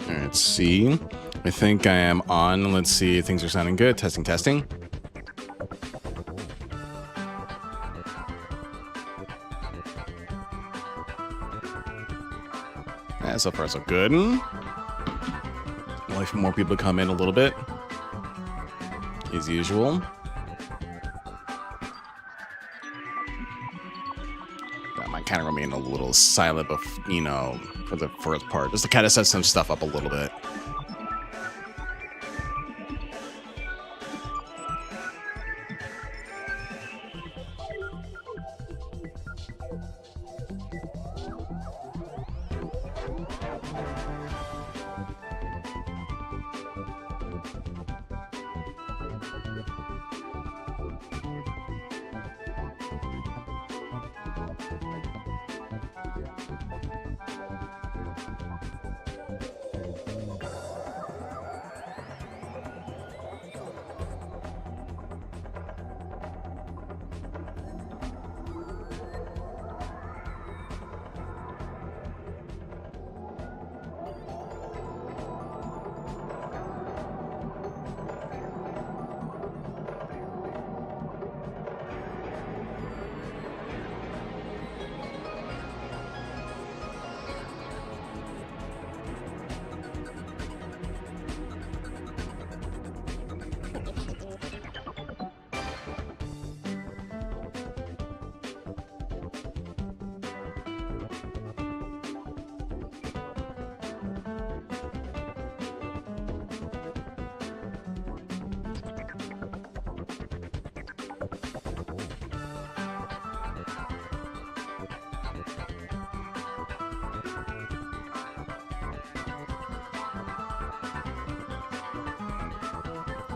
Let's see. I think I am on. Let's see. Things are sounding good. Testing, testing. Yeah, so far so good. Wait for more people to come in a little bit, as usual. I might kind of remain a little silent, but you know, for the first part, just to kind of set some stuff up a little bit.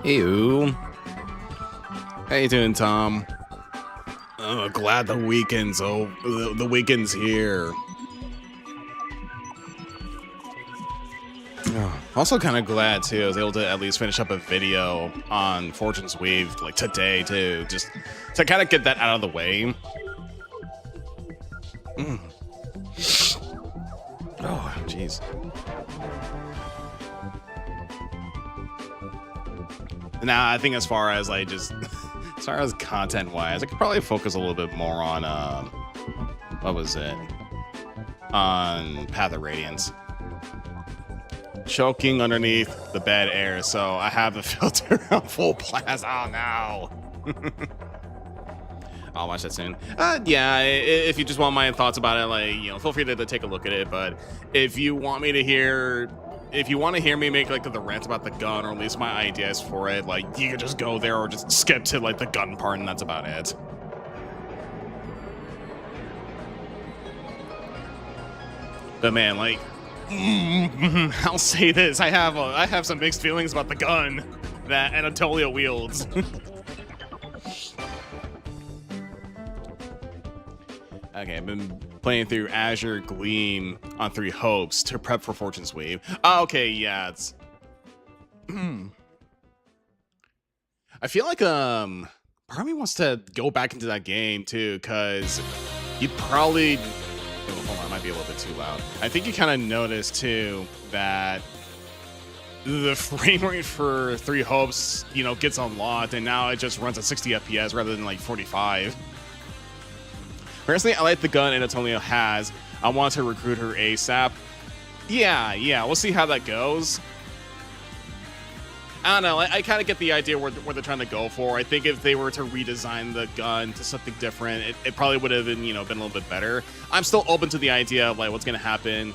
Ew. How you doing, Tom? Oh, glad the weekend's the weekend's here. Oh, also kind of glad too I was able to at least finish up a video on Fortune's Weave like today too, just to kind of get that out of the way. Oh, jeez. Now, I think as far as like just as far as content wise, I could probably focus a little bit more on what was it? On Path of Radiance. Choking underneath the bed air, so I have the filter on full blast. Oh no. I'll watch that soon. Yeah, if you just want my thoughts about it, like, you know, feel free to take a look at it. But if you want me to hear, if you want to hear me make like the rant about the gun, or at least my ideas for it, like, you can just go there or just skip to like the gun part, and that's about it. But man, like, I'll say this: I have some mixed feelings about the gun that Anatolia wields. Okay, I've been playing through Azure Gleam on 3 Hopes to prep for Fortune's Wave. Oh, okay, yeah, it's... I feel like, part of me wants to go back into that game, too, because you'd probably... Oh, hold on, it might be a little bit too loud. I think you kind of noticed, too, that the frame rate for 3 Hopes, you know, gets unlocked, and now it just runs at 60 FPS rather than, like, 45. Personally, I like the gun Anatolia has. I want to recruit her ASAP. Yeah, we'll see how that goes. I don't know, I kind of get the idea where they're trying to go for. I think if they were to redesign the gun to something different, it probably would have been, you know, been a little bit better. I'm still open to the idea of like what's going to happen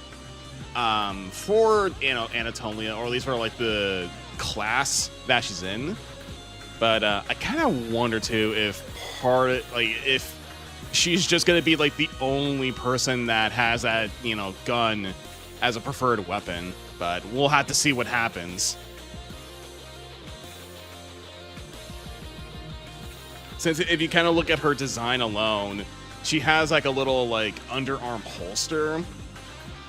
for, you know, Anatolia, or at least for like the class that she's in. But I kind of wonder too if if she's just going to be like the only person that has that, you know, gun as a preferred weapon. But we'll have to see what happens. Since if you kind of look at her design alone, she has like a little like underarm holster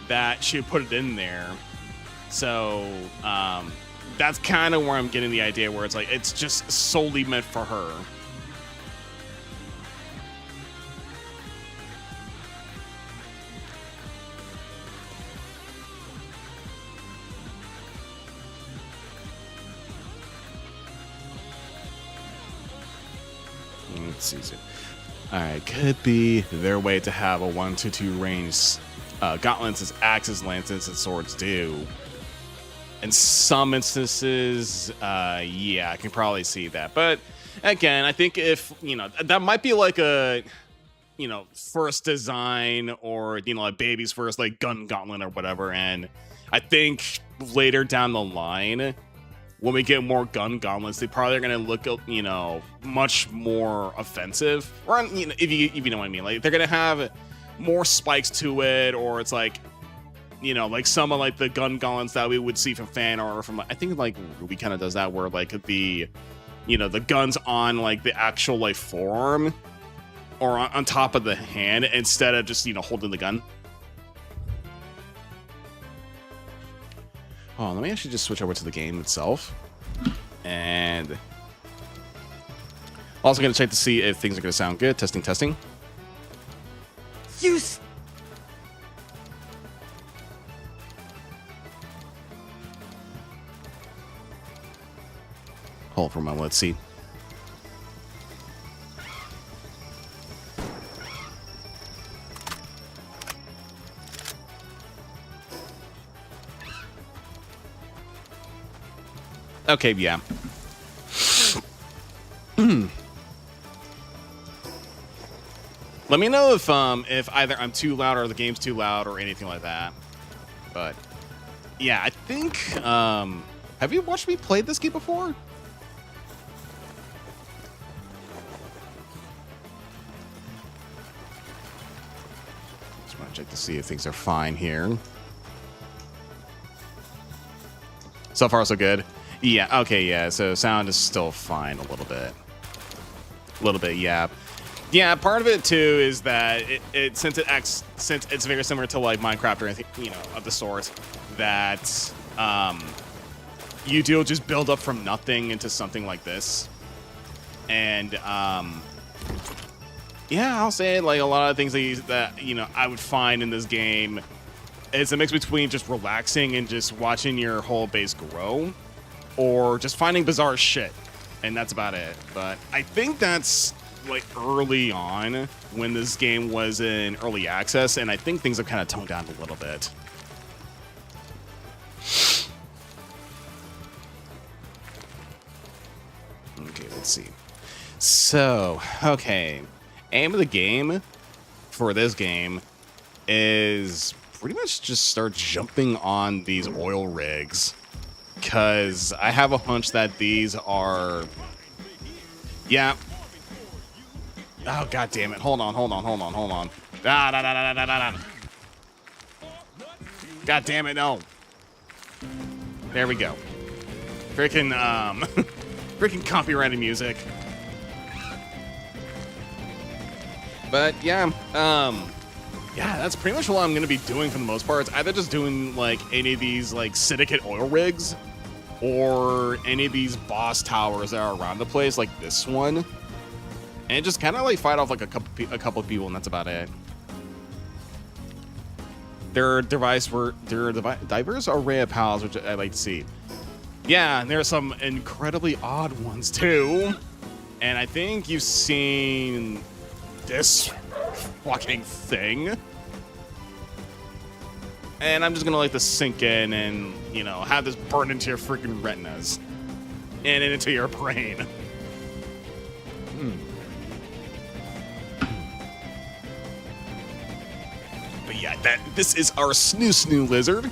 that she put it in there. So That's kind of where I'm getting the idea, where it's like it's just solely meant for her. Let's see. All right, could be their way to have a 1-2 range gauntlets as axes, lances, and swords do. In some instances, yeah, I can probably see that. But again, I think if, that might be like a, first design, or, a baby's first, like, gun gauntlet or whatever. And I think later down the line, when we get more gun gauntlets, they probably are going to look, much more offensive. Or, if you know what I mean. Like, they're going to have more spikes to it, or it's like, like some of like the gun gauntlets that we would see from fan art, or from, I think like Ruby kind of does that, where like the, the guns on like the actual like forearm, or on top of the hand, instead of just, holding the gun. Oh, let me actually just switch over to the game itself. And also going to check to see if things are going to sound good. Testing. Hold for a moment. Let's see. Okay, yeah. Let me know if either I'm too loud or the game's too loud or anything like that. But yeah, I think have you watched me play this game before? Just want to check to see if things are fine here. So far, so good. Yeah, okay, yeah, so sound is still fine a little bit. Yeah. Yeah, part of it, too, is that since it's very similar to, like, Minecraft or anything, of the sort, that you do just build up from nothing into something like this. And, yeah, I'll say, like, a lot of things that I would find in this game is a mix between just relaxing and just watching your whole base grow, or just finding bizarre shit, and that's about it. But I think that's like early on when this game was in early access, and I think things have kind of toned down a little bit. Okay, let's see. So, okay, aim of the game for this game is pretty much just start jumping on these oil rigs, because I have a hunch that these are, yeah. Oh, god damn it. Hold on. God damn it, no. There we go. Freaking, freaking copyrighted music. But, yeah, yeah, that's pretty much what I'm going to be doing for the most part. It's either just doing, like, any of these, like, syndicate oil rigs, or any of these boss towers that are around the place, like this one. And just kind of, like, fight off, like, a couple of people, and that's about it. There are diverse array of pals, which I like to see. Yeah, and there are some incredibly odd ones, too. And I think you've seen this fucking thing. And I'm just gonna let this sink in and, have this burn into your freaking retinas. And into your brain. But yeah, this is our Snoo lizard.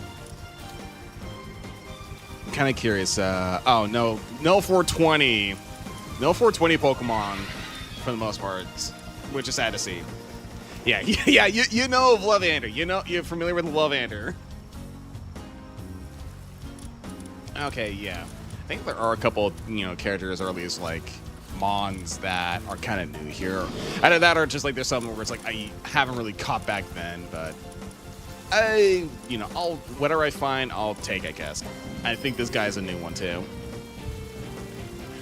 I'm kind of curious. Oh, no 420. No 420 Pokemon, for the most part, which is sad to see. Yeah, you know of Lovander. You're familiar with Lovander. Okay, yeah. I think there are a couple, characters, or at least, like, Mons that are kind of new here. Either that, or just, like, there's some where it's like, I haven't really caught back then, but whatever I find, I'll take, I guess. I think this guy's a new one too.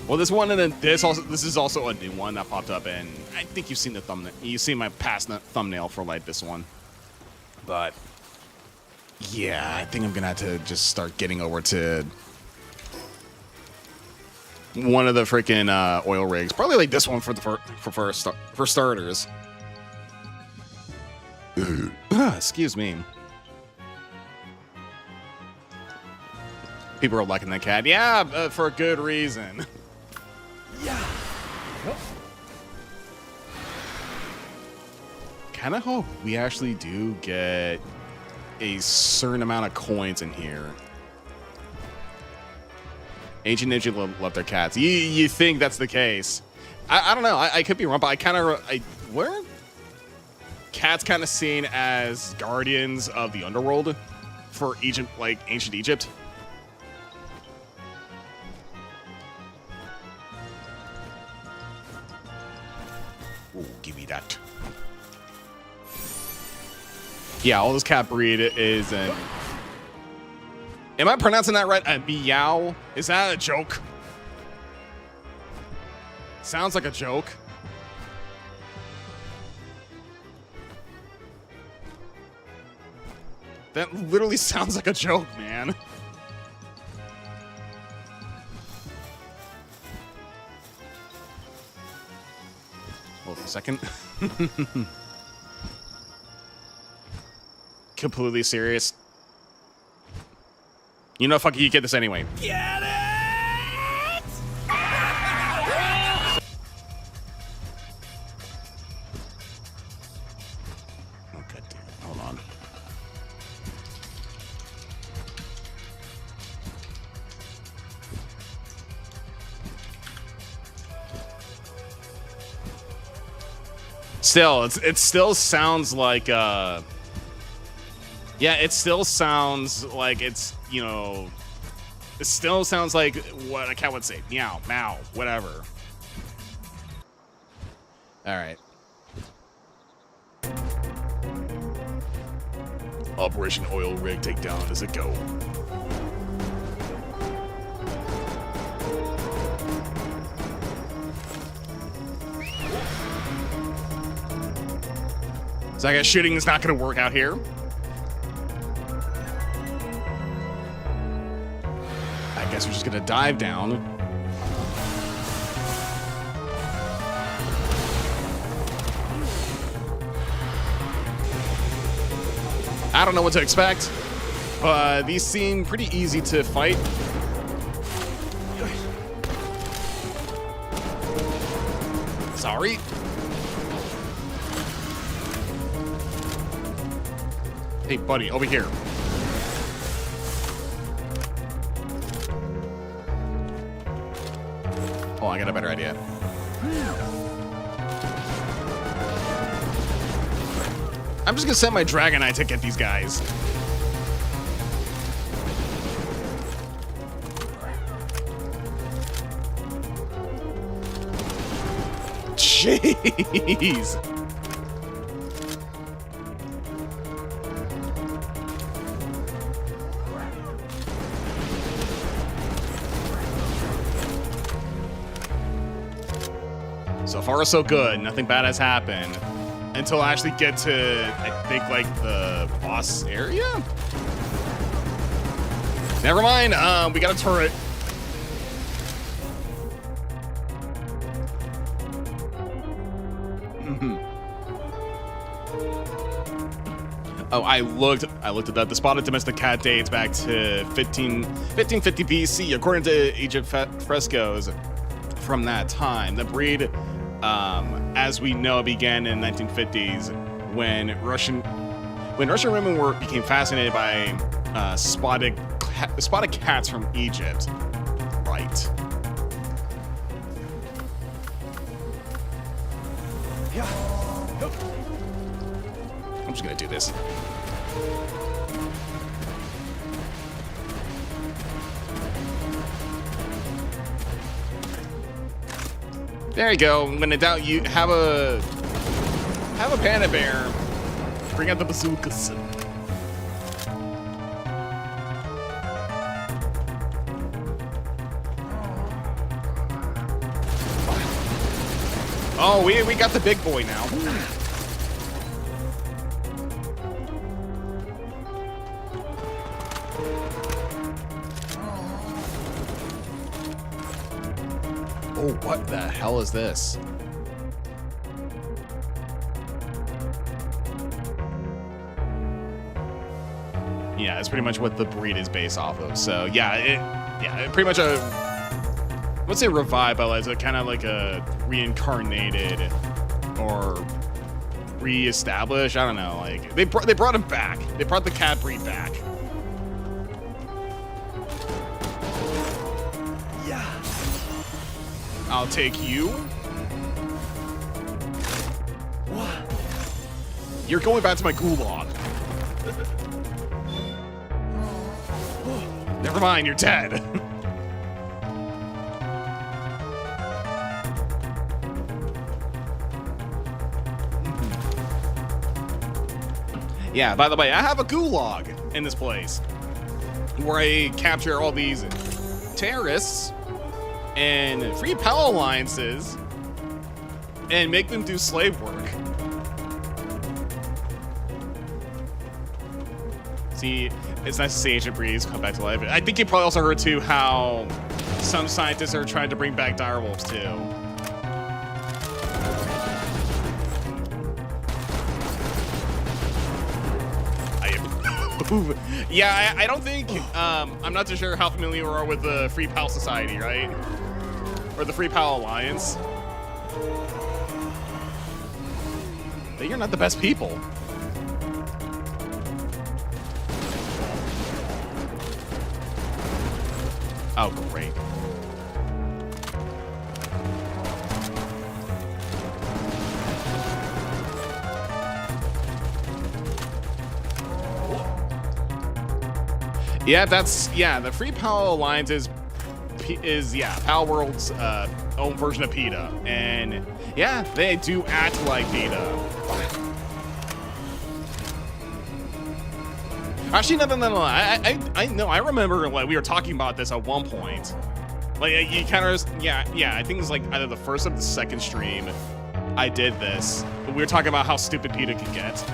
Well, this one and then this is also a new one that popped up, and I think you've seen the thumbnail. You've seen my past thumbnail for like this one, but yeah, I think I'm gonna have to just start getting over to one of the freaking oil rigs. Probably like this one for starters. Excuse me. People are liking that cat. Yeah, for a good reason. Yeah. Kind of hope we actually do get a certain amount of coins in here. Ancient Ninja love their cats. You think that's the case? I don't know. I could be wrong, but weren't cats kind of seen as guardians of the underworld for Egypt, like ancient Egypt? Ooh, give me that. Yeah, all this cat breed is an... Am I pronouncing that right? Meow? Is that a joke? Sounds like a joke. That literally sounds like a joke, man. Hold on a second. Completely serious. You know, fuck it, you get this anyway. Get it! Oh, God damn it. Hold on. Still, it still sounds like, yeah, it still sounds like it's, you know, it still sounds like what a cat would say. Meow, meow, whatever. All right. Operation Oil Rig Takedown as it go. So I guess shooting is not going to work out here. I guess we're just gonna dive down. I don't know what to expect, but these seem pretty easy to fight. Sorry. Hey, buddy, over here. Oh, I got a better idea. I'm just gonna send my Dragonite to get these guys. Jeez. So far, so good. Nothing bad has happened until I actually get to, I think, like the boss area. Never mind. We got a turret. Oh, I looked at that. The spotted domestic cat dates back to 1550 BC, according to Egypt frescoes. From that time, the breed, as we know, began in the 1950s when Russian women became fascinated by spotted cats from Egypt. Right. Yeah. I'm just gonna do this. There you go. When in doubt, you have a panda bear. Bring out the bazookas. Oh, we got the big boy now. Oh, what the hell is this? Yeah, it's pretty much what the breed is based off of. So yeah, pretty much a, let's say revive, but it's kind of like a reincarnated or reestablished. I don't know. Like they brought him back. They brought the cat breed back. Yeah. I'll take you. What? You're going back to my gulag. Never mind, you're dead. Yeah, by the way, I have a gulag in this place where I capture all these terrorists and free Pal alliances and make them do slave work. See, it's nice to see Ancient Breeze come back to life. I think you probably also heard too how some scientists are trying to bring back direwolves too. Yeah, I don't think, I'm not too sure how familiar you are with the Free Pal Society, right? Or the Free Pal Alliance. They are not the best people. Oh, great. Yeah, the Free Pal Alliance is Palworld's own version of PETA. And yeah, they do act like PETA. Actually, no. I know. I remember like we were talking about this at one point. Like you kind of, yeah. I think it was like either the first or the second stream I did this. But we were talking about how stupid PETA could get.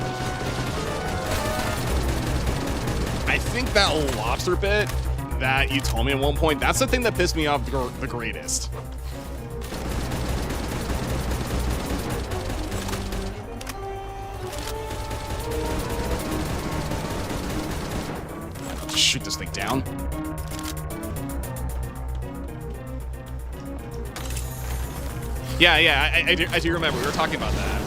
I think that lobster bit that you told me at one point, that's the thing that pissed me off the greatest. Just shoot this thing down. Yeah, I do remember. We were talking about that.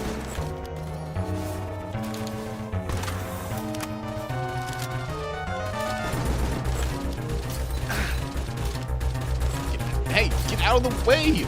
Hey, get out of the way!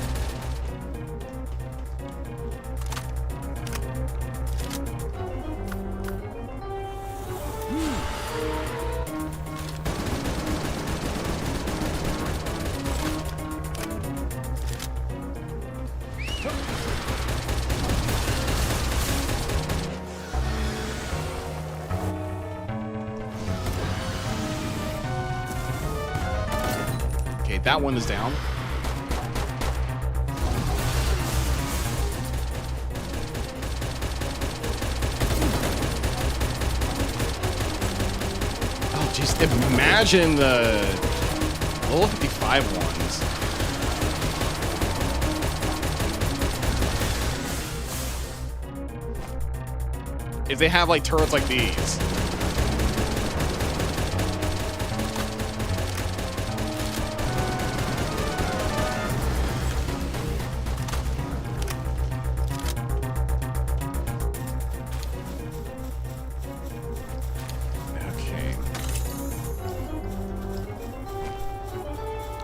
Okay, that one is down. Just imagine the level 55 ones. If they have like turrets like these.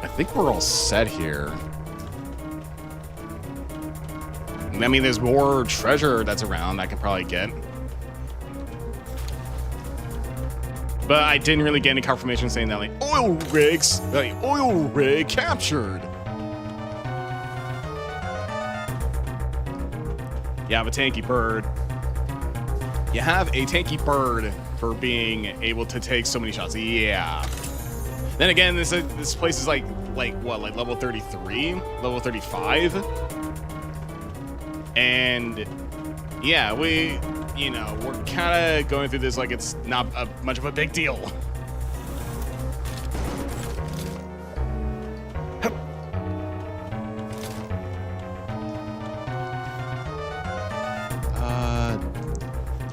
I think we're all set here. I mean, there's more treasure that's around I can probably get. But I didn't really get any confirmation saying that, like, oil rig captured. You have a tanky bird. You have a tanky bird for being able to take so many shots. Yeah. Then again, this place is like what, like level 33, level 35. And yeah, we're kind of going through this like it's not much of a big deal.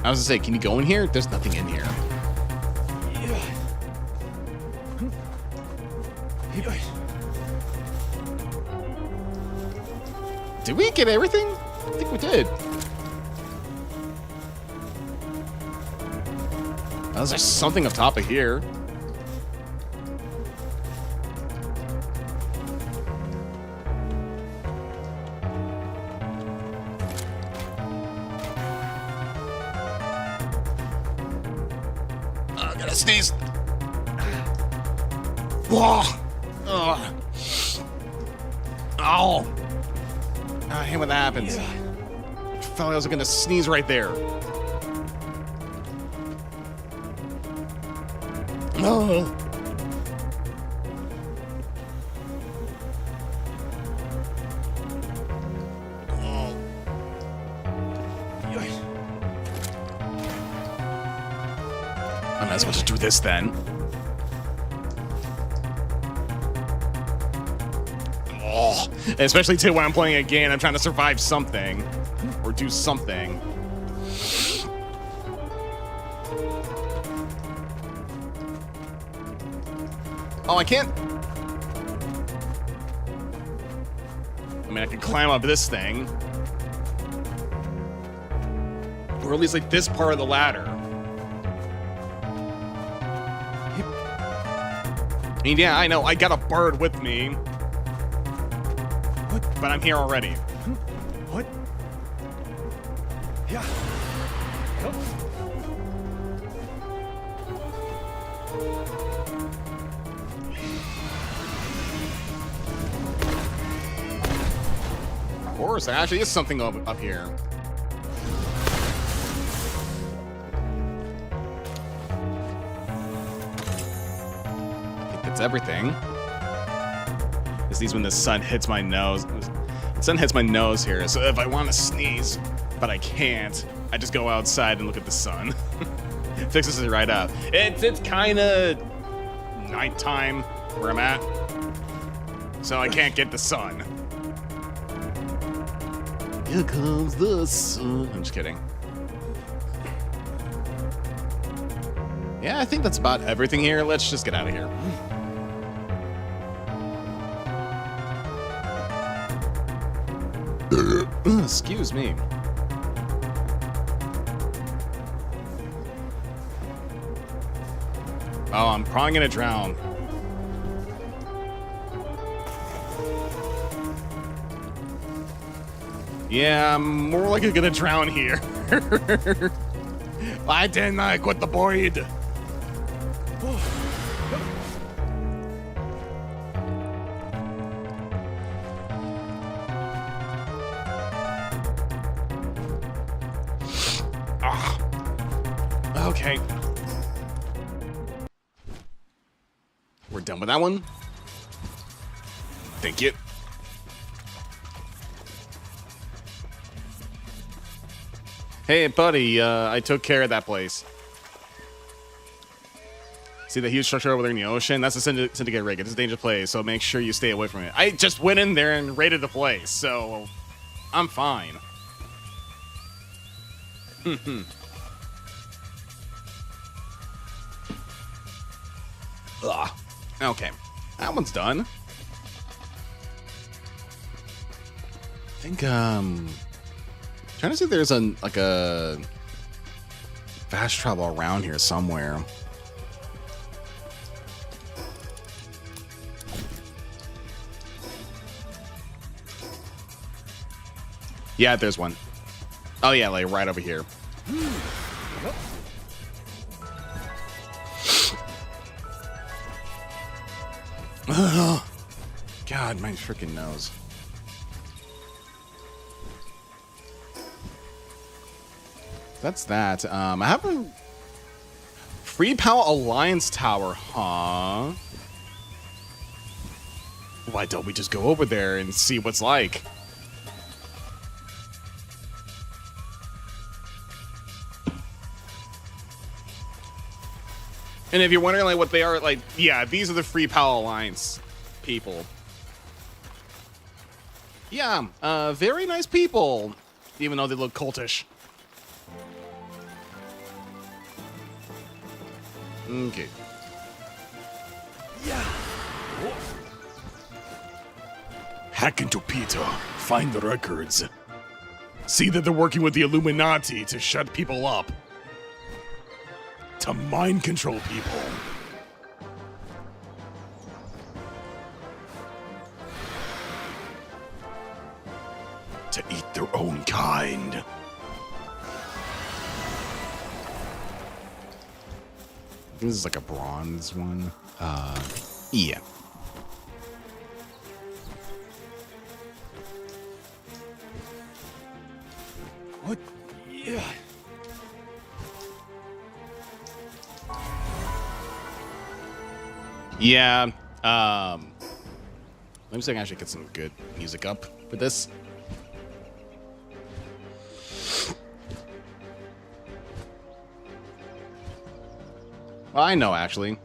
I was gonna say, can you go in here? There's nothing in here. Did we get everything? I think we did. Oh, there's something up top of here. I gotta sneeze. Whoa. Oh. I hate when that happens. I felt like I was gonna sneeze right there. Oh. I might as well just do this then. Oh, especially too when I'm playing a game, I'm trying to survive something or do something. Oh, I can't. I mean, I can climb up this thing, or at least like this part of the ladder. And yeah, I know, I got a bird with me. What? But I'm here already. What? Yeah. Go. Of course, there actually is something up here. That's everything. It's these when the sun hits my nose. The sun hits my nose here, so if I want to sneeze, but I can't, I just go outside and look at the sun. Fixes it right up. It's kind of nighttime where I'm at, so I can't get the sun. Here comes the sun. I'm just kidding. Yeah, I think that's about everything here. Let's just get out of here. Excuse me. Oh, I'm probably gonna drown. Yeah, I'm more likely gonna drown here. Why didn't I quit the board? Okay. We're done with that one. Thank you. Hey, buddy, I took care of that place. See the huge structure over there in the ocean? That's a syndicate rig. It's a dangerous place, so make sure you stay away from it. I just went in there and raided the place, so I'm fine. Ugh. Okay, that one's done. I think, trying to see if there's like a fast travel around here somewhere. Yeah, there's one. Oh yeah, like right over here. God, my freaking nose. That's that. I haven't... Free Pal Alliance Tower, huh? Why don't we just go over there and see what's like? And if you're wondering like what they are, like, yeah, these are the Free Pal Alliance people. Yeah, very nice people, even though they look cultish. Okay. Yeah. Hack into Peter. Find the records. See that they're working with the Illuminati to shut people up. To mind control people. To eat their own kind. This is like a bronze one. Yeah. What? Yeah. Yeah. Let me see if I can actually get some good music up for this. Well, I know, actually.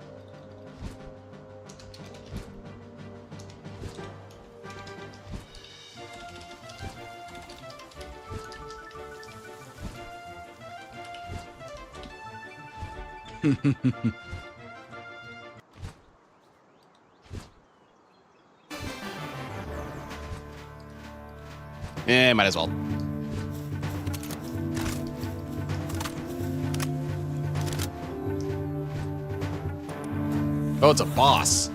Might as well. Oh, it's a boss.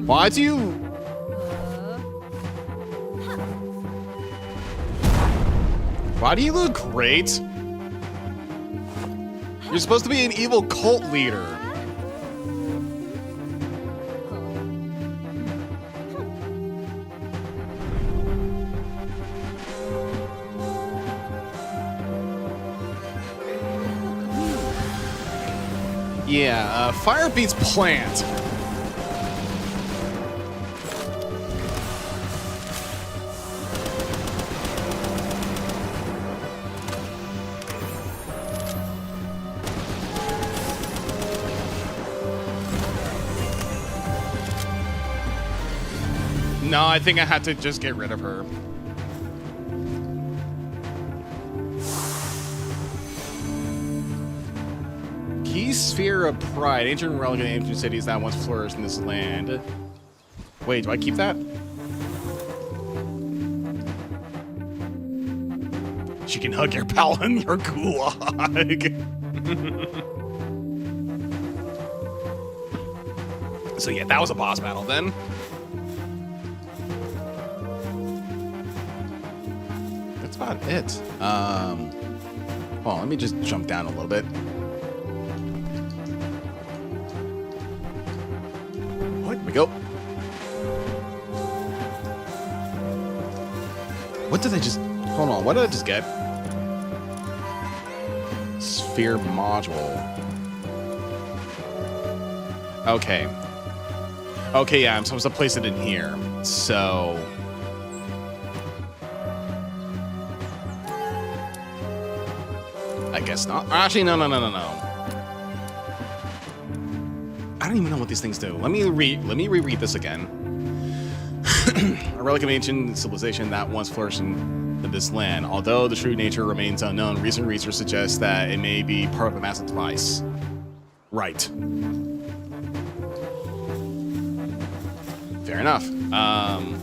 Why do you... Why do you look great? You're supposed to be an evil cult leader. Yeah, fire beats plant. No, I think I had to just get rid of her. Key Sphere of Pride. Ancient relic of ancient cities that once flourished in this land. Wait, do I keep that? She can hug your pal in your gulag. So yeah, that was a boss battle then. That's about it. Well, let me just jump down a little bit. Here we go. What did I just... Hold on, what did I just get? Sphere module. Okay. Okay, yeah, I'm supposed to place it in here. So... I guess not. Actually, no. I don't even know what these things do. Let me reread this again. A relic of ancient civilization that once flourished in this land. Although the true nature remains unknown, recent research suggests that it may be part of a massive device. Right. Fair enough. I'm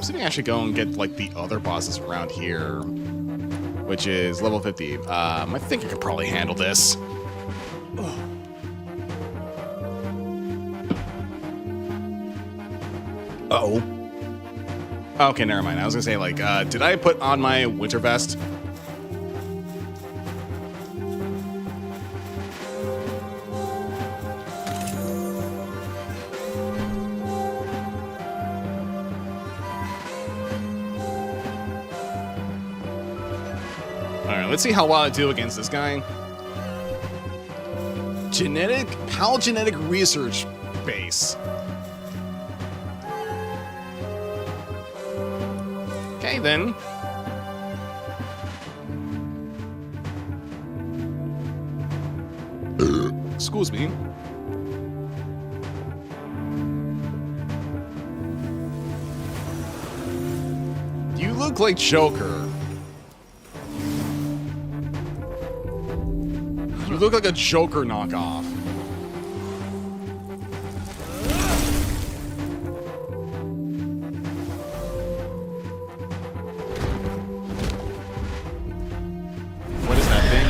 assuming I should go and get like the other bosses around here, which is level 50. I think I could probably handle this. Uh-oh. Okay, never mind. I was gonna say, like, did I put on my winter vest? Alright, let's see how well I do against this guy. PAL genetic research base. Okay, then. Excuse me. You look like Joker. You look like a Joker knockoff. What is that thing?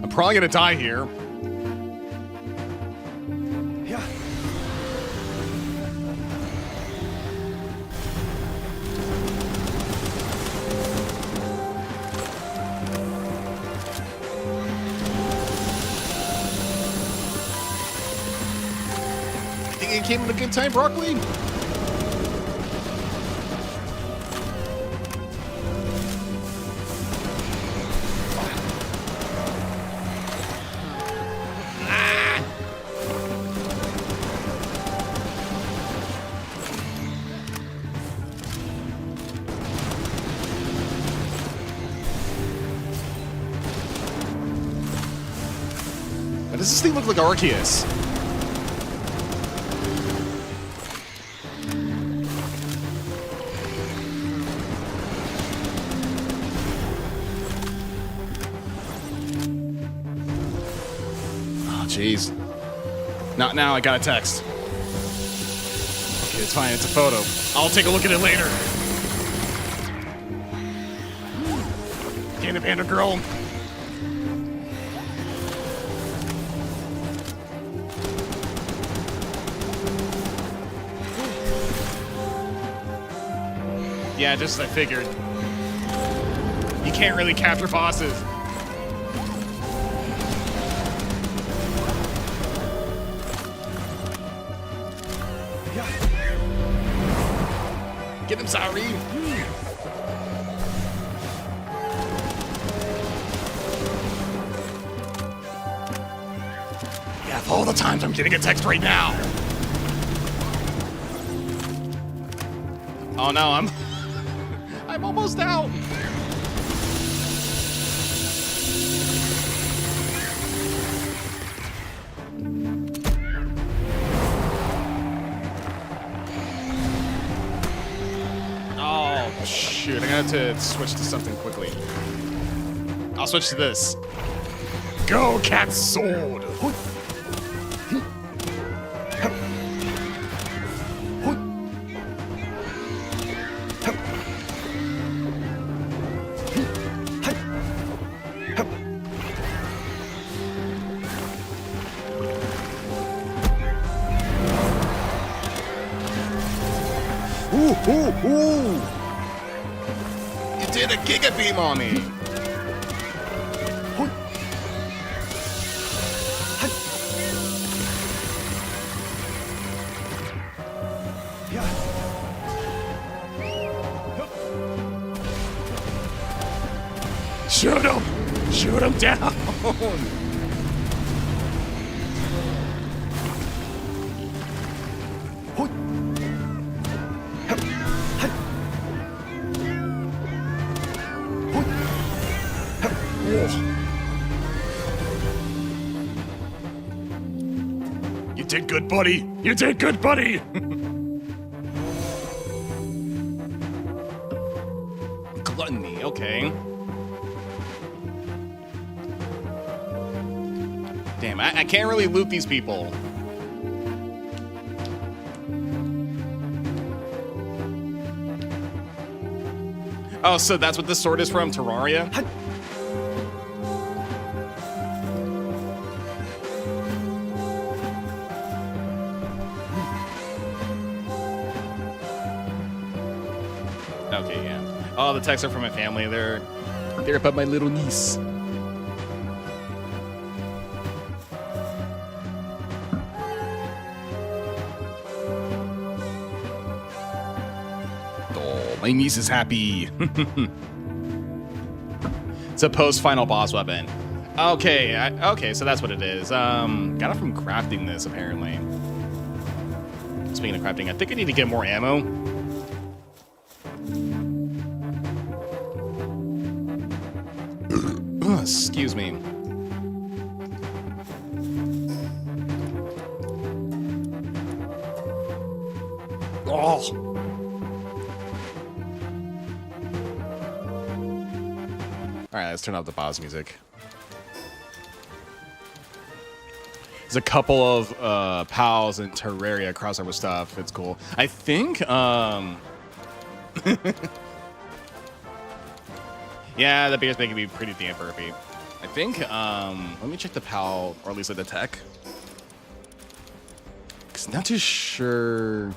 I'm probably gonna die here. Yeah. It came at a good time, Broccoli. Now, does this thing look like Arceus? Jeez. Not now, I got a text. Okay, it's fine, it's a photo. I'll take a look at it later. Panda Panda Girl. Yeah, just as I figured. You can't really capture bosses. Get him, sorry. Yeah, of all the times I'm getting a text right now. Oh no, I'm almost out. Shoot, I'm gonna have to switch to something quickly. I'll switch to this. Go, cat sword. Ooh, ooh, ooh! You did a Giga Beam on me! Shoot him! Shoot him down! You did good, buddy! You did good, buddy! Gluttony, okay. Damn, I can't really loot these people. Oh, so that's what this sword is from, Terraria? Okay, yeah. Oh, the texts are from my family. They're about my little niece. Oh, my niece is happy. It's a post-final boss weapon. Okay, okay, so that's what it is. Got it from crafting this, apparently. Speaking of crafting, I think I need to get more ammo. Excuse me. Oh. All right, let's turn off the boss music. There's a couple of pals in Terraria crossover stuff. It's cool. I think, yeah, the beer's making me pretty damn burpy. I think, let me check the pal, or at least the tech. Cause I'm not too sure.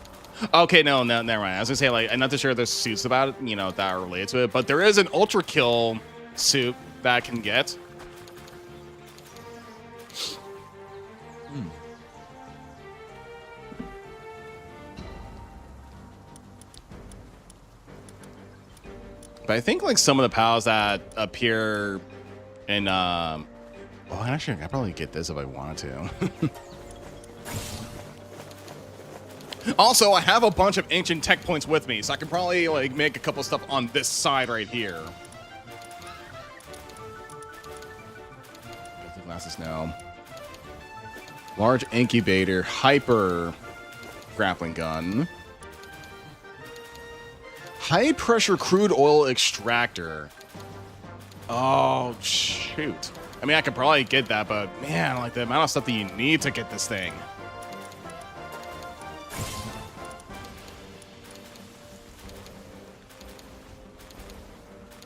Okay, no, never mind. I was gonna say, like, I'm not too sure there's suits about it, you know, that are related to it, but there is an ultra kill suit that I can get. But I think like some of the pals that appear in well, actually I could probably get this if I wanted to. Also, I have a bunch of ancient tech points with me, so I can probably like make a couple stuff on this side right here. Get the glasses now. Large incubator, hyper grappling gun. High pressure crude oil extractor. Oh, shoot. I mean, I could probably get that, but man, like the amount of stuff that you need to get this thing.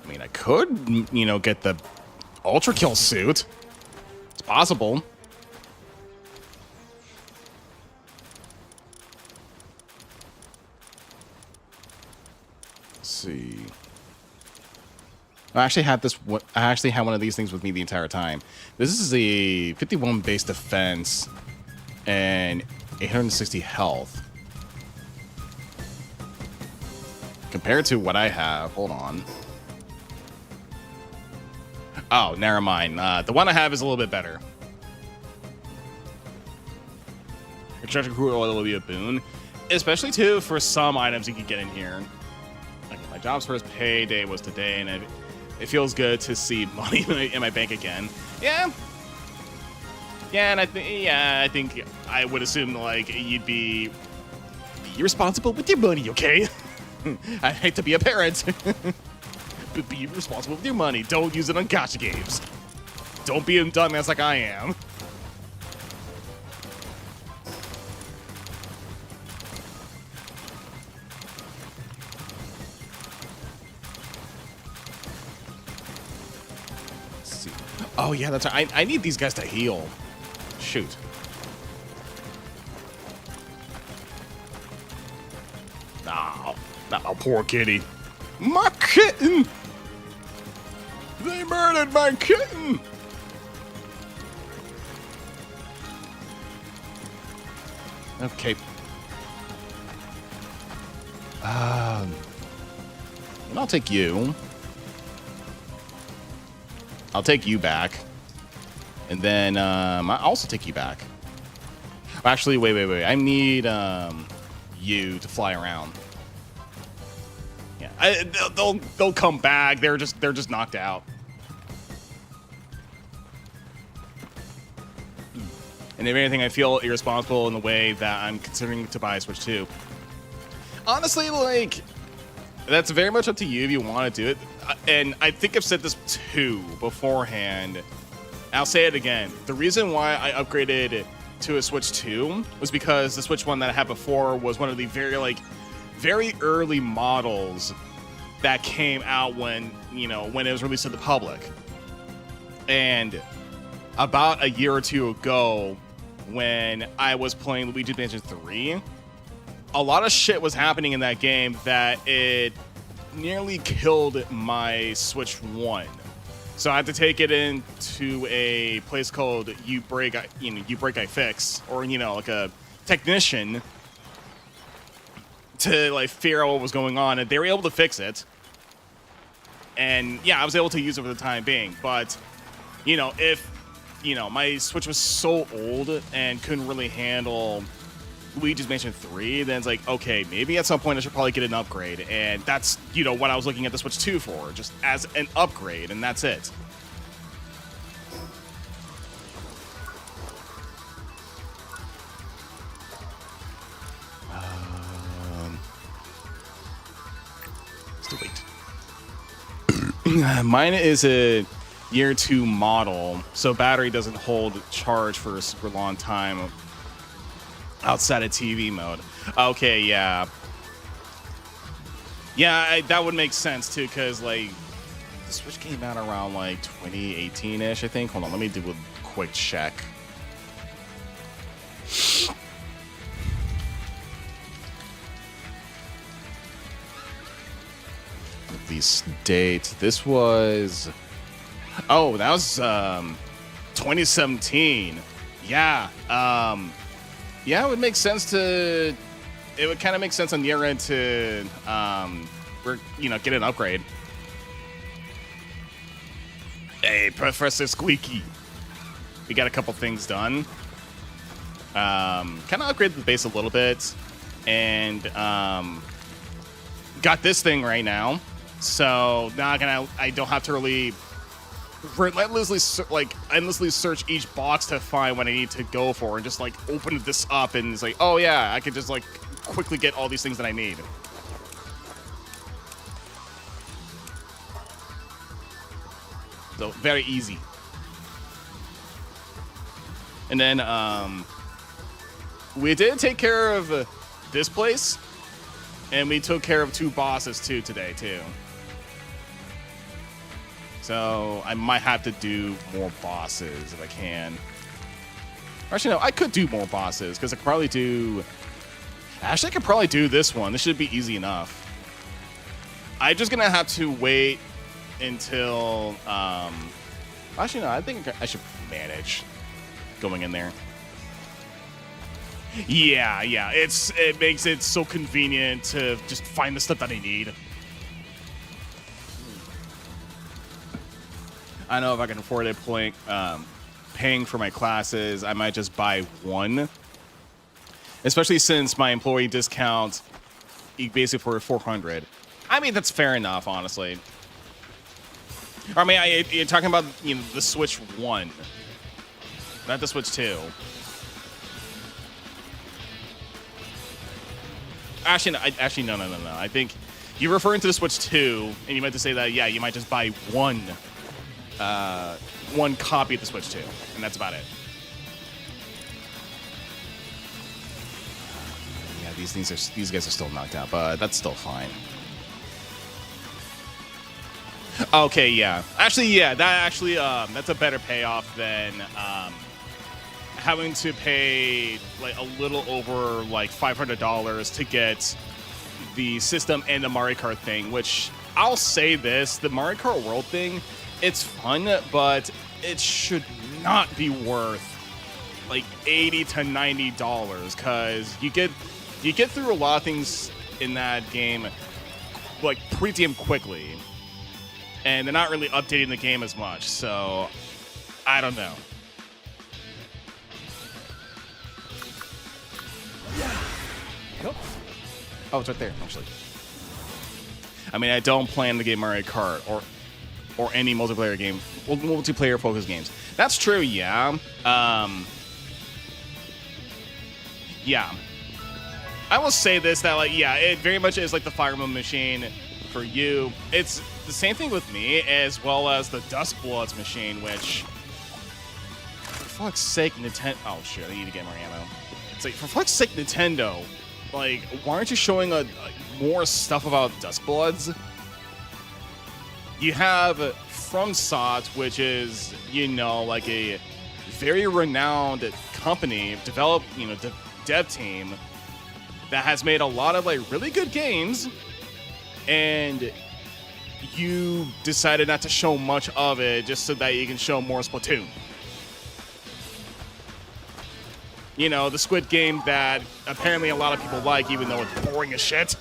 I mean, I could, you know, get the ultra kill suit. It's possible. See. I actually had this. I actually had one of these things with me the entire time. This is a 51 base defense and 860 health. Compared to what I have, hold on. Oh, never mind. The one I have is a little bit better. Extraction crude oil will be a boon, especially too for some items you can get in here. My job's first payday was today, and it feels good to see money in my bank again. Yeah. Yeah, and I think I would assume like you'd be responsible with your money, okay? I hate to be a parent, but be responsible with your money. Don't use it on gacha games. Don't be a dumbass like I am. Oh, yeah, that's right. I need these guys to heal. Shoot. Oh, poor kitty. My kitten! They murdered my kitten! Okay. I'll take you. I'll take you back. And then I'll also take you back. Actually, wait. I need you to fly around. Yeah, they'll come back. They're just knocked out. And if anything, I feel irresponsible in the way that I'm considering to buy a Switch 2. Honestly, like, that's very much up to you if you want to do it. And I think I've said this too beforehand. I'll say it again. The reason why I upgraded to a Switch 2 was because the Switch 1 that I had before was one of the very early models that came out when it was released to the public. And about a year or two ago, when I was playing Luigi's Mansion 3, a lot of shit was happening in that game that it nearly killed my Switch 1. So I had to take it into a place called You Break I Fix, or like a technician to like figure out what was going on, and they were able to fix it. And yeah, I was able to use it for the time being, but you know, if, you know, my Switch was so old and couldn't really handle Luigi's Mansion 3, then it's like, okay, maybe at some point I should probably get an upgrade. And that's, you know, what I was looking at the Switch 2 for, just as an upgrade, and that's it. Still wait. Mine is a year 2 model, so battery doesn't hold charge for a super long time outside of TV mode. Okay, yeah. Yeah, that would make sense too, because like the Switch came out around like 2018-ish, I think. Hold on, let me do a quick check. Release date. This was, oh, that was 2017. Yeah. Yeah, it would make sense to, it would kind of make sense on your end to get an upgrade. Hey, Professor Squeaky. We got a couple things done. Kind of upgraded the base a little bit, and got this thing right now. So now I don't have to really endlessly search each box to find what I need to go for, and just like open this up, and it's like, oh yeah, I could just like quickly get all these things that I need. So very easy. And then we did take care of this place, and we took care of 2 bosses too today too. So I might have to do more bosses if I can. Actually, no, I could do more bosses because I could probably do. Actually, I could probably do this one. This should be easy enough. I'm just gonna have to wait until. Actually, no, I think I should manage going in there. Yeah, it makes it so convenient to just find the stuff that I need. I know if I can afford it, paying for my classes, I might just buy one. Especially since my employee discount basically for $400. I mean, that's fair enough, honestly. I mean, you're talking about, you know, the Switch 1, not the Switch 2. Actually, no. I think you're referring to the Switch 2, and you meant to say that, yeah, you might just buy one copy of the Switch 2, and that's about it. Yeah, these guys are still knocked out, but that's still fine. Okay, yeah. Actually, yeah, that's a better payoff than having to pay like a little over like $500 to get the system and the Mario Kart thing, which I'll say this, the Mario Kart World thing, it's fun, but it should not be worth like $80 to $90 because you get through a lot of things in that game like pretty damn quickly, and they're not really updating the game as much, so I don't know. Nope. Oh, it's right there, actually. I mean, I don't plan to get Mario Kart or any multiplayer game, multiplayer focused games. That's true, yeah. Yeah. I will say this, that like, yeah, it very much is like the Fire Emblem machine for you. It's the same thing with me, as well as the Duskbloods machine, which, for fuck's sake, Nintendo. Oh shit, I need to get more ammo. It's like, for fuck's sake, Nintendo. Like, why aren't you showing more stuff about Duskbloods? You have FromSoft, which is, you know, like a very renowned company, dev team that has made a lot of like really good games, and you decided not to show much of it just so that you can show more Splatoon. You know, the Squid Game that apparently a lot of people like, even though it's boring as shit.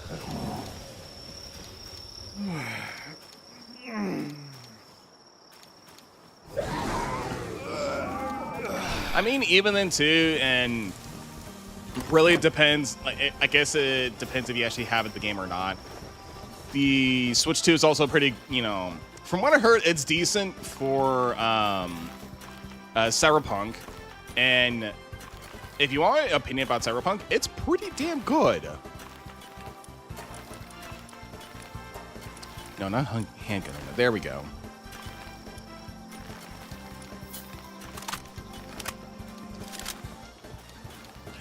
I mean, even then too, and really depends. I guess it depends if you actually have the game or not. The Switch 2 is also pretty, you know, from what I heard, it's decent for Cyberpunk. And if you want an opinion about Cyberpunk, it's pretty damn good. No, not handgun. There we go.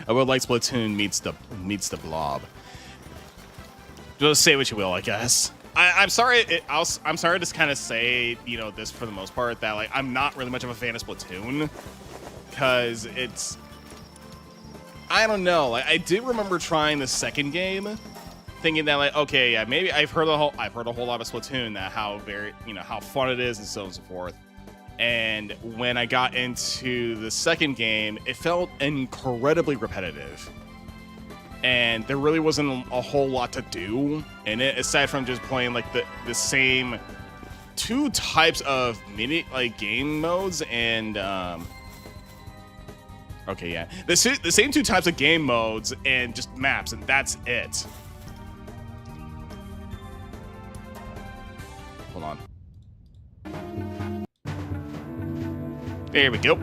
I would like Splatoon meets the Blob. Just say what you will, I guess. I'm sorry. I'm sorry to kind of say, you know, this for the most part, that like I'm not really much of a fan of Splatoon, because it's, I don't know. Like, I did remember trying the second game, thinking that like, okay, yeah, maybe I've heard a whole lot of Splatoon, that how very, you know, how fun it is and so on and so forth. And when I got into the second game, it felt incredibly repetitive. And there really wasn't a whole lot to do in it, aside from just playing like the same two types of game modes and okay, yeah, the same two types of game modes and just maps, and that's it. Hold on. There we go.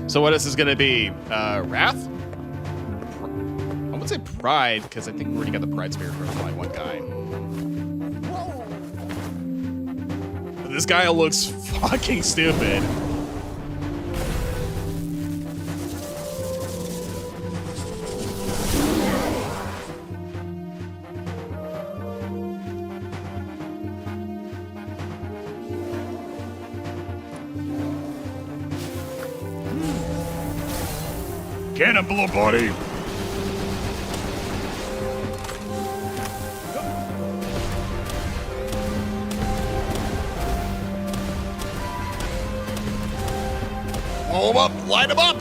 So what is this gonna be? Wrath? I would say Pride, because I think we already got the Pride Spirit from like one guy. But this guy looks fucking stupid. Cannon blow, buddy. Blow him up! Light him up!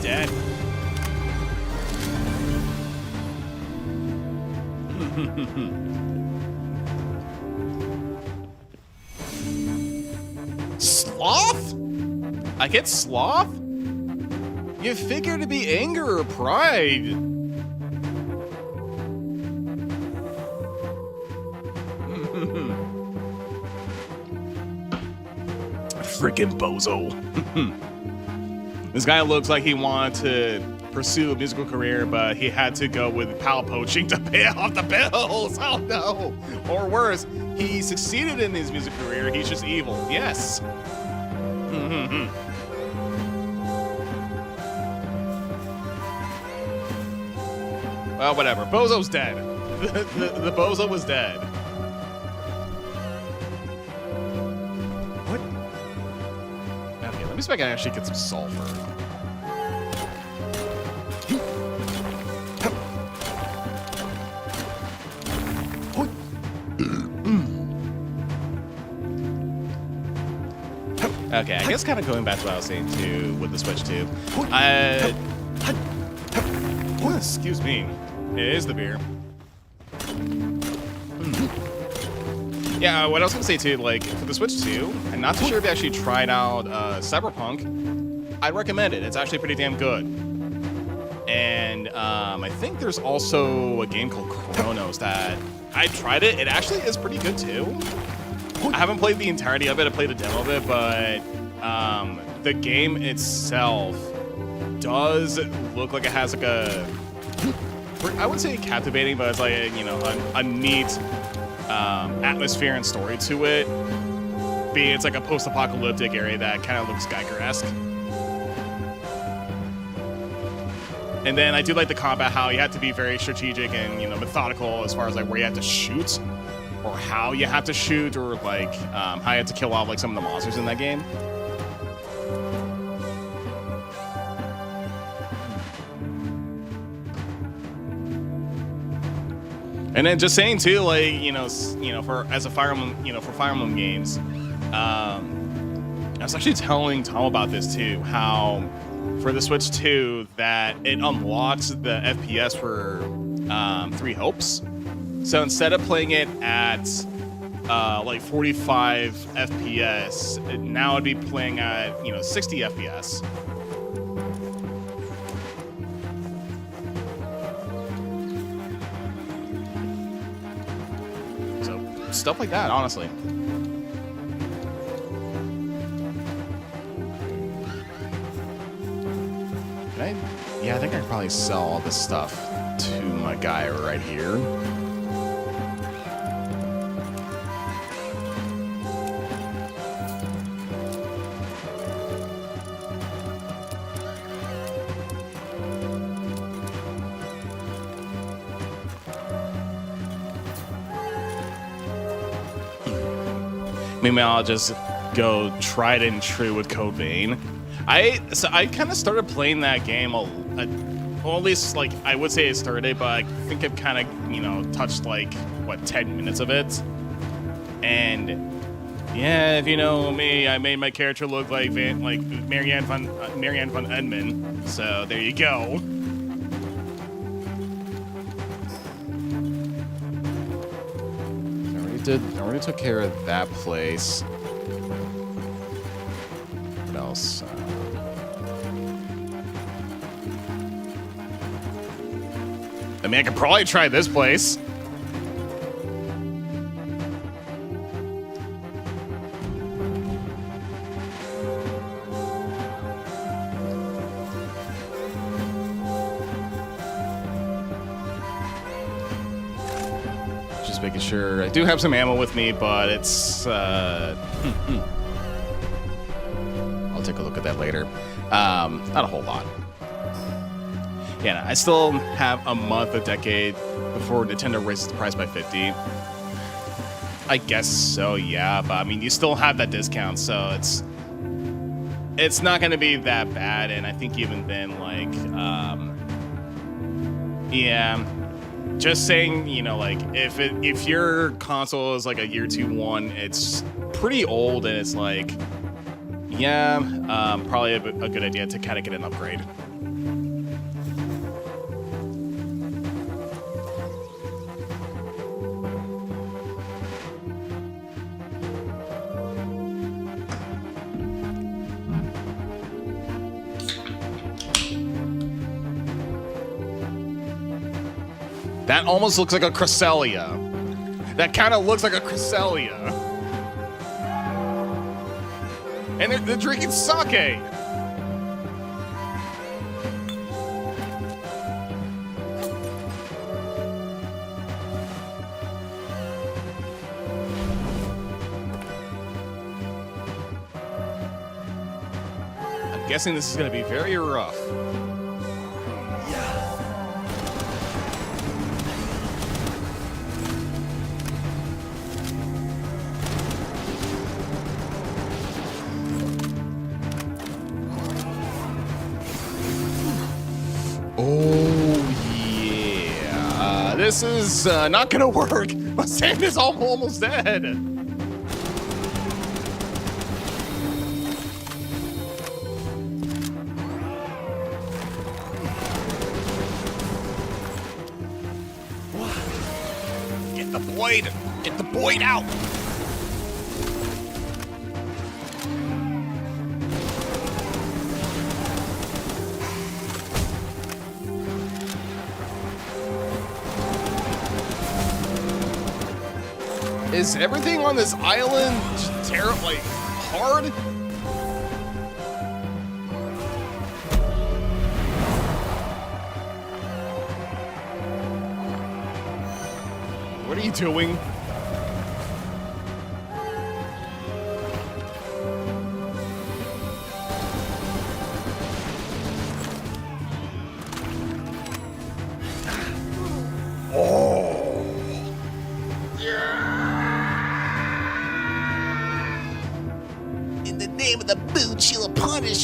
Dead. Sloth? I get sloth? You figure to be anger or pride. Freaking bozo. This guy looks like he wanted to pursue a musical career, but he had to go with pal poaching to pay off the bills. Oh no! Or worse, he succeeded in his music career. He's just evil. Yes. Well, whatever. Bozo's dead. The bozo was dead. What? Okay, let me see if I can actually get some sulfur. Okay, I guess kind of going back to what I was saying too with the Switch 2. Excuse me. It is the beer. Yeah, what I was gonna say too, like for the Switch 2, I'm not too sure if you actually tried out Cyberpunk. I'd recommend it. It's actually pretty damn good. And I think there's also a game called Chronos that I tried it. It actually is pretty good too. I haven't played the entirety of it. I played a demo of it, but the game itself does look like it has like a, I wouldn't say captivating, but it's like a, you know, a neat atmosphere and story to it. Being it's like a post-apocalyptic area that kind of looks Geiger-esque. And then I do like the combat, how you have to be very strategic and, you know, methodical as far as like where you have to shoot, or how you have to shoot, or like how you have to kill off like some of the monsters in that game. And then just saying too, like for as a Fire Emblem, for Fire Emblem games, I was actually telling Tom about this too, how for the Switch 2 that it unlocks the FPS for 3 Hopes. So instead of playing it at like 45 FPS, now it'd be playing at 60 FPS. So stuff like that, honestly. Yeah, I think I could probably sell all this stuff to my guy right here. Maybe I'll just go tried and true with Code Vein. I kind of started playing that game well, at least like I would say I started, but I think I've kind of touched like what 10 minutes of it. And yeah, if you know me, I made my character look like Marianne von Edmund. So there you go. I already took care of that place. What else? I mean, I could probably try this place. Just making sure. I do have some ammo with me, but it's... I'll take a look at that later. Not a whole lot. Yeah, I still have a month, a decade before Nintendo raises the price by 50. I guess so, yeah. But I mean, you still have that discount, so it's not going to be that bad. And I think even then, like, yeah, just saying, like if your console is like a year 2 one, it's pretty old, and it's like, yeah, probably a good idea to kind of get an upgrade. That almost looks like a Cresselia. That kind of looks like a Cresselia. And they're drinking sake. I'm guessing this is going to be very rough. This is not gonna work. My sand is almost dead. Get the Boyd! Get the Boyd out! Is everything on this island just terribly hard? What are you doing?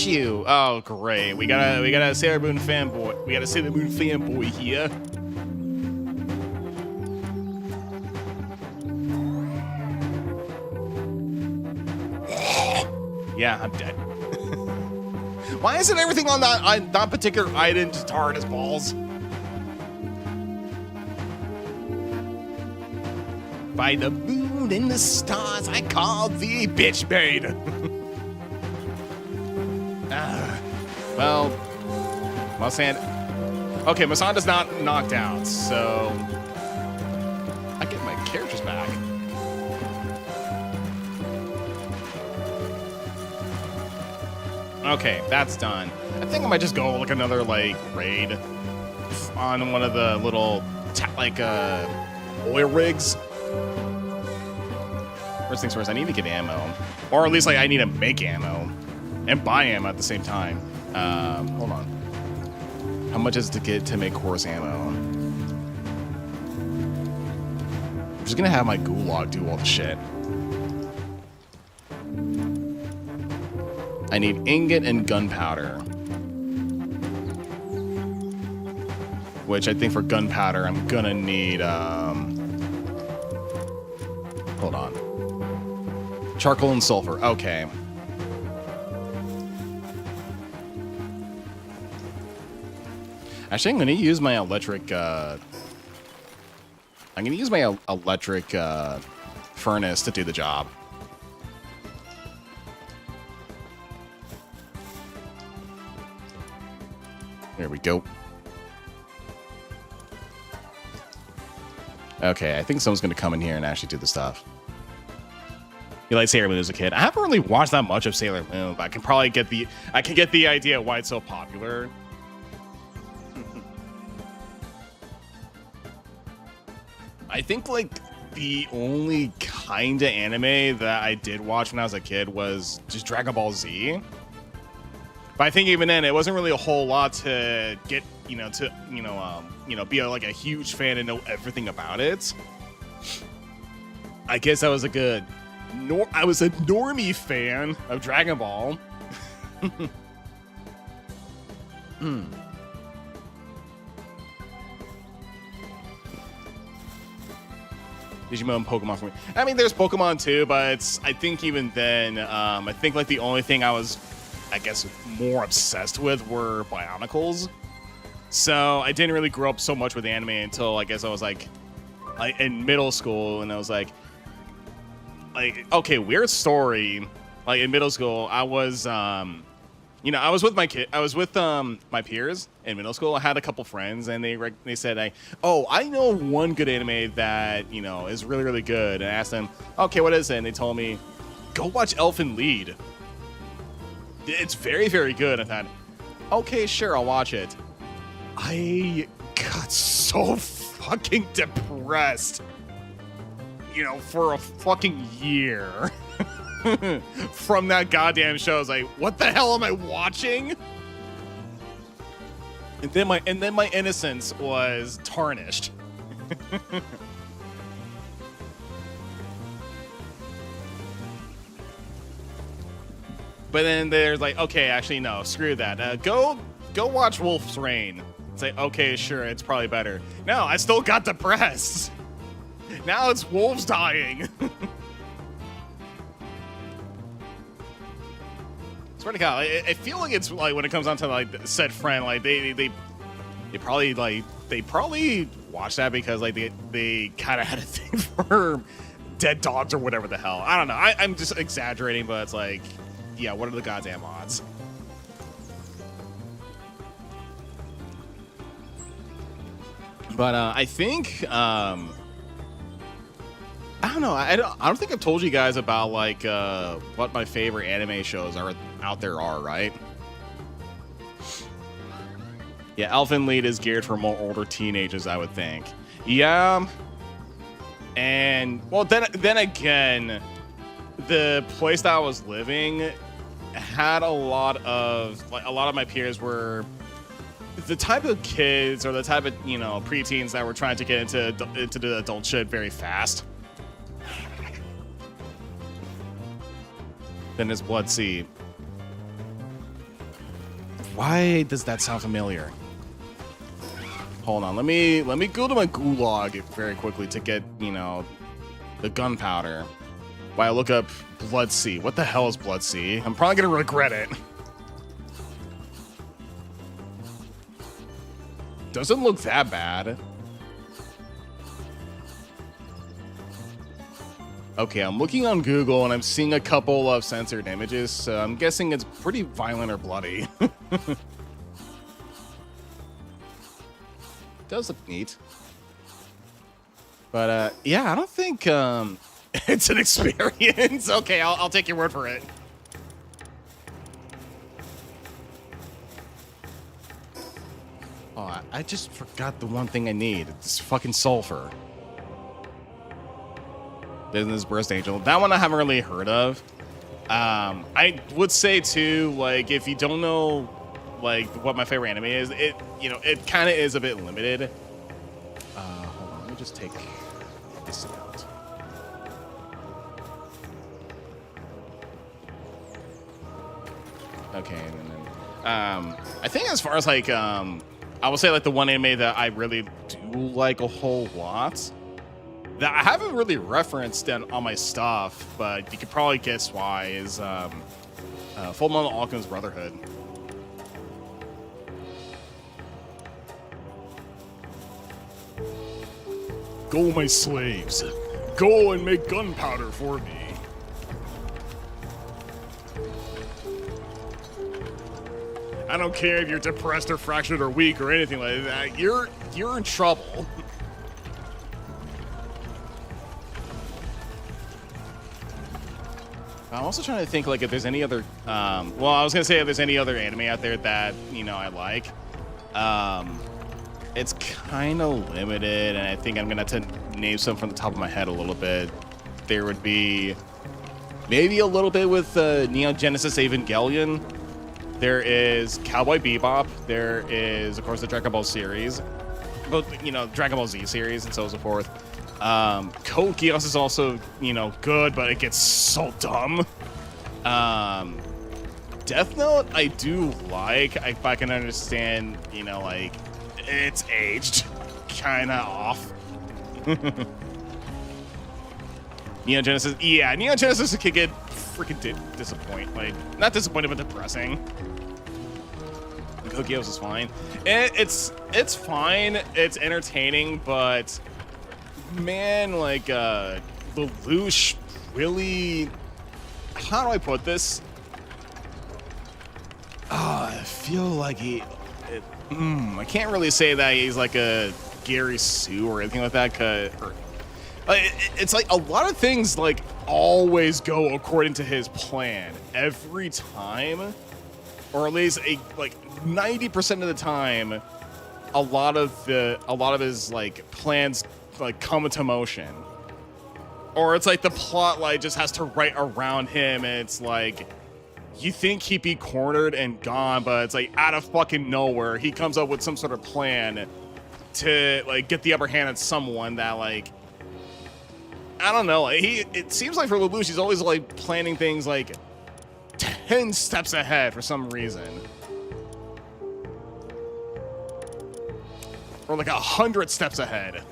You. Oh, great. We gotta Sailor Moon fanboy. We gotta Sailor Moon fanboy here. Yeah, I'm dead. Why isn't everything on that particular item just hard as balls? By the moon and the stars, I call thee bitch maid. Well, Masan. Okay, Masanda's not knocked out, so I get my characters back. Okay, that's done. I think I might just go like another like raid on one of the little oil rigs. First things first, I need to get ammo, or at least like I need to make ammo and buy ammo at the same time. Hold on. How much is it to get to make horse ammo? I'm just gonna have my gulag do all the shit. I need ingot and gunpowder. Which I think for gunpowder, I'm gonna need, hold on. Charcoal and sulfur, okay. Actually, I'm gonna use my electric, furnace to do the job. There we go. Okay, I think someone's gonna come in here and actually do the stuff. You like Sailor Moon as a kid? I haven't really watched that much of Sailor Moon, but I can probably get the idea why it's so popular. I think like the only kind of anime that I did watch when I was a kid was just Dragon Ball Z. But I think even then it wasn't really a whole lot to get, be like a huge fan and know everything about it. I guess I was a normie fan of Dragon Ball. Digimon and Pokemon for me. I mean, there's Pokemon too, but I think even then, I think like the only thing I was, I guess, more obsessed with were Bionicles. So I didn't really grow up so much with anime until I guess I was like in middle school, and I was like, okay, weird story. Like in middle school, I was, I was with my peers in middle school. I had a couple friends, and they said, I know one good anime that is really really good. And I asked them, okay, what is it? And they told me, go watch Elfen Lied. It's very very good. I thought, okay, sure, I'll watch it. I got so fucking depressed, for a fucking year. From that goddamn show. I was like, what the hell am I watching? And then my innocence was tarnished. But then there's like, okay, actually no, screw that. Go watch Wolf's Rain. It's like, okay, sure, it's probably better. No, I still got depressed. Now it's wolves dying. Swear to God, I feel like it's like when it comes down to like said friend, like they probably watched that because like they kind of had a thing for dead dogs or whatever the hell. I don't know. I'm just exaggerating, but it's like, yeah, what are the goddamn odds? But I think I don't know. I don't think I've told you guys about like what my favorite anime shows out there are, right? Yeah, Elfen Lied is geared for more older teenagers, I would think. Yeah. And well, then again, the place that I was living had a lot of my peers were the type of kids or the type of preteens that were trying to get into the adult shit very fast. Then there's Bloodseed. Why does that sound familiar? Hold on, let me go to my gulag very quickly to get the gunpowder. Why I look up Bloodsea. What the hell is Bloodsea? I'm probably gonna regret it. Doesn't look that bad. Okay, I'm looking on Google and I'm seeing a couple of censored images, so I'm guessing it's pretty violent or bloody. Does look neat. But, yeah, I don't think, it's an experience. Okay, I'll take your word for it. Oh, I just forgot the one thing I need. It's fucking sulfur. Business Burst Angel. That one I haven't really heard of. I would say, too, like, if you don't know, like, what my favorite anime is, it, you know, it kind of is a bit limited. Hold on, let me just take this out. Okay, and then, I think as far as, like, I will say, like, the one anime that I really do like a whole lot, that I haven't really referenced on my stuff, but you could probably guess why, is Fullmetal Alchemist Brotherhood. Go, my slaves. Go and make gunpowder for me. I don't care if you're depressed or fractured or weak or anything like that. You're in trouble. I'm also trying to think, like, if there's any other, well, I was gonna say if there's any other anime out there that, you know, I like. It's kind of limited, and I think I'm gonna have to name some from the top of my head a little bit. There would be maybe a little bit with Neon Genesis Evangelion. There is Cowboy Bebop. There is, of course, the Dragon Ball series, both, you know, Dragon Ball Z series and so on and so forth. Code Geass is also, you know, good, but it gets so dumb. Death Note, I do like. If I can understand, you know, like, it's aged kind of off. Neon Genesis, yeah, Neon Genesis could get freaking disappointed. Like, not disappointed, but depressing. Code Geass is fine. It's fine. It's entertaining, but man, like, Lelouch really, how do I put this? I feel like I can't really say that he's like a Gary Sue or anything like that, it's like a lot of things, like, always go according to his plan every time, or at least like 90% of the time. A lot of his, like, plans, like, come into motion, or it's like the plot, like, just has to write around him, and it's like you think he'd be cornered and gone, but it's like out of fucking nowhere he comes up with some sort of plan to, like, get the upper hand on someone that, like, I don't know, it seems like for Lelouch he's always, like, planning things like 10 steps ahead for some reason, or like 100 steps ahead.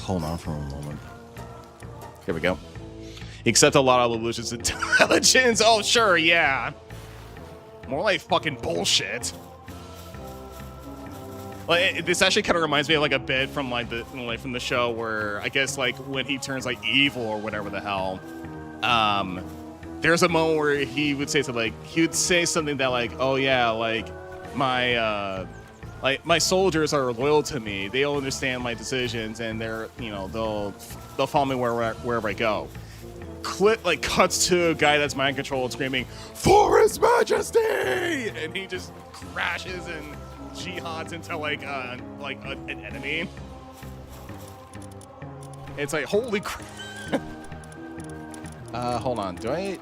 Hold on for a moment. Here we go. Except a lot of Lelouch's intelligence. Oh, sure, yeah. More like fucking bullshit. Like, this actually kind of reminds me of, like, a bit from, like, from the show where, I guess, like, when he turns, like, evil or whatever the hell, there's a moment where he would say something, like, something that, like, oh yeah, like, my soldiers are loyal to me. They'll understand my decisions, and they're, you know, they'll follow me wherever I go. Like, cuts to a guy that's mind controlled, screaming, "For His Majesty!" and he just crashes and jihads into, like, an enemy. It's like, holy crap. Hold on. I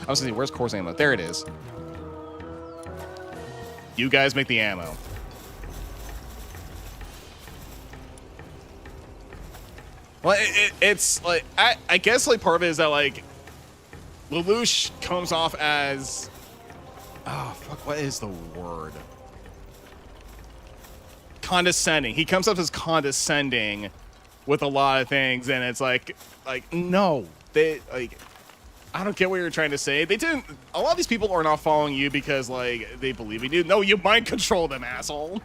was thinking, where's course ammo? There it is. You guys make the ammo. Well, it's like, I guess, like, part of it is that, like, Lelouch comes off as, oh fuck, what is the word? Condescending. He comes up as condescending with a lot of things, and it's like no, they like. I don't get what you're trying to say. They didn't. A lot of these people are not following you because like they believe in you. No, you mind control them, asshole.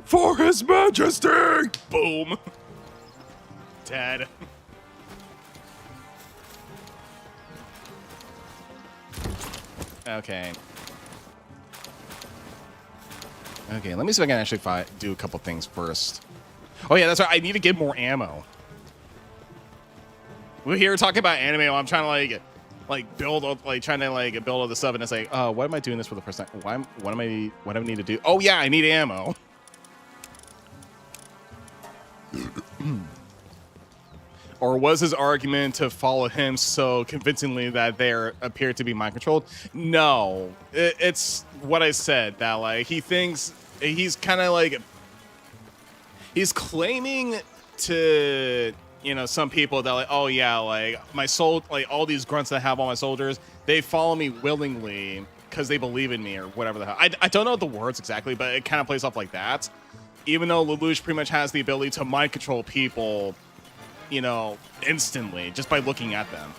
For His Majesty! Boom. Dead. Okay. Okay, let me see if I can actually do a couple things first. Oh yeah, that's right. I need to get more ammo. We're here talking about anime while I'm trying to like build up, like build all this stuff, and it's like, oh, why am I doing this for the first time? What do I need to do? Oh yeah, I need ammo. Or was his argument to follow him so convincingly that they appear to be mind controlled? No, it's what I said, that like he thinks he's kind of like he's claiming to, you know, some people that like, oh yeah, like my soul, like all these grunts that I have on my soldiers, they follow me willingly because they believe in me or whatever the hell. I don't know the words exactly, but it kind of plays off like that. Even though Lelouch pretty much has the ability to mind control people, you know, instantly just by looking at them.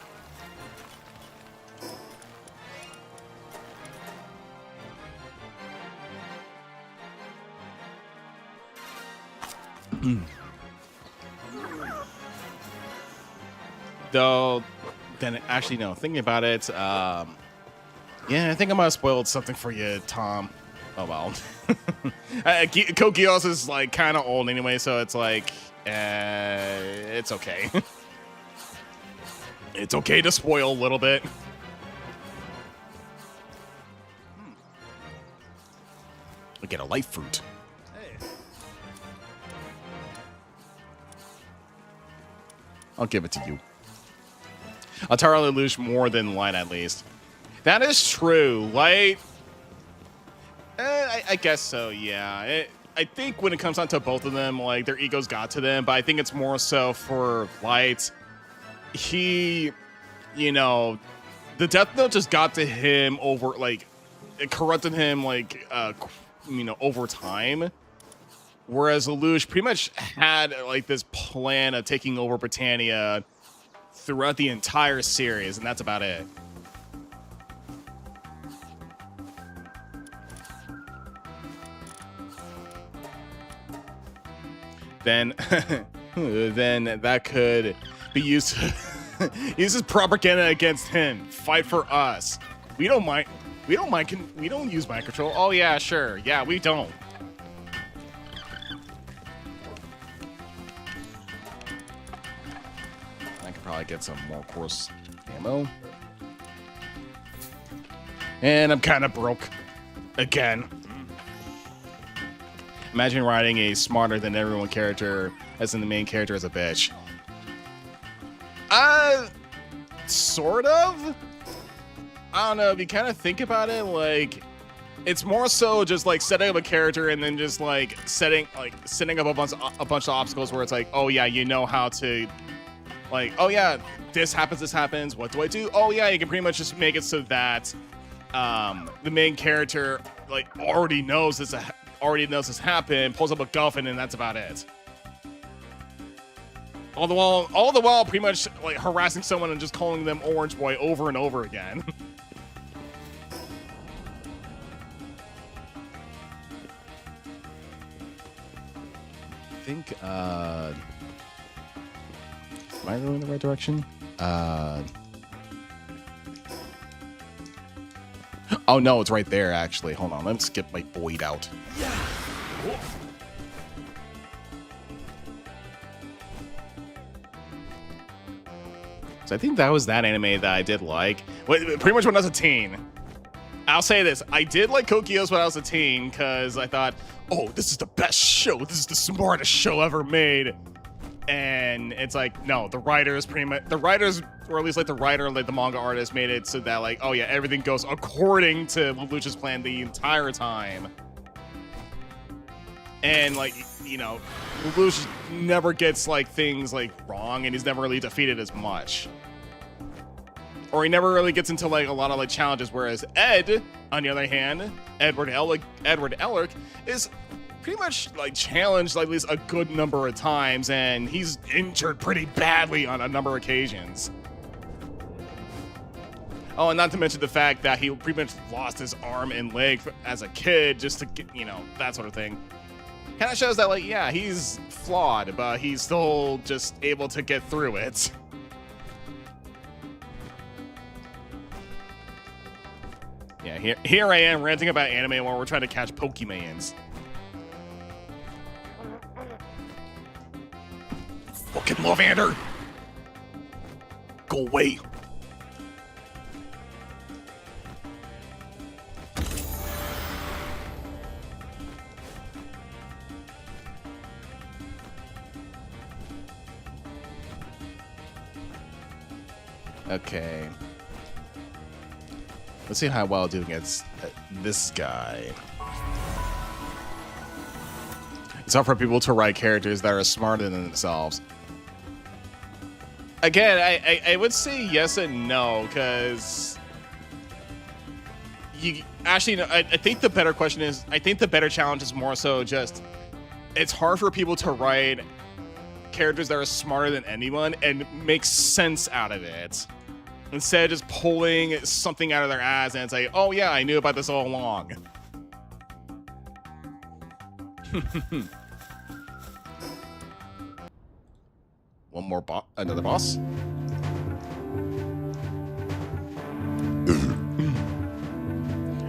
Though, then actually, no, thinking about it, yeah, I think I might have spoiled something for you, Tom. Oh well. Code Geass is like kind of old anyway, so it's like, it's okay. It's okay to spoil a little bit. We get a life fruit. Hey. I'll give it to you. Atara Lelouch more than Light, at least. That is true. Light, I guess so, yeah. I think when it comes down to both of them, like, their egos got to them, but I think it's more so for Light. He, you know, the Death Note just got to him over, like, it corrupted him, like, you know, over time. Whereas Lelouch pretty much had, like, this plan of taking over Britannia throughout the entire series, and that's about it. Then that could be used use as propaganda against him. Fight for us. We don't mind. We don't use mind control. Oh yeah, sure. Yeah, we don't. I could probably get some more course ammo. And I'm kind of broke again. Imagine riding a smarter than everyone character as in the main character as a bitch. Sort of? I don't know, if you kind of think about it, like, it's more so just like setting up a character and then just like setting up a bunch of obstacles where it's like, oh yeah, you know how to, like, oh yeah, this happens, what do I do? Oh yeah, you can pretty much just make it so that the main character like already knows this happened, pulls up a guffin, and that's about it. All the while pretty much like harassing someone and just calling them Orange Boy over and over again. I think am I going in the right direction? Oh no, it's right there actually. Hold on, let's get my Boyd out. Yeah. So I think that was that anime that I did like. Pretty much when I was a teen. I'll say this, I did like Code Geass when I was a teen because I thought, oh, this is the best show. This is the smartest show ever made. And it's like, no, the writers, or at least like the writer, like the manga artist made it so that like, oh yeah, everything goes according to Lelouch's plan the entire time. and like, you know, Lelouch never gets like things like wrong, and he's never really defeated as much, or he never really gets into like a lot of like challenges. Whereas Ed, on the other hand, Edward Elric is pretty much like challenged like at least a good number of times, and he's injured pretty badly on a number of occasions. Oh, and not to mention the fact that he pretty much lost his arm and leg as a kid just to get, you know, that sort of thing. Kind of shows that, like, yeah, he's flawed, but he's still just able to get through it. Yeah, here I am ranting about anime while we're trying to catch Pokemons. Fucking Lavander! Go away! Okay. Let's see how well I'll do against this guy. It's hard for people to write characters that are smarter than themselves. Again, I would say yes and no, because you actually, no, I think the better question is, I think the better challenge is more so just, it's hard for people to write characters that are smarter than anyone and make sense out of it, instead of just pulling something out of their ass and say, oh yeah, I knew about this all along. One more another boss.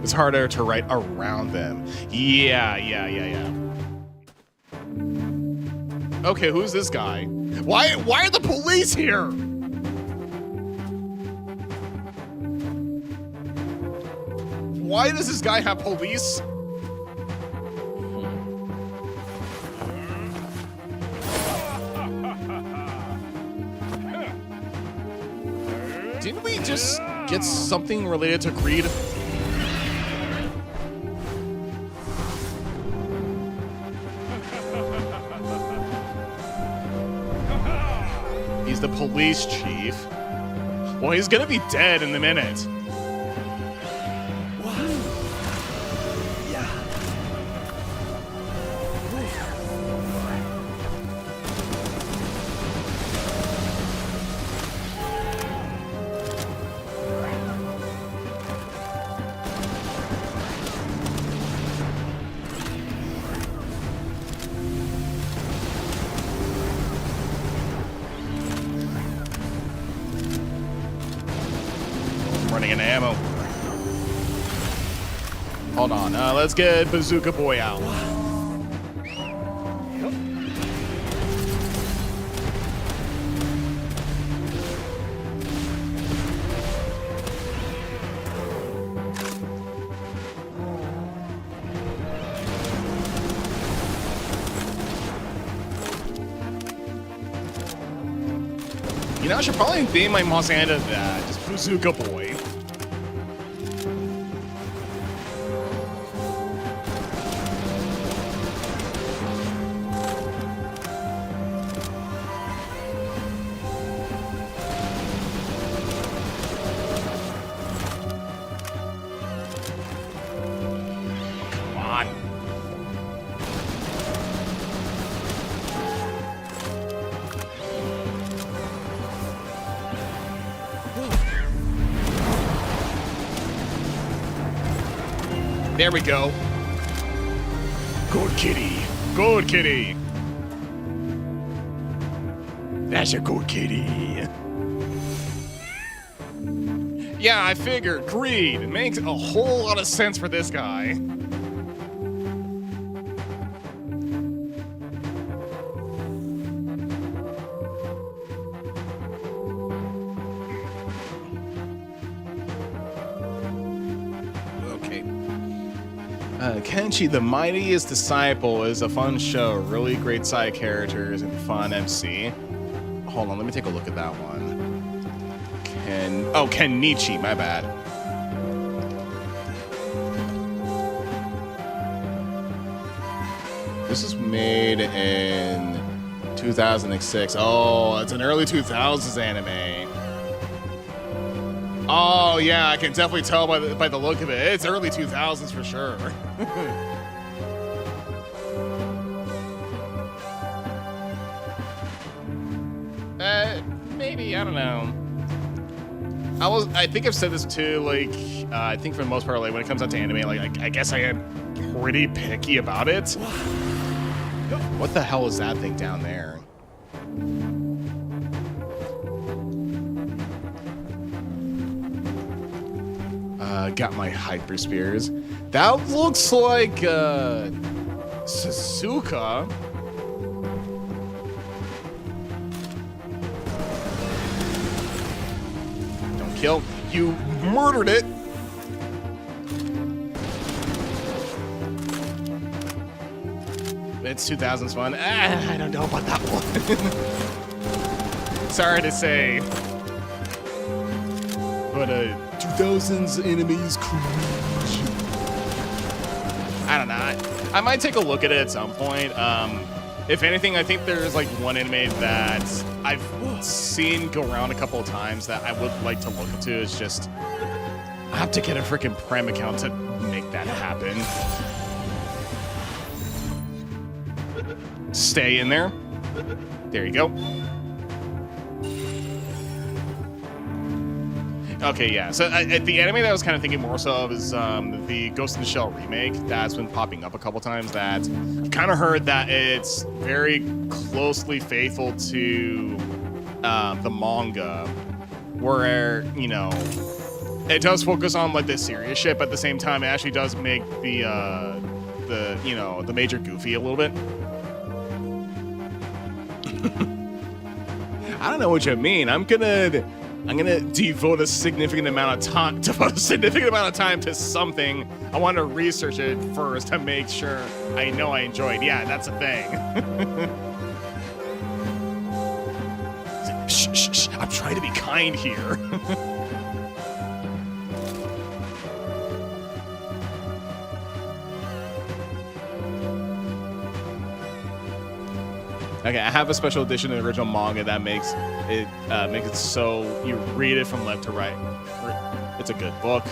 It's harder to write around them. Yeah. Okay, who's this guy? Why are the police here? Why does this guy have police? Didn't we just get something related to greed? He's the police chief. Well, he's gonna be dead in a minute. Running into ammo. Hold on, let's get Bazooka Boy out. You know, I should probably name my Mosanda that, just Bazooka Boy. Come on. There we go. Good kitty. Good kitty. That's a good kitty. Yeah, I figured. Greed. It makes a whole lot of sense for this guy. Okay. Kenshi the Mightiest Disciple is a fun show. Really great side characters and fun MC. Hold on, let me take a look at that one. Kenichi, my bad. this was made in 2006. Oh, it's an early 2000s anime. Oh yeah, I can definitely tell by the look of it. It's early 2000s for sure. Maybe, I don't know. I think I've said this too, like, I think for the most part, like, when it comes out to anime, like, I guess I am pretty picky about it. What the hell is that thing down there? Got my hyper spears. That looks like, Suzuka. Kill. You murdered it. It's 2000s fun. I don't know about that one. Sorry to say. But 2000s enemies cringe. I don't know. I might take a look at it at some point. If anything, I think there's like one anime that I've seen go around a couple of times that I would like to look into. Is just I have to get a freaking Prime account to make that happen. Stay in there. There you go. Okay, yeah. So the anime that I was kind of thinking more so of is the Ghost in the Shell remake. That's been popping up a couple times. That I've kind of heard that it's very closely faithful to the manga, where, you know, it does focus on like the serious shit, but at the same time, it actually does make the you know, the major goofy a little bit. I don't know what you mean. I'm gonna devote a significant amount of time to something. I want to research it first to make sure I know I enjoyed. Yeah, that's a thing. Shh, shh, shh. I'm trying to be kind here. Okay, I have a special edition of the original manga that makes it so you read it from left to right. It's a good book.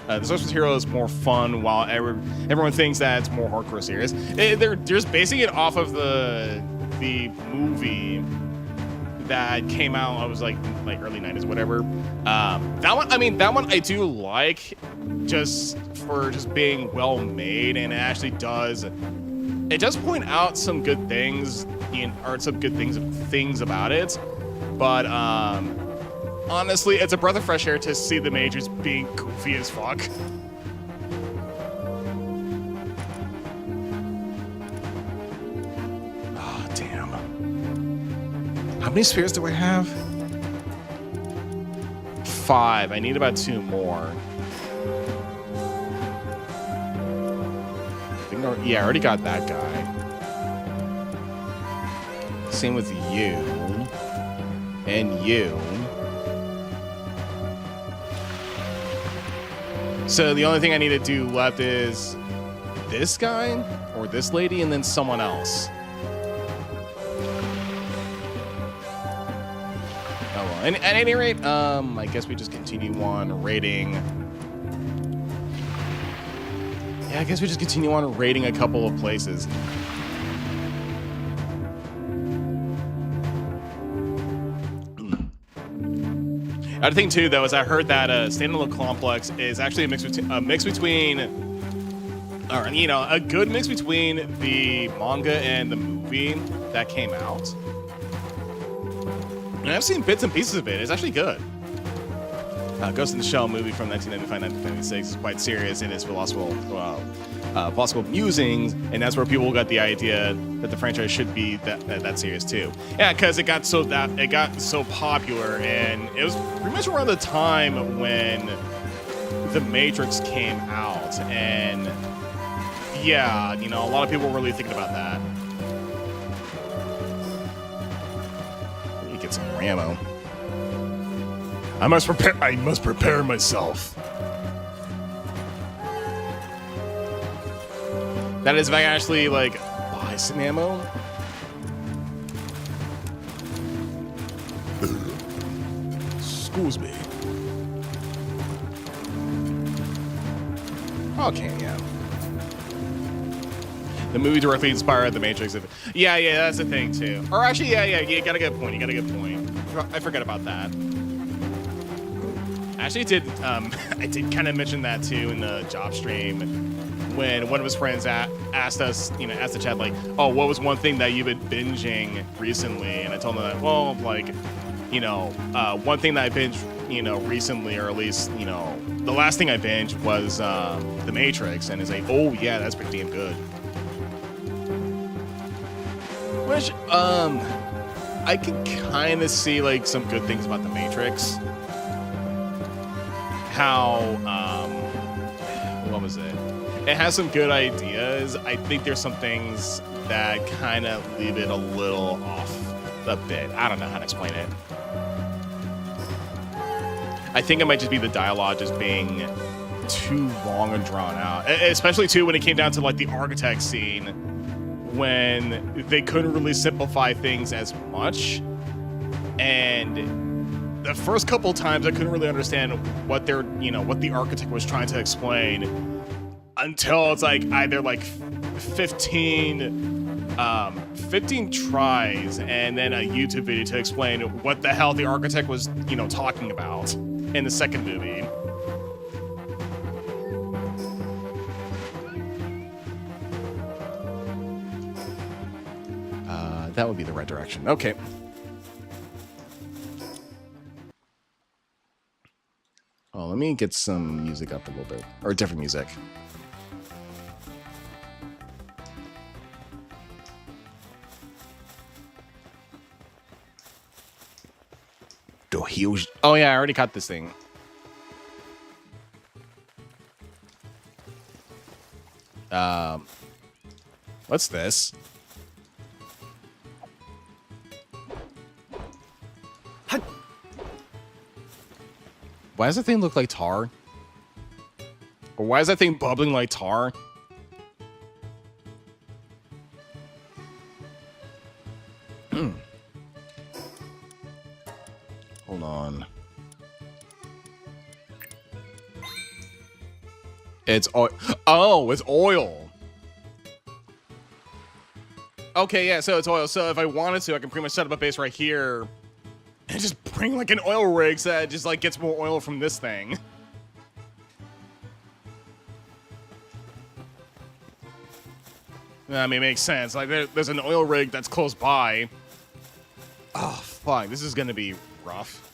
The source material is more fun, while everyone thinks that it's more hardcore serious. They're just basing it off of the movie that came out. I was like early 90s, whatever. That one I do like, just for just being well made, and it actually does. It does point out some good things, or some good things about it, but honestly, it's a breath of fresh air to see the majors being goofy as fuck. Oh, damn. How many spheres do I have? 5. I need about 2 more. Yeah, I already got that guy. Same with you. And you. So the only thing I need to do left is this guy, or this lady, and then someone else. Oh well. And at any rate, I guess we just continue on rating. Yeah, I guess we just continue on rating a couple of places. Other thing too, though, is I heard that Standalone Complex is actually a mix between, or you know, a good mix between the manga and the movie that came out. And I've seen bits and pieces of it. It's actually good. Ghost in the Shell movie from 1995-1996 is quite serious in its philosophical musings, and that's where people got the idea that the franchise should be that serious too. Yeah, because it got so popular, and it was pretty much around the time when The Matrix came out, and yeah, you know, a lot of people were really thinking about that. Let me get some more ammo. I must prepare myself. That is if I can actually like buy medicine ammo? Excuse me. Okay, yeah. The movie directly inspired The Matrix. Yeah, that's the thing too. Or actually, yeah, you got a good point. I forgot about that. Actually, I did kind of mention that too in the job stream when one of his friends asked us, asked the chat like, oh, what was one thing that you've been binging recently? And I told him that, well, like, one thing that I binged, recently, or at least, the last thing I binged was The Matrix, and it's like, oh yeah, that's pretty damn good. Which, I can kind of see like some good things about The Matrix. How, what was it? It has some good ideas. I think there's some things that kind of leave it a little off a bit. I don't know how to explain it. I think it might just be the dialogue just being too long and drawn out. Especially too when it came down to like the architect scene, when they couldn't really simplify things as much. And the first couple times I couldn't really understand what what the architect was trying to explain until it's like either like 15 tries and then a YouTube video to explain what the hell the architect was, talking about in the second movie. That would be the right direction. Okay. Oh, let me get some music up a little bit, or different music. Oh yeah, I already caught this thing. What's this? Why does that thing look like tar? Or why is that thing bubbling like tar? Hold on. It's oil. Oh, it's oil. Okay, yeah, so it's oil. So if I wanted to, I can pretty much set up a base right here and just bring like an oil rig so that just like gets more oil from this thing. I mean, it makes sense. Like there's an oil rig that's close by. Oh, fuck. This is going to be rough.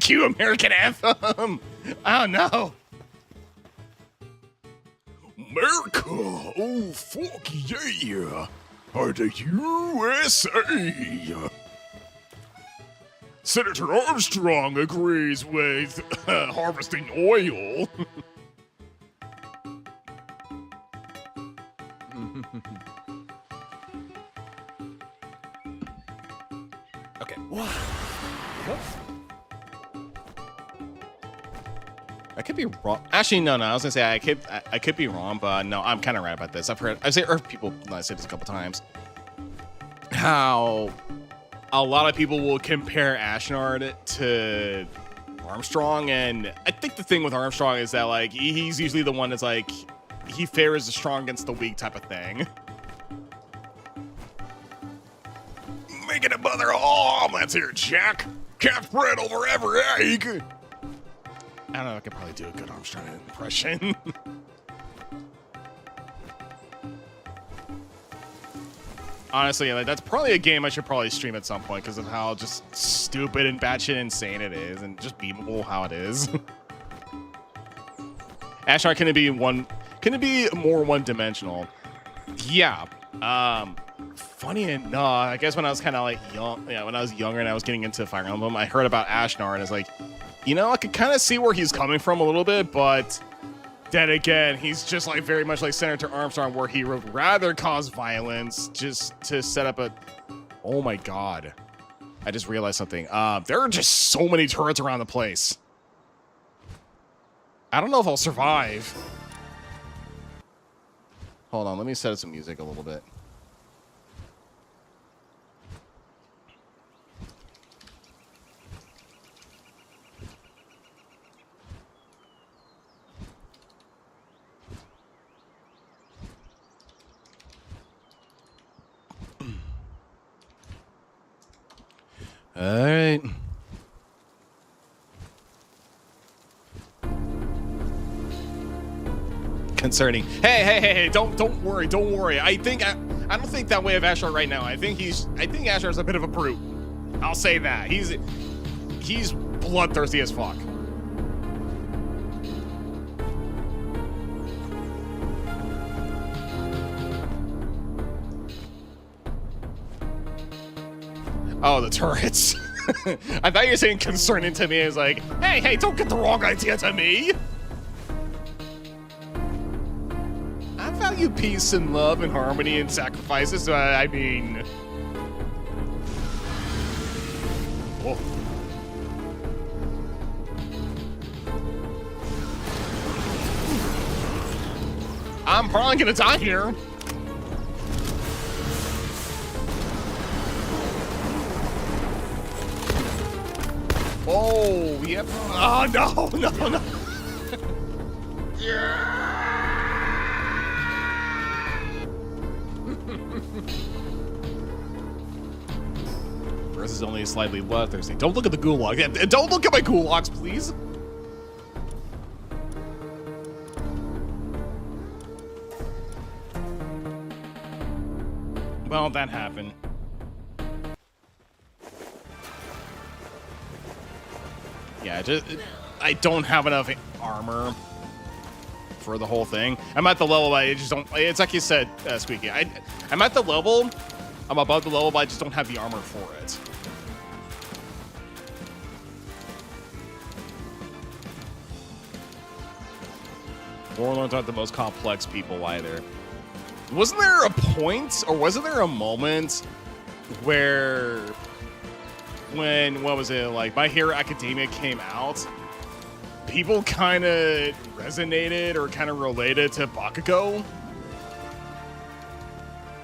Cue American anthem. Oh no. America, oh fuck yeah, are the USA. Senator Armstrong agrees with harvesting oil. Okay. I could be wrong. Actually, no. I was gonna say I could be wrong, but no, I'm kind of right about this. I've heard people say this a couple times. How a lot of people will compare Ashnard to Armstrong, and I think the thing with Armstrong is that like he's usually the one that's like he favors the strong against the weak type of thing. Making a mother omelets here, Jack. Calf bread over every egg. I don't know, I could probably do a good Armstrong impression. Honestly, like, that's probably a game I should probably stream at some point because of how just stupid and batshit insane it is and just beamable how it is. Ashnard, can it be more one-dimensional? Yeah. Funny enough, I guess when I was kind of like young, when I was younger and I was getting into Fire Emblem, I heard about Ashnard and I was like, I could kind of see where he's coming from a little bit, but then again, he's just like very much like Senator Armstrong, where he would rather cause violence just to set up a. Oh my god, I just realized something. There are just so many turrets around the place. I don't know if I'll survive. Hold on, let me set up some music a little bit. All right. Concerning. Hey! Don't worry. I don't think that way of Ashlar right now. I think Ashlar's a bit of a brute. I'll say that. He's bloodthirsty as fuck. Oh, the turrets. I thought you were saying concerning to me. I was like, hey, don't get the wrong idea to me. I value peace and love and harmony and sacrifices. I mean... Oh. I'm probably gonna die here. Oh, yep. Oh, no. Versus only slightly bloodthirsty. Don't look at the gulag. Don't look at my gulags, please. Well, that happened. Yeah, I don't have enough armor for the whole thing. I'm at the level, I just don't. It's like you said, Squeaky. I'm at the level. I'm above the level, but I just don't have the armor for it. Warlords aren't the most complex people either. Wasn't there a point, or wasn't there a moment where, what was it, like My Hero Academia came out, people kind of resonated or kind of related to Bakugo?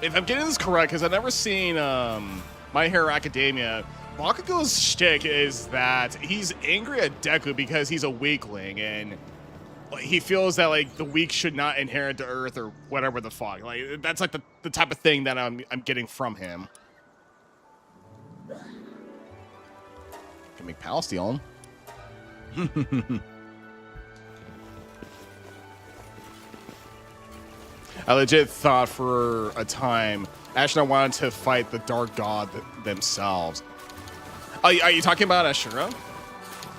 If I'm getting this correct, because I've never seen My Hero Academia, Bakugo's shtick is that he's angry at Deku because he's a weakling, and he feels that like the weak should not inherit the earth or whatever the fuck. Like that's like the type of thing that I'm getting from him. Can make Pal steal him. I legit thought for a time Ashura wanted to fight the Dark God themselves. Are you talking about Ashura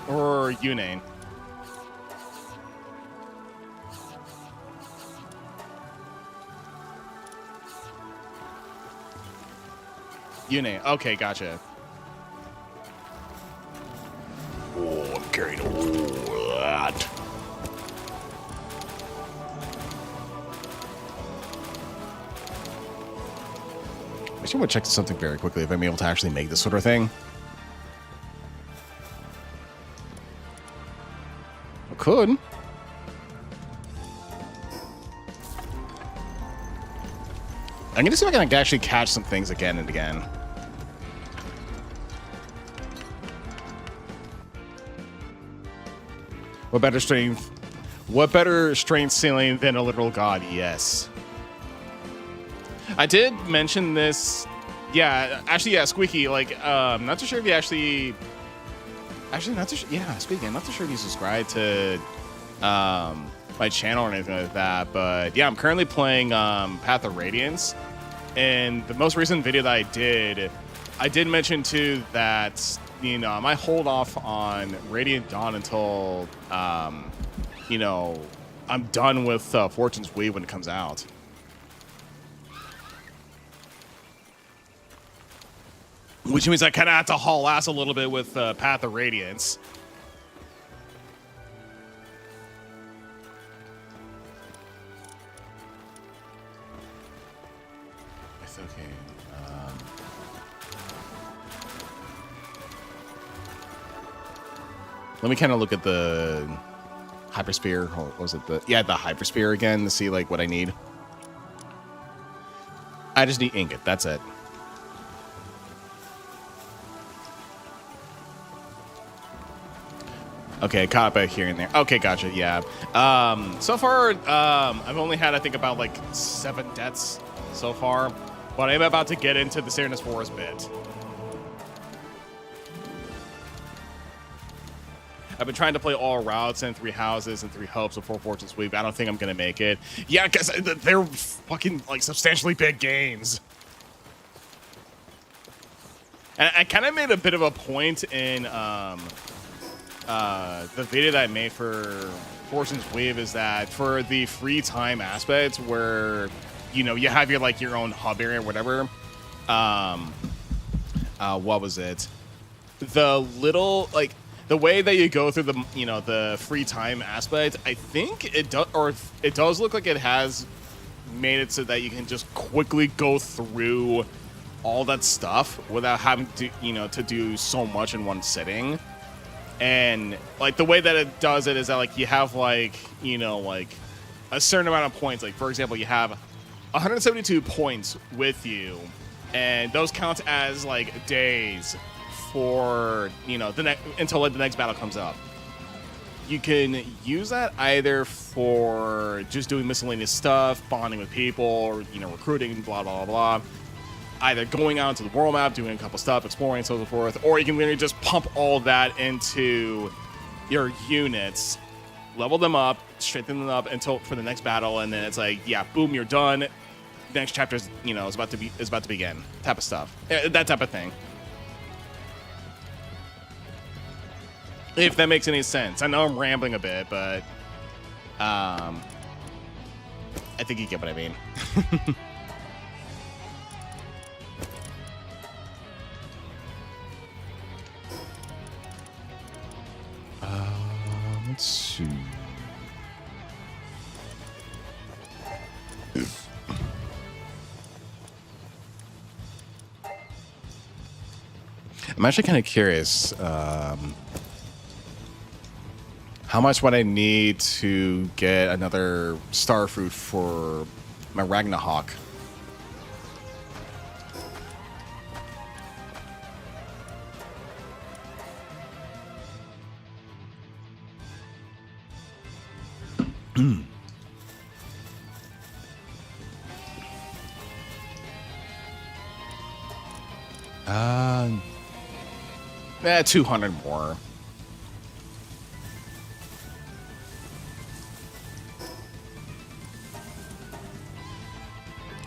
or Yunane? Yunane. Okay, gotcha. Oh, I'm carrying all that. I should want to check something very quickly if I'm able to actually make this sort of thing. I could. I'm gonna see if I can actually catch some things again and again. What better strength ceiling than a literal god? Yes. I did mention this. Yeah, actually, yeah, Squeaky, like, not too sure if you actually not too sure. Yeah, Squeaky, I'm not too sure if you subscribe to my channel or anything like that, but yeah, I'm currently playing Path of Radiance, and the most recent video that I did mention too that, you know, I might hold off on Radiant Dawn until you know, I'm done with Fortune's Weave when it comes out. Which means I kind of have to haul ass a little bit with Path of Radiance. It's okay. Let me kind of look at the hypersphere. Or was it the hypersphere again to see like what I need. I just need ingot. That's it. Okay, caught back here and there. Okay, gotcha. Yeah. So far, I've only had I think about like 7 deaths so far, but I'm about to get into the Serenus Forest bit. I've been trying to play all routes and 3 houses and 3 hopes before Fortune Sweep. I don't think I'm gonna make it. Yeah, because they're fucking like substantially big games. And I kind of made a bit of a point in the video that I made for Fortune's Wave is that for the free time aspect where, you know, you have your own hub area or whatever. What was it? The little, like, the way that you go through the, you know, the free time aspect, I think it does, or it does look like it has made it so that you can just quickly go through all that stuff without having to, you know, to do so much in one sitting. And like the way that it does it is that like you have like, you know, like a certain amount of points. Like for example, you have 172 points with you, and those count as like days for, you know, the next until like the next battle comes up. You can use that either for just doing miscellaneous stuff, bonding with people, or, you know, recruiting, blah blah blah blah. Either going out to the world map, doing a couple stuff, exploring, and so forth, or you can literally just pump all that into your units, level them up, strengthen them up until for the next battle, and then it's like, yeah, boom, you're done. Next chapter's, you know, is about to begin, type of stuff, that type of thing. If that makes any sense. I know I'm rambling a bit, but I think you get what I mean. Let's see. I'm actually kind of curious how much would I need to get another star fruit for my Ragnarok? Yeah, 200 more.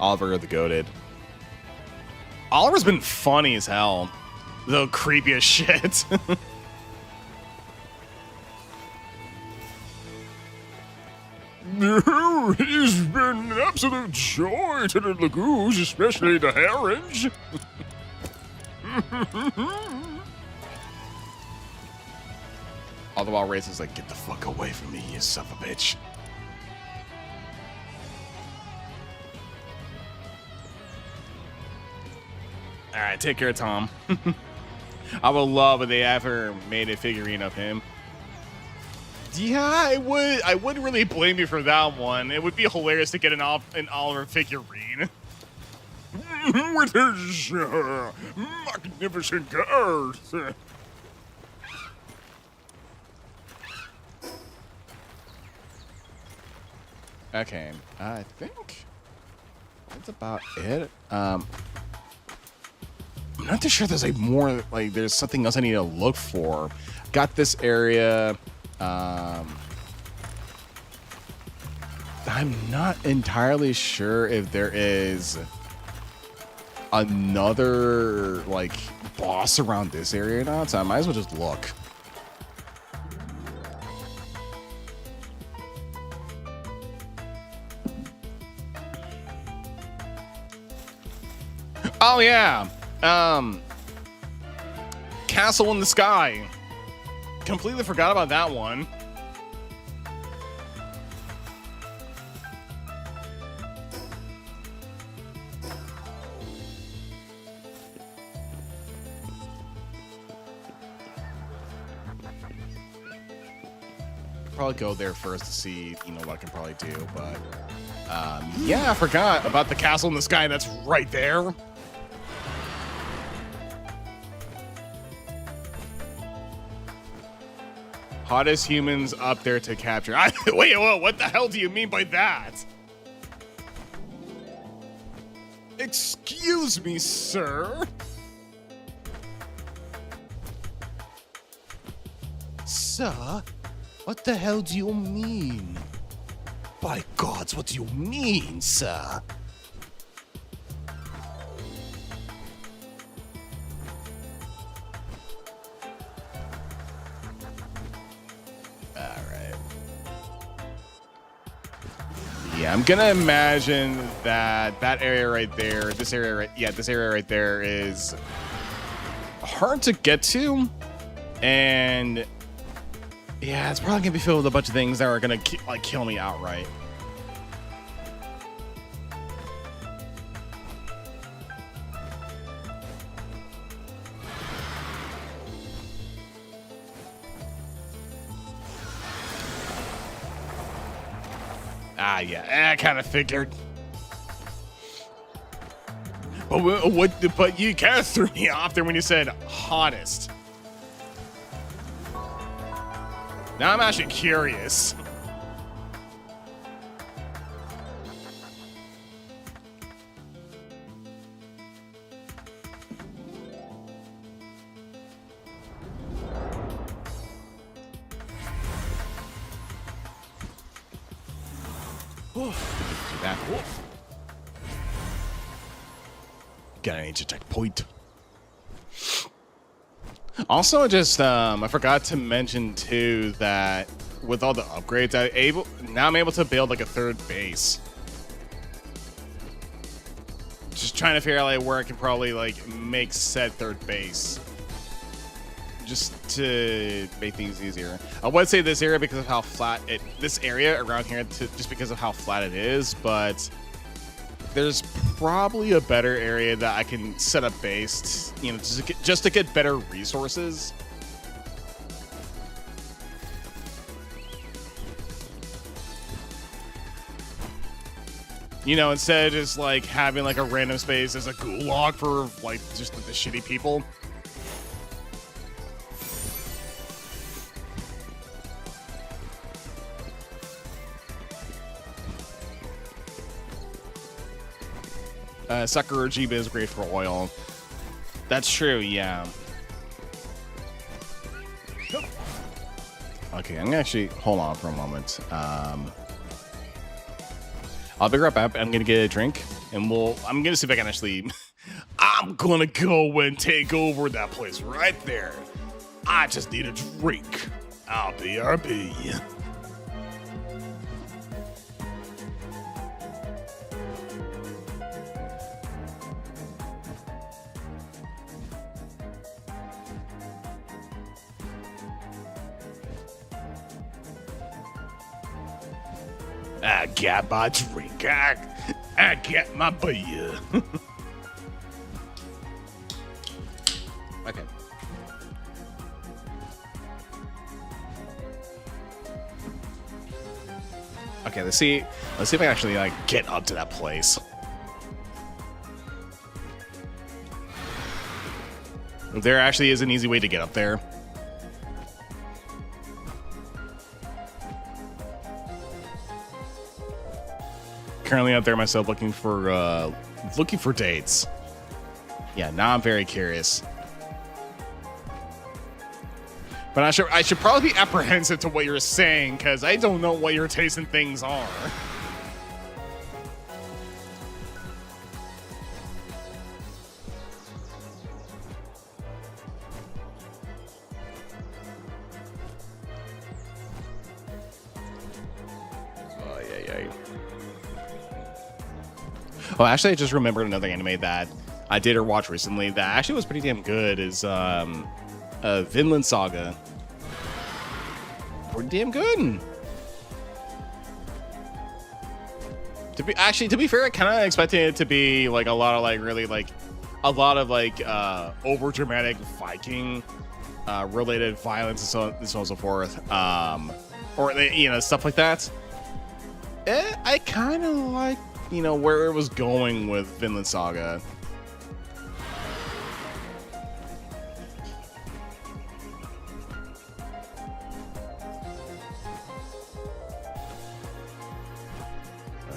Oliver the Goated. Oliver's been funny as hell, though creepy as shit. It's been an absolute joy to the lagoons, especially the herons. All the while Raisin's like, get the fuck away from me, you son of a bitch. Alright, take care, Tom. I would love if they ever made a figurine of him. Yeah, I wouldn't really blame you for that one. It would be hilarious to get an Oliver figurine. With his magnificent girth. Okay, I think that's about it. I'm not too sure there's like more, like there's something else I need to look for. Got this area. I'm not entirely sure if there is another like boss around this area or not, so I might as well just look. Oh yeah, Castle in the Sky. Completely forgot about that one. could probably go there first to see, you know, what I can probably do. But yeah, I forgot about the castle in the sky that's right there. Hottest humans up there to capture. Wait, whoa, what the hell do you mean by that? Excuse me, sir. Sir, what the hell do you mean? By gods, what do you mean, sir? Yeah, I'm gonna imagine that that area right there, this area right there is hard to get to, and yeah, it's probably gonna be filled with a bunch of things that are gonna kill me outright. Yeah, I kind of figured. But you kind of threw me off there when you said hottest. Now I'm actually curious. Do that. Got an ancient checkpoint. Also, just I forgot to mention too that with all the upgrades, I'm able to build like a third base. Just trying to figure out like where I can probably like make said third base, just to make things easier. I would say this area because of how flat this area around here, just because of how flat it is, but there's probably a better area that I can set up base, you know, just to get better resources. You know, instead of just like having like a random space as a gulag for like just the shitty people. Sakurajima is great for oil. That's true, yeah. Okay, I'm gonna actually hold on for a moment. I'll be right back. I'm gonna get a drink, and I'm gonna see if I can actually. I'm gonna go and take over that place right there. I just need a drink. I'll be RB. I got my drink. I got my beer. Okay. Okay, let's see if I can actually like get up to that place. There actually is an easy way to get up there. Currently out there myself looking for dates. Yeah, now I'm very curious. But I should probably be apprehensive to what you're saying because I don't know what your taste in things are. Oh, actually, I just remembered another anime that I did or watch recently that actually was pretty damn good. Is Vinland Saga. Pretty damn good. To be fair, I kind of expected it to be like a lot of like really like a lot of like over dramatic Viking related violence and so on and so forth, or stuff like that. I kind of like where it was going with Vinland Saga.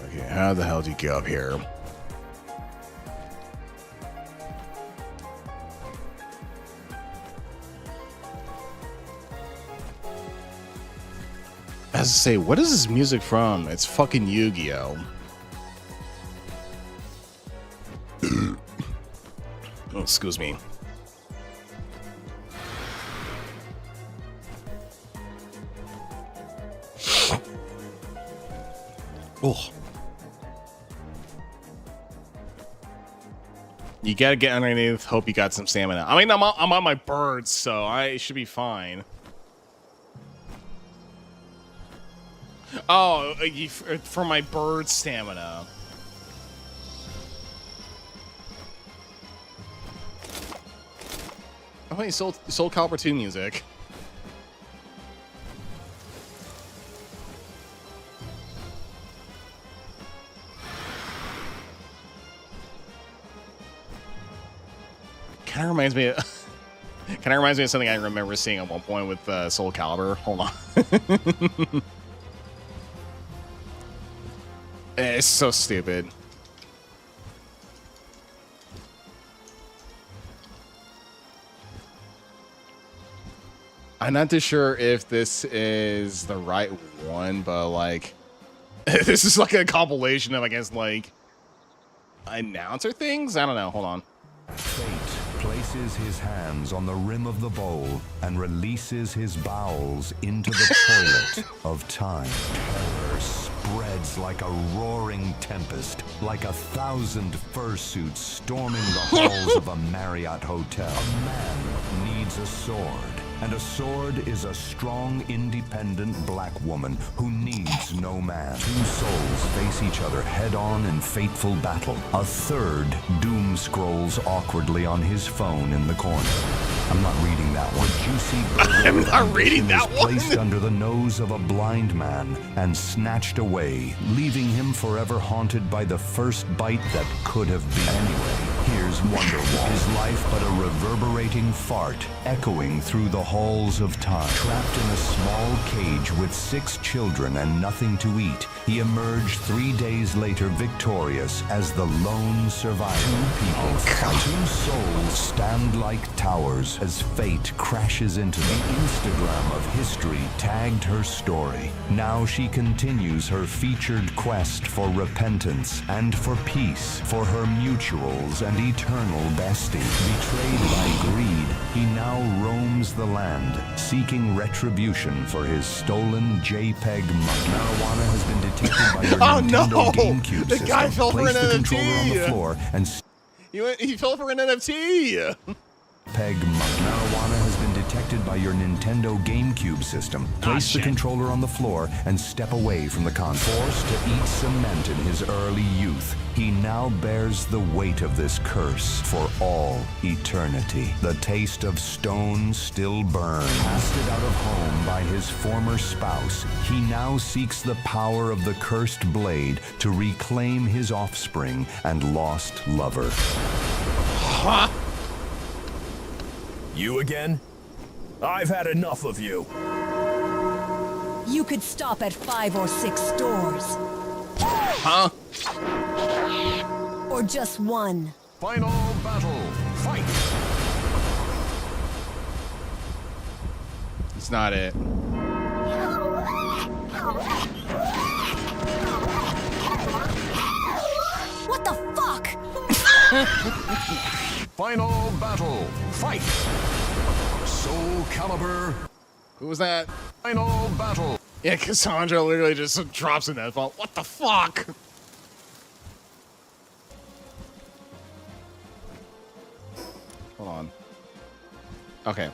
Okay, how the hell do you get up here? As I say, what is this music from? It's fucking Yu-Gi-Oh! Oh, excuse me. Oh. You gotta get underneath. Hope you got some stamina. I mean, I'm on my birds, so I should be fine. Oh, for my bird stamina. Oh, he sold Calibur 2 music. Kind of reminds me of something I remember seeing at one point with Soul Calibur. Hold on. It's so stupid. I'm not too sure if this is the right one, but like, this is like a compilation of, I guess, like, announcer things? I don't know. Hold on. Fate places his hands on the rim of the bowl and releases his bowels into the toilet of time. Terror spreads like a roaring tempest, like 1,000 fursuits storming the halls of a Marriott hotel. A man needs a sword, and a sword is a strong, independent black woman who needs no man. Two souls face each other head-on in fateful battle. A third doom scrolls awkwardly on his phone in the corner. I'm not reading that one. A juicy I'm not reading that one. Placed under the nose of a blind man and snatched away, leaving him forever haunted by the first bite that could have been. Anyway, here's Wonderwall. His life but a reverberating fart echoing through the halls of time. Trapped in a small cage with 6 children and nothing to eat, he emerged 3 days later victorious as the lone survivor. Two people fight. Two souls stand like towers as fate crashes into them. The Instagram of history tagged her story. Now she continues her featured quest for repentance and for peace for her mutuals and eternal bestie. Betrayed by greed, he now roams the land, seeking retribution for his stolen JPEG money. Marijuana has been detected by your Nintendo GameCube the system. guy fell for Place an the NFT. controller on the floor and He fell for an NFT. Peg marijuana has been detected by your Nintendo GameCube system. Place the controller on the floor and step away from the console. Forced to eat cement in his early youth, he now bears the weight of this curse for all eternity. The taste of stone still burns. Casted out of home by his former spouse, he now seeks the power of the cursed blade to reclaim his offspring and lost lover. Huh? You again? I've had enough of you. You could stop at 5 or 6 stores. Huh? Or just one. Final battle. Fight! It's not it. What the fuck? Final battle. Fight! Soul Calibur. Who was that? Final battle. Yeah, Cassandra literally just drops in that fault. What the fuck? Hold on. Okay.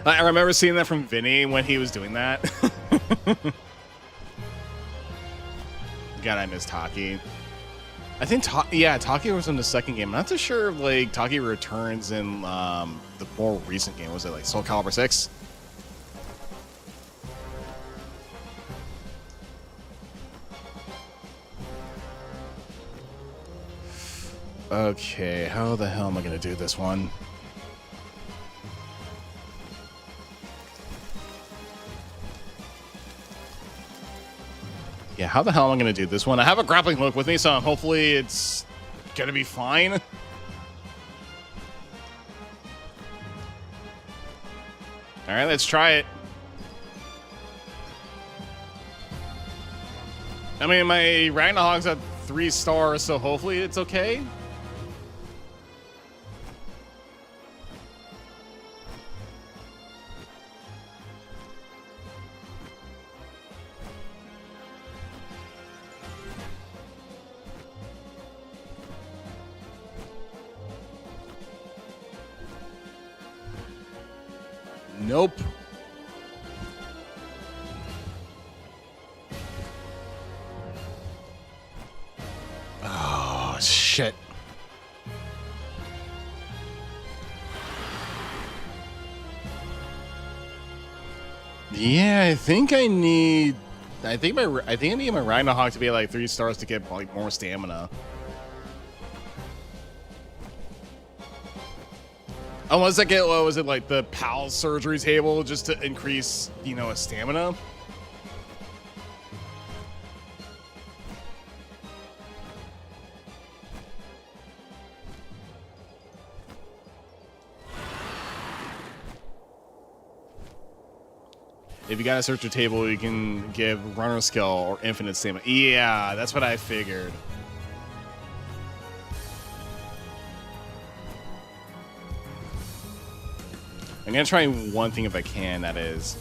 I remember seeing that from Vinny when he was doing that. God, I missed hockey. I think, yeah, Taki was in the second game. I'm not too sure if, like, Taki returns in the more recent game. Was it, like, Soul Calibur 6? Okay, how the hell am I going to do this one? Yeah, how the hell am I going to do this one? I have a grappling hook with me, so hopefully it's going to be fine. All right, let's try it. I mean, my Ragnarok's at 3 stars, so hopefully it's okay. Nope. Oh, shit. Yeah, I think I need I think I need my Ragnarok to be like 3 stars to get like more stamina. Unless I get, what was it, like the PAL surgery table just to increase, you know, a stamina. If you got a searcher table, you can give runner skill or infinite stamina. Yeah, that's what I figured. I'm gonna try one thing if I can, that is.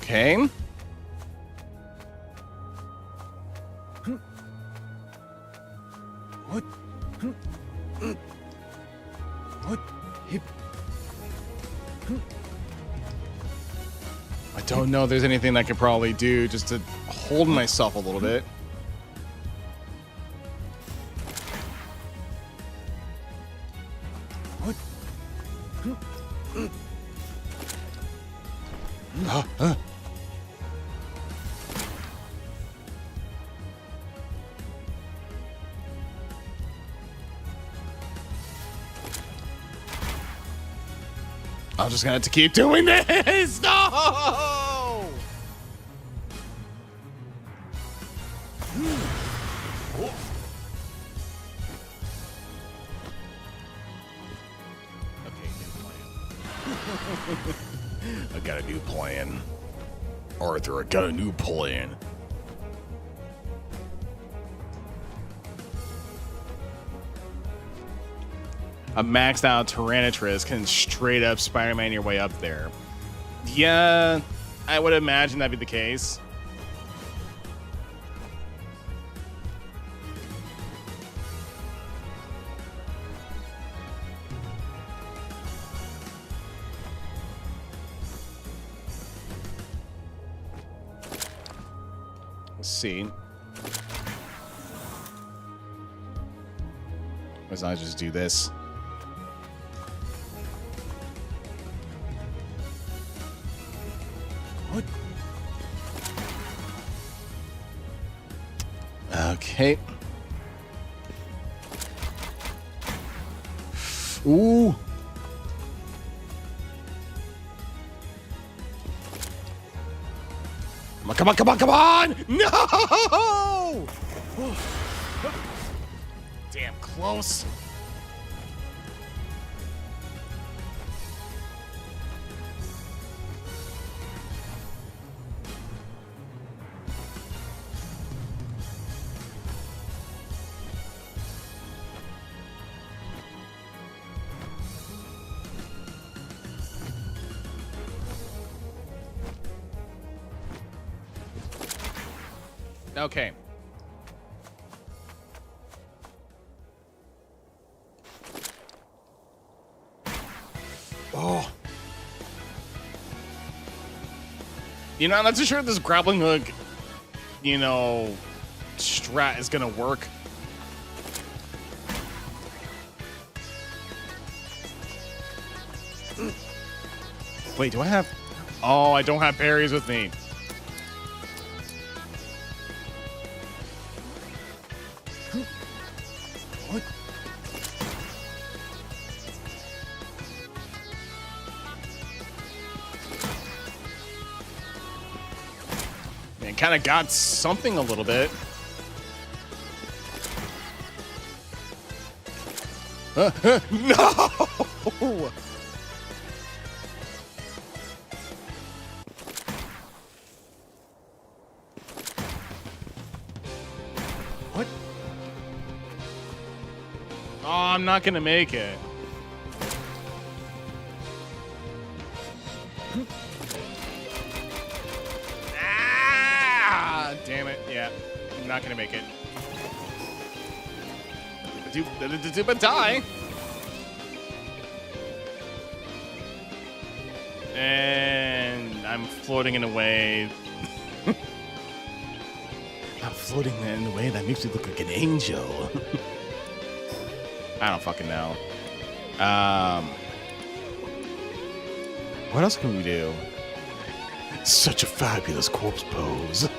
Okay. What? What? I don't know if there's anything I could probably do just to hold myself a little bit. What? I'm just gonna have to keep doing this. No! Okay, new plan. I got a new plan. Arthur, I got a new plan. A maxed out Tyranitrus can straight up Spider-Man your way up there. Yeah, I would imagine that'd be the case. Let's see. Let's not just do this. What? Okay. Ooh. Come on, come on, come on! No! Damn close. Okay. Oh. You know, I'm not too sure if this grappling hook, you know, strat is gonna work. Wait, do I have... Oh, I don't have berries with me. What? Man, kind of got something a little bit. No! What? Oh, I'm not gonna make it. Ah! Damn it. Yeah, I'm not gonna make it. But die. And I'm floating in a way. I'm floating in a way that makes me look like an angel. I don't fucking know. What else can we do? Such a fabulous corpse pose.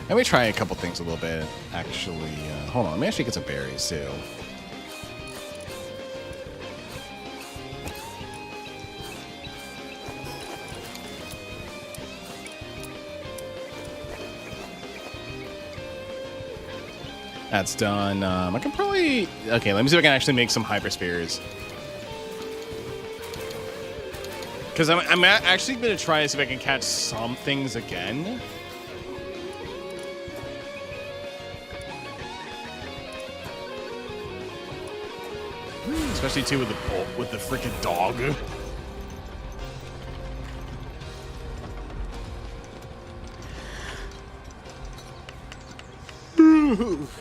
Let me try a couple things a little bit, actually. Hold on, let me actually get some berries, too. That's done. I can probably... Okay, let me see if I can actually make some hyper spears. Because I'm actually going to try to see if I can catch some things again. Especially too with the freaking dog.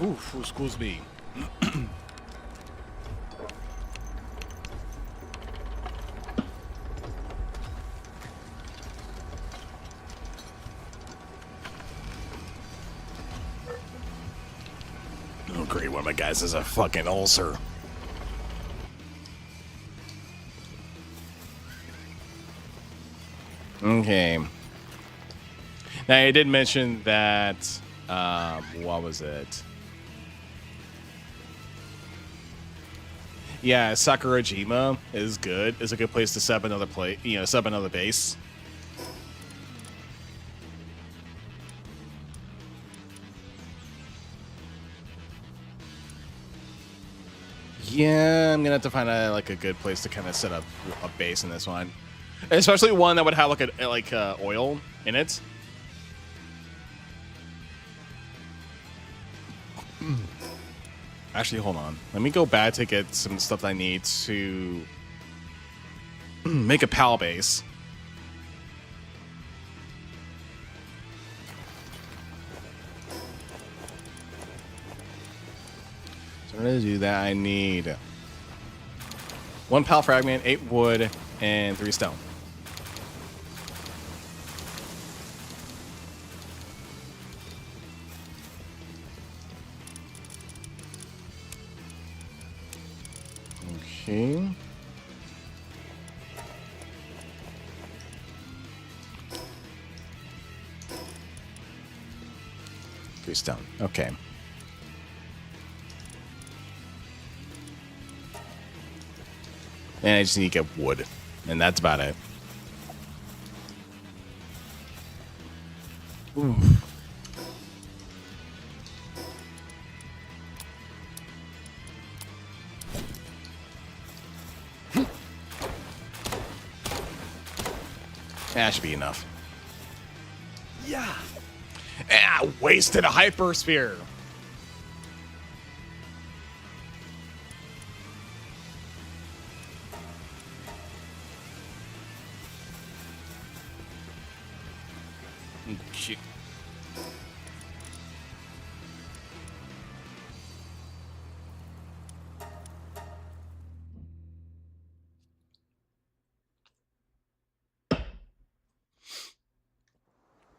Oof, excuse me. Oh great, one of my guys has a fucking ulcer. Okay. Now, I did mention that, what was it? Yeah, Sakurajima is good. Is a good place to set up another set up another base. Yeah, I'm gonna have to find a good place to kind of set up a base in this one. Especially one that would have like oil in it. Actually, hold on. Let me go back to get some stuff I need to make a PAL base. So in order to do that, I need 1 PAL fragment, 8 wood, and 3 stone. Okay. Three stone. Okay. And I just need to get wood. And that's about it. Ooh. That should be enough. Yeah. Wasted a hyper sphere. Shit.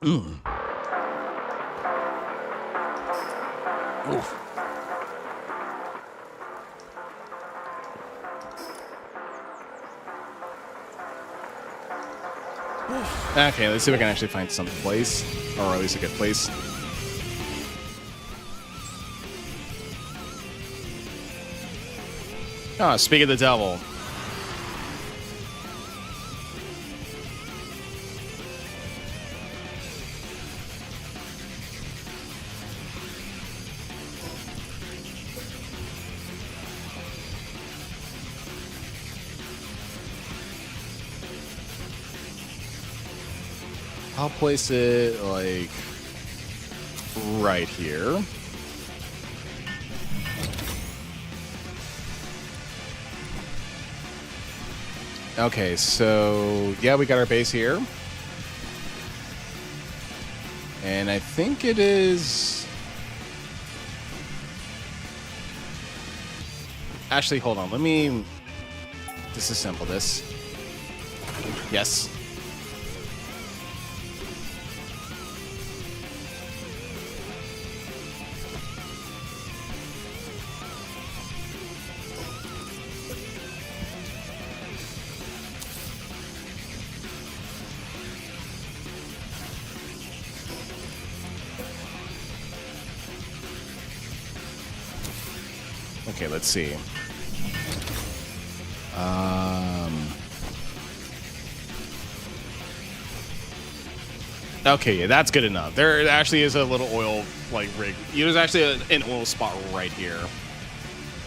Oof. Okay, let's see if we can actually find some place, or at least a good place. Oh, speak of the devil. I'll place it like right here. Okay, so yeah, we got our base here. And I think it is... Actually, hold on. Let me disassemble this. Yes. Okay, let's see. Okay, yeah, that's good enough. There actually is a little oil like rig. There's actually an oil spot right here,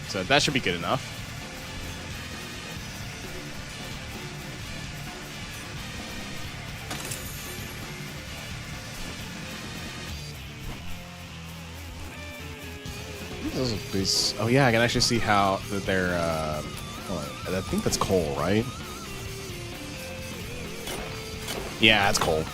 so that should be good enough. Oh yeah, I can actually see how that they're. I think that's coal, right? Yeah, that's coal.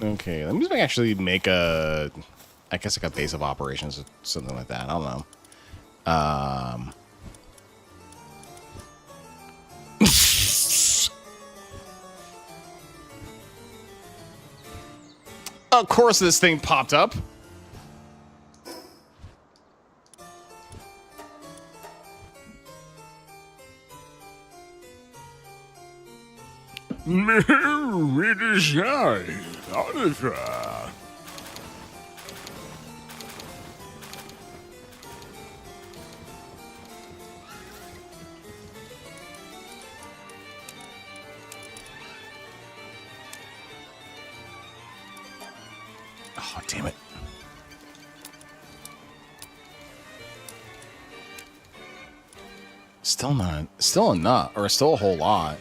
Okay, let me actually make a. I guess like a base of operations or something like that. I don't know. Of course, this thing popped up. Redesign, Oliver. Oh, damn it. Still not. Still enough. Or still a whole lot.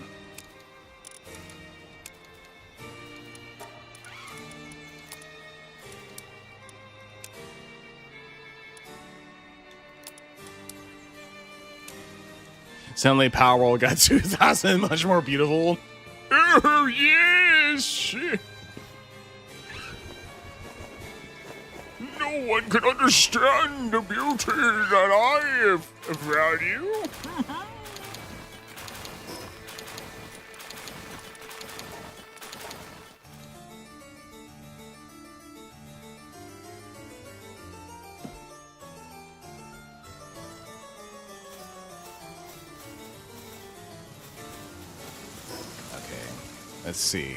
Suddenly Palworld got 2,000 much more beautiful. Oh, yes! No one can understand the beauty that I value. Let's see.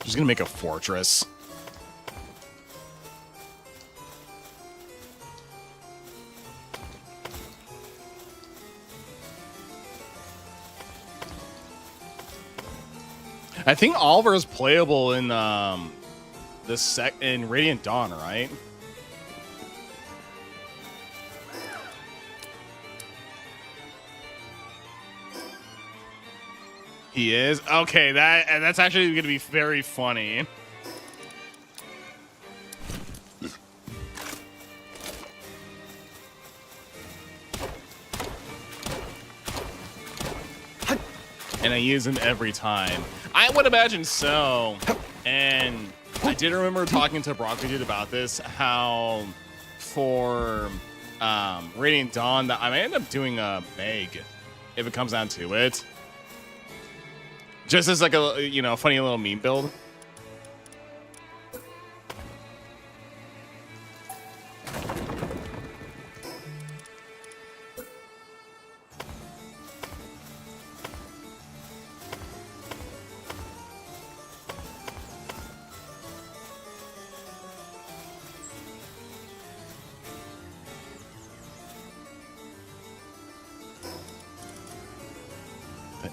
Just gonna make a fortress. I think Oliver is playable in this in Radiant Dawn, right? He is? Okay, that's actually going to be very funny. And I use him every time. I would imagine so. And I did remember talking to Broccoli Dude about this, how for Radiant Dawn that I might end up doing a Meg if it comes down to it. Just as like a, you know, funny little meme build.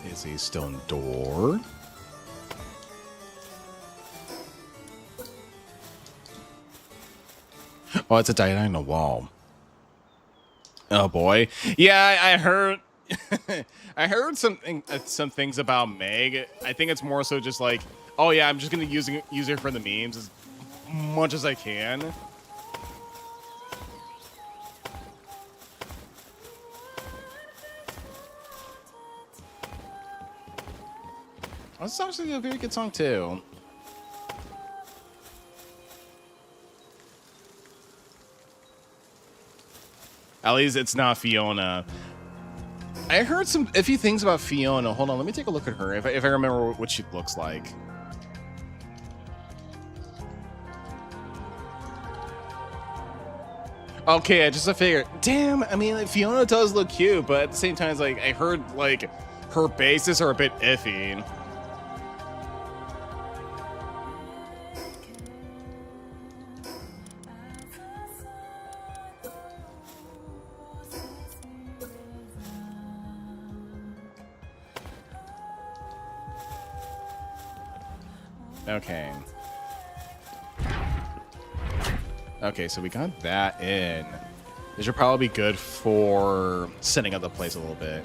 Is a stone door. Oh, it's a diagonal wall. Oh boy. Yeah, I heard I heard some things about Meg. I think it's more so just like, oh yeah, I'm just gonna use her for the memes as much as I can. That's actually a very good song too. At least it's not Fiona. I heard some iffy things about Fiona. Hold on, let me take a look at her if I remember what she looks like. Okay, I just figured. Damn, I mean, like, Fiona does look cute, but at the same time, it's like I heard like her bases are a bit iffy. Okay. Okay, so we got that in. This should probably be good for setting up the place a little bit.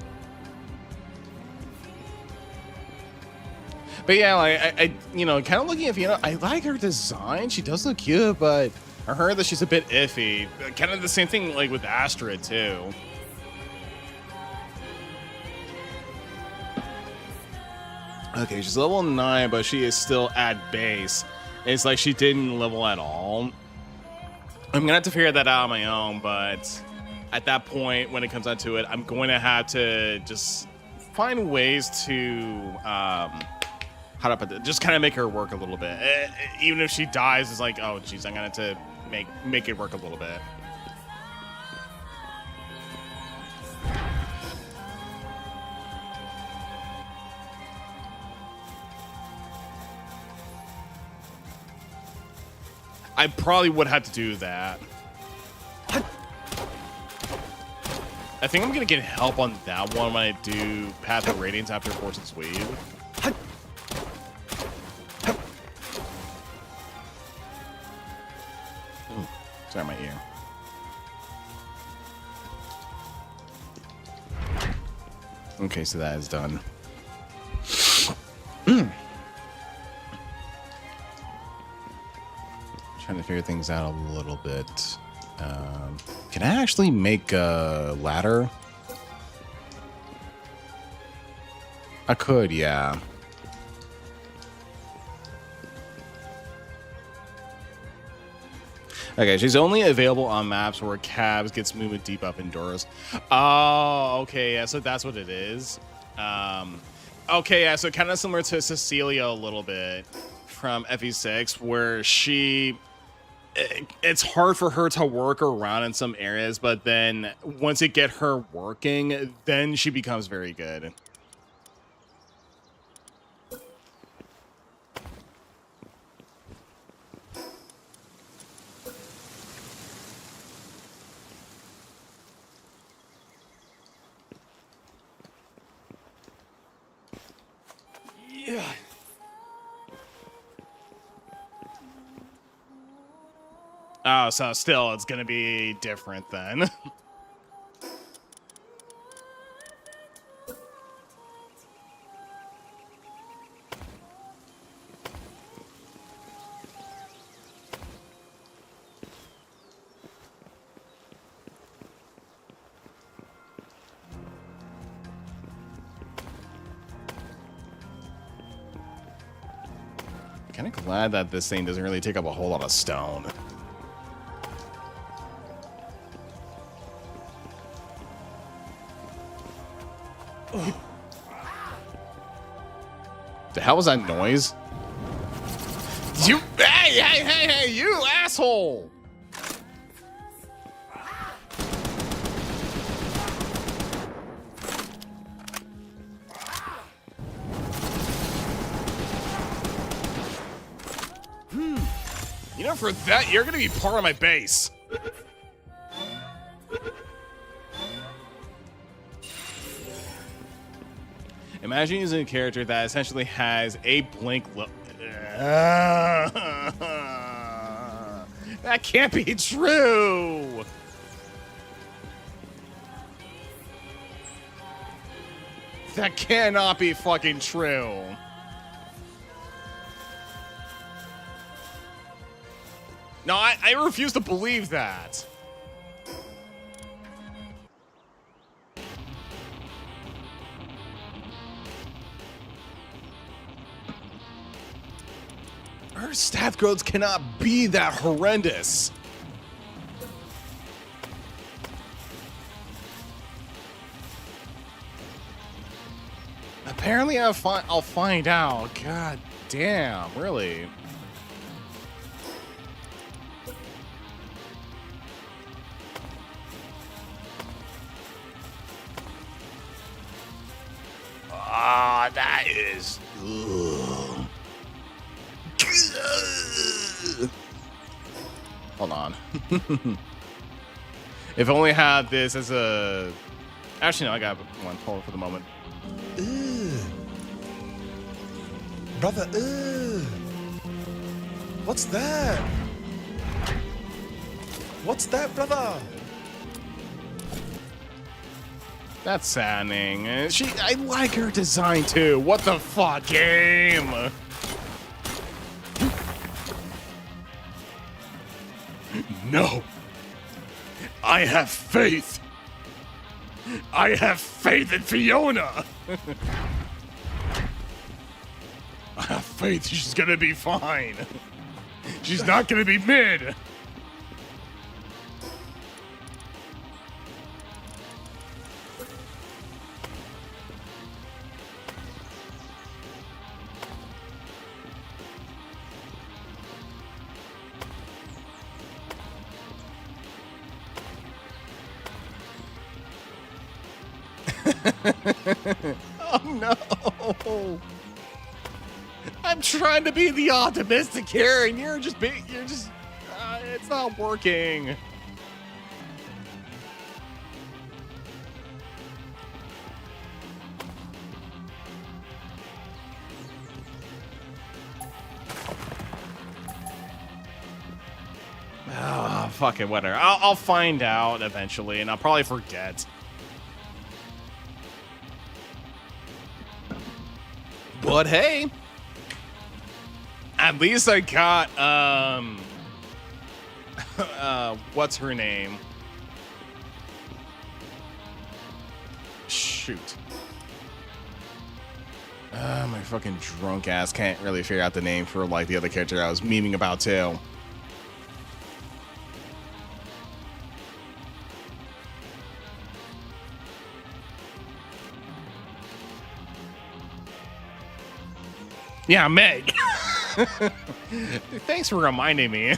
But yeah, like, I you know, kind of looking at Fiona, I like her design. She does look cute, but I heard that she's a bit iffy. Kind of the same thing like with Astrid too. Okay, she's level 9, but she is still at base. It's like she didn't level at all. I'm gonna have to figure that out on my own, but at that point, when it comes down to it, I'm going to have to just find ways to, how to put it, just kind of make her work a little bit. Even if she dies, it's like, oh, geez, I'm gonna have to make it work a little bit. I probably would have to do that. I think I'm gonna get help on that one when I do Path of Radiance after Fortune's Weave. Ooh, sorry, my ear. Okay, so that is done. Trying to figure things out a little bit. Can I actually make a ladder? I could, yeah. Okay, she's only available on maps where Cabs gets moving deep up indoors. Oh, okay, yeah, so that's what it is. Okay, yeah, so kind of similar to Cecilia a little bit from FE6, where it's hard for her to work around in some areas, but then once you get her working, then she becomes very good. Yeah. Oh, so still it's gonna be different then. kind of glad that this thing doesn't really take up a whole lot of stone. The hell was that noise? You, hey, you asshole! You know, for that, you're gonna be part of my base. Imagine using a character that essentially has a blink look. That can't be true. That cannot be fucking true. No, I refuse to believe that. Her stat growths cannot be that horrendous. Apparently, I'll find out. God damn, really? Ah, that is. Ugh. Hold on. If only I had this as a. Actually, no, I got one. Hold for the moment. Brother, what's that? What's that, brother? That's saddening. I like her design too. What the fuck, game? No. I have faith. I have faith in Fiona. I have faith she's gonna be fine. She's not gonna be mid. Oh no! I'm trying to be the optimistic here, and you're just it's not working. Oh, fuck it, whatever. I'll find out eventually, and I'll probably forget. But hey, at least I got what's her name? Shoot. My fucking drunk ass can't really figure out the name for like the other character I was memeing about too. Yeah, Meg. Thanks for reminding me.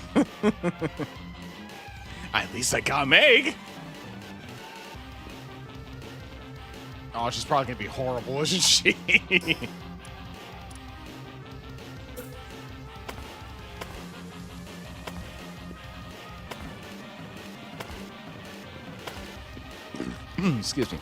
At least I got Meg. Oh, she's probably gonna be horrible, isn't she? Excuse me.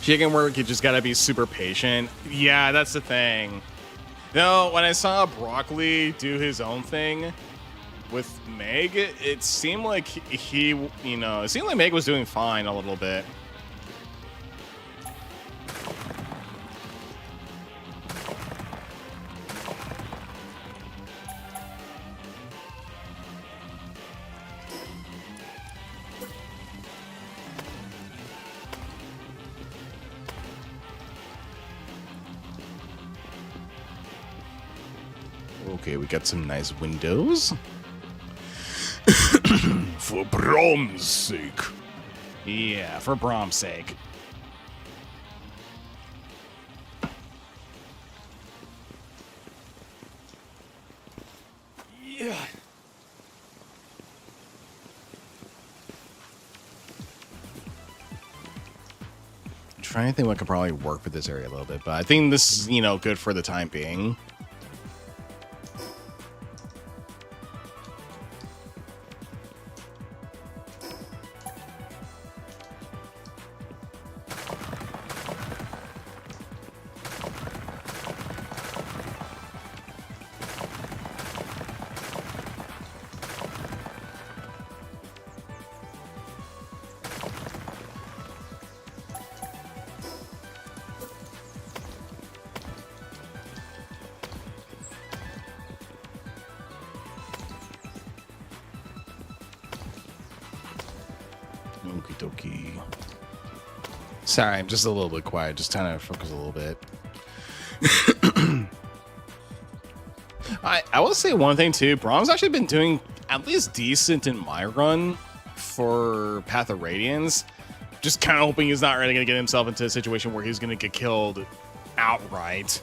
Chicken work, you just gotta be super patient. Yeah, that's the thing. No, when I saw Broccoli do his own thing with Meg, it seemed like it seemed like Meg was doing fine a little bit. Okay, we got some nice windows. For Brom's sake. Yeah, for Brahm's sake. Yeah. I'm trying to think what could probably work for this area a little bit, but I think this is, you know, good for the time being. Okie dokie. Sorry, I'm just a little bit quiet. Just trying to focus a little bit. I will say one thing too. Brahm's actually been doing at least decent in my run for Path of Radiance. Just kind of hoping he's not really going to get himself into a situation where he's going to get killed outright.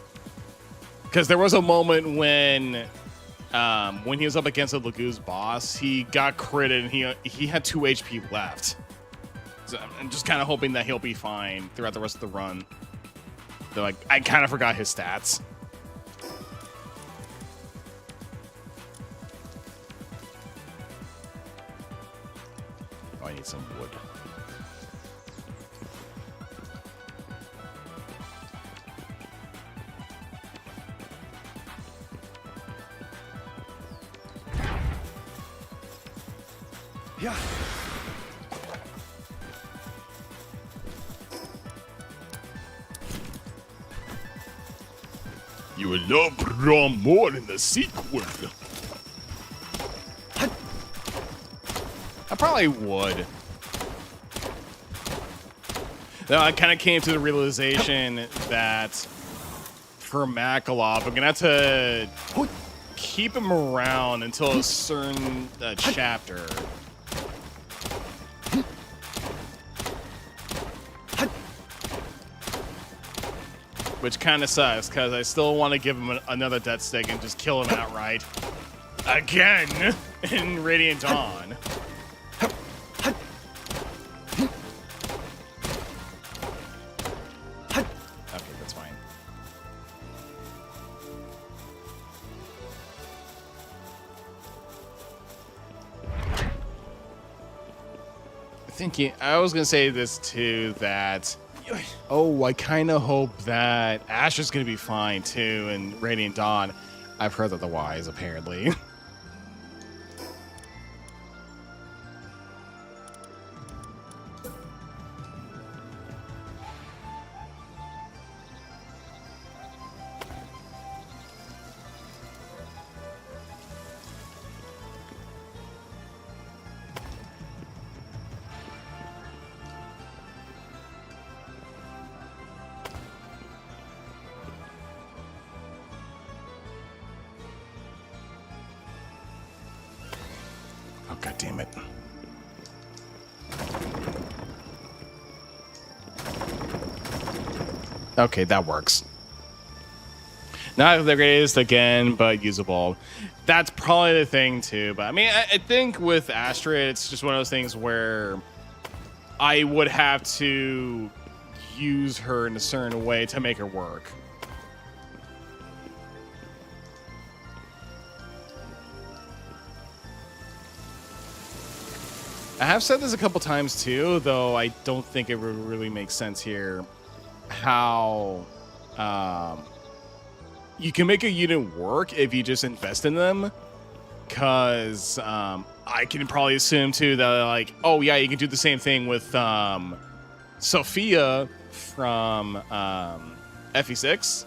Because there was a moment when he was up against the Lagoo's boss, he got critted and he had 2 HP left. So I'm just kind of hoping that he'll be fine throughout the rest of the run. Though I kind of forgot his stats. Oh, I need some wood. Yeah. You will love Brom more in the sequel. I probably would. Though I kind of came to the realization that for Makalov, I'm gonna have to keep him around until a certain chapter. Which kind of sucks, because I still want to give him another death stick and just kill him outright. Again! In Radiant Dawn. Okay, that's fine. I was going to say this too, that... Oh, I kind of hope that Astra's going to be fine, too, in Radiant Dawn. I've heard otherwise, apparently. Oh, God damn it. Okay, that works. Not the greatest again, but usable. That's probably the thing too. But I mean, I think with Astra, it's just one of those things where I would have to use her in a certain way to make her work. I have said this a couple times too, though I don't think it would really make sense here. How you can make a unit work if you just invest in them, because I can probably assume too that, like, oh yeah, you can do the same thing with Sophia from FE6.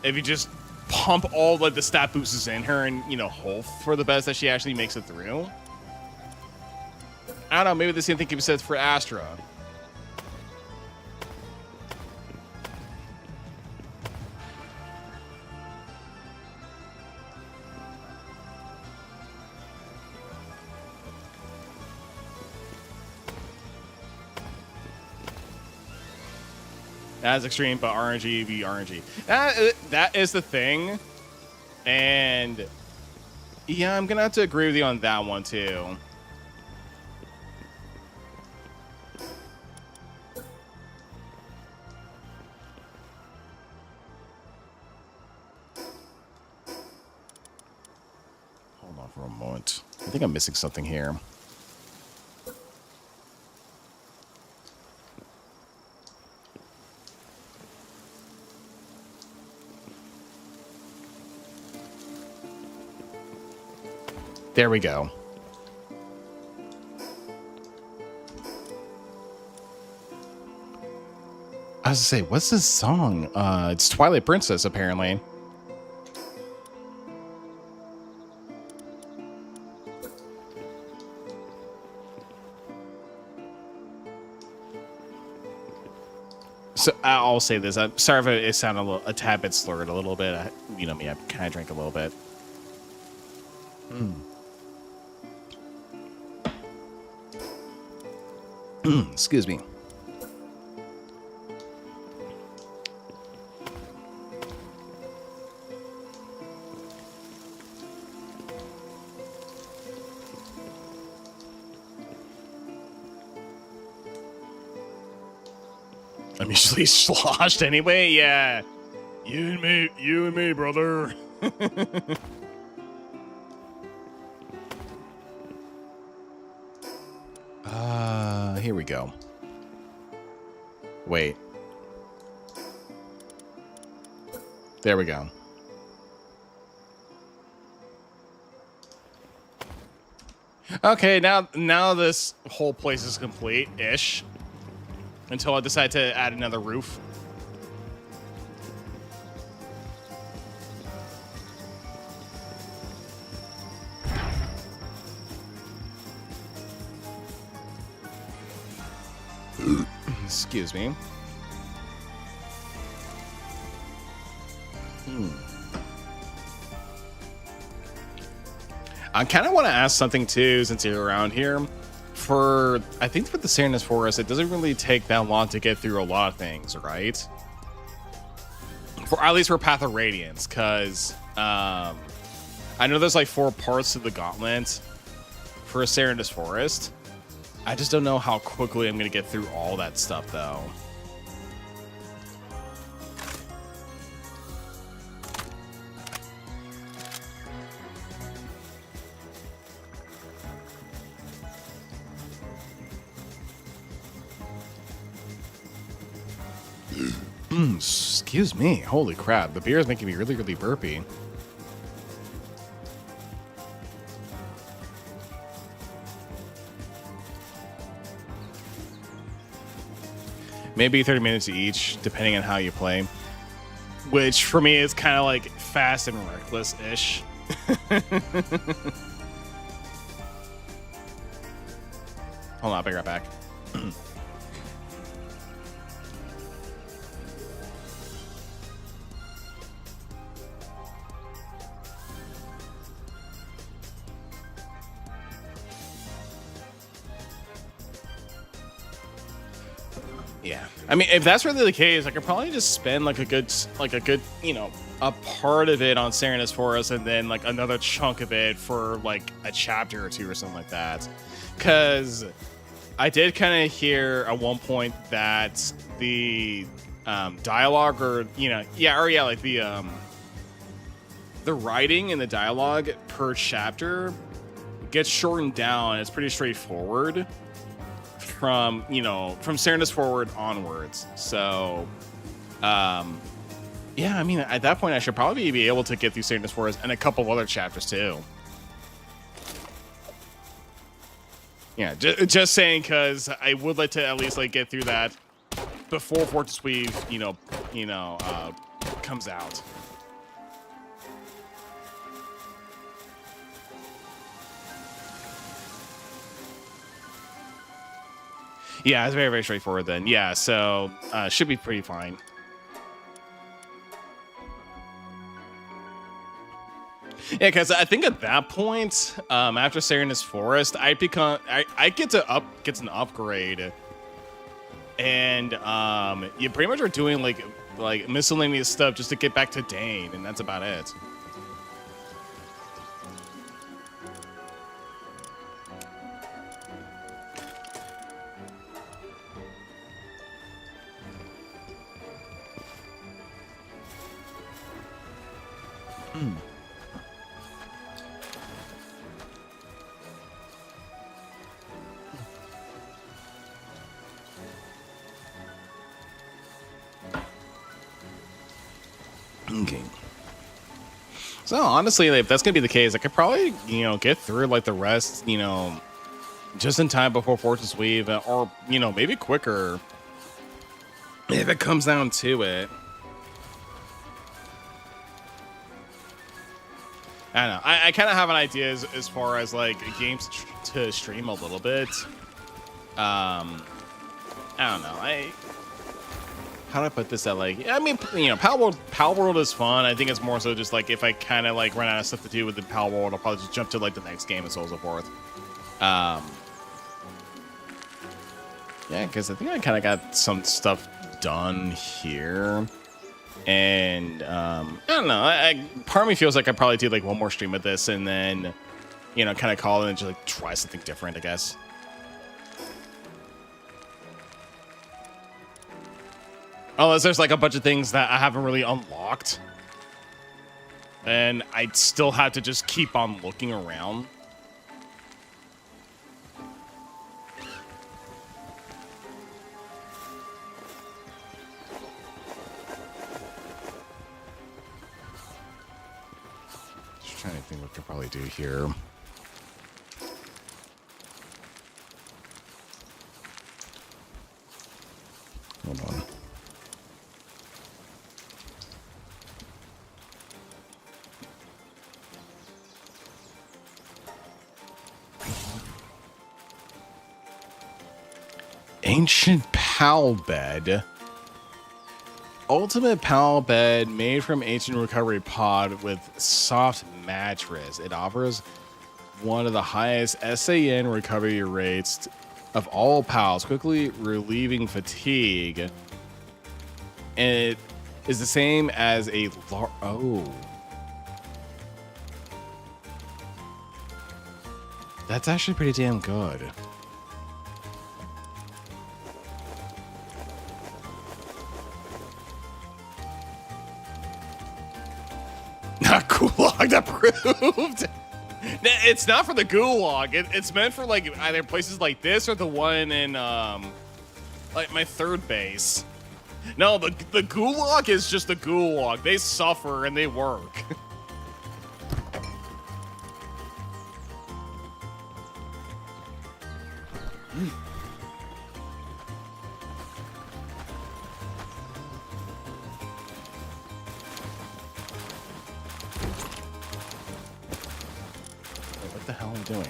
If you just pump all like the stat boosts in her and, you know, hope for the best that she actually makes it through. I don't know, maybe the same thing can be said for Astra. That's extreme, but RNG v RNG. That is the thing. And yeah, I'm gonna have to agree with you on that one too. Hold on for a moment. I think I'm missing something here. There we go. I was to say, what's this song? It's Twilight Princess, apparently. So I'll say this. I'm sorry if it sounded a tad bit slurred, a little bit. You know me, I kind of drank a little bit. Excuse me. I'm usually sloshed anyway. Yeah. You and me, brother. Here we go. Wait. There we go. Okay, now this whole place is complete-ish. Until I decide to add another roof. Excuse me. I kind of want to ask something too, since you're around here. I think for the Serenus Forest, it doesn't really take that long to get through a lot of things, right? At least for Path of Radiance, because I know there's like 4 parts to the gauntlet for Serenus Forest. I just don't know how quickly I'm going to get through all that stuff, though. Excuse me. Holy crap. The beer is making me really, really burpy. Maybe 30 minutes each, depending on how you play. Which, for me, is kind of like fast and reckless-ish. Hold on, I'll be right back. Yeah, I mean, if that's really the case, I could probably just spend like a good, you know, a part of it on Serenus Forest, and then like another chunk of it for like a chapter or 2 or something like that. Because I did kind of hear at one point that the dialogue, or like the writing and the dialogue per chapter gets shortened down. It's pretty straightforward from Serenus forward onwards. So yeah, I mean, at that point I should probably be able to get through Serenus Forest and a couple of other chapters too. Yeah, just saying, because I would like to at least like get through that before Fortress Weave comes out. Yeah, it's very, very straightforward then. Yeah, so should be pretty fine. Yeah, because I think at that point, after Serenus Forest, I get an upgrade and you pretty much are doing like miscellaneous stuff just to get back to Dane, and that's about it. Okay. So honestly, if that's gonna be the case, I could probably, get through like the rest, just in time before Fortune's Weave, or maybe quicker if it comes down to it. I don't know. I kind of have an idea as far as like games to stream a little bit. I don't know. How do I put this at, like, I mean, Palworld is fun. I think it's more so just like if I kind of like run out of stuff to do with the Palworld, I'll probably just jump to like the next game and so on and so forth. Yeah, because I think I kind of got some stuff done here. And I don't know. Part of me feels like I probably do like one more stream of this and then, kind of call it and just like try something different, I guess. Unless there's like a bunch of things that I haven't really unlocked. And I still have to just keep on looking around. Just trying to think what I could probably do here. Hold on. Ancient Pal Bed. Ultimate Pal Bed made from ancient recovery pod with soft mattress. It offers one of the highest SAN recovery rates of all pals, quickly relieving fatigue. And it is the same as a that's actually pretty damn good. Not gulag approved. It's not for the gulag. It's meant for like either places like this or the one in like my third base. No, the gulag is just the gulag. They suffer and they work. What the hell am I doing?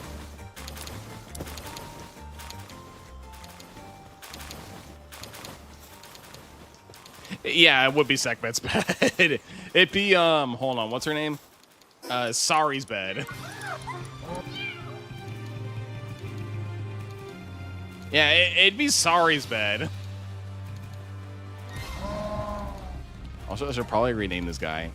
Yeah, it would be Sekhmet's bed. It'd be, hold on, what's her name? Sari's bed. Yeah, it'd be Sari's bed. Also, I should probably rename this guy.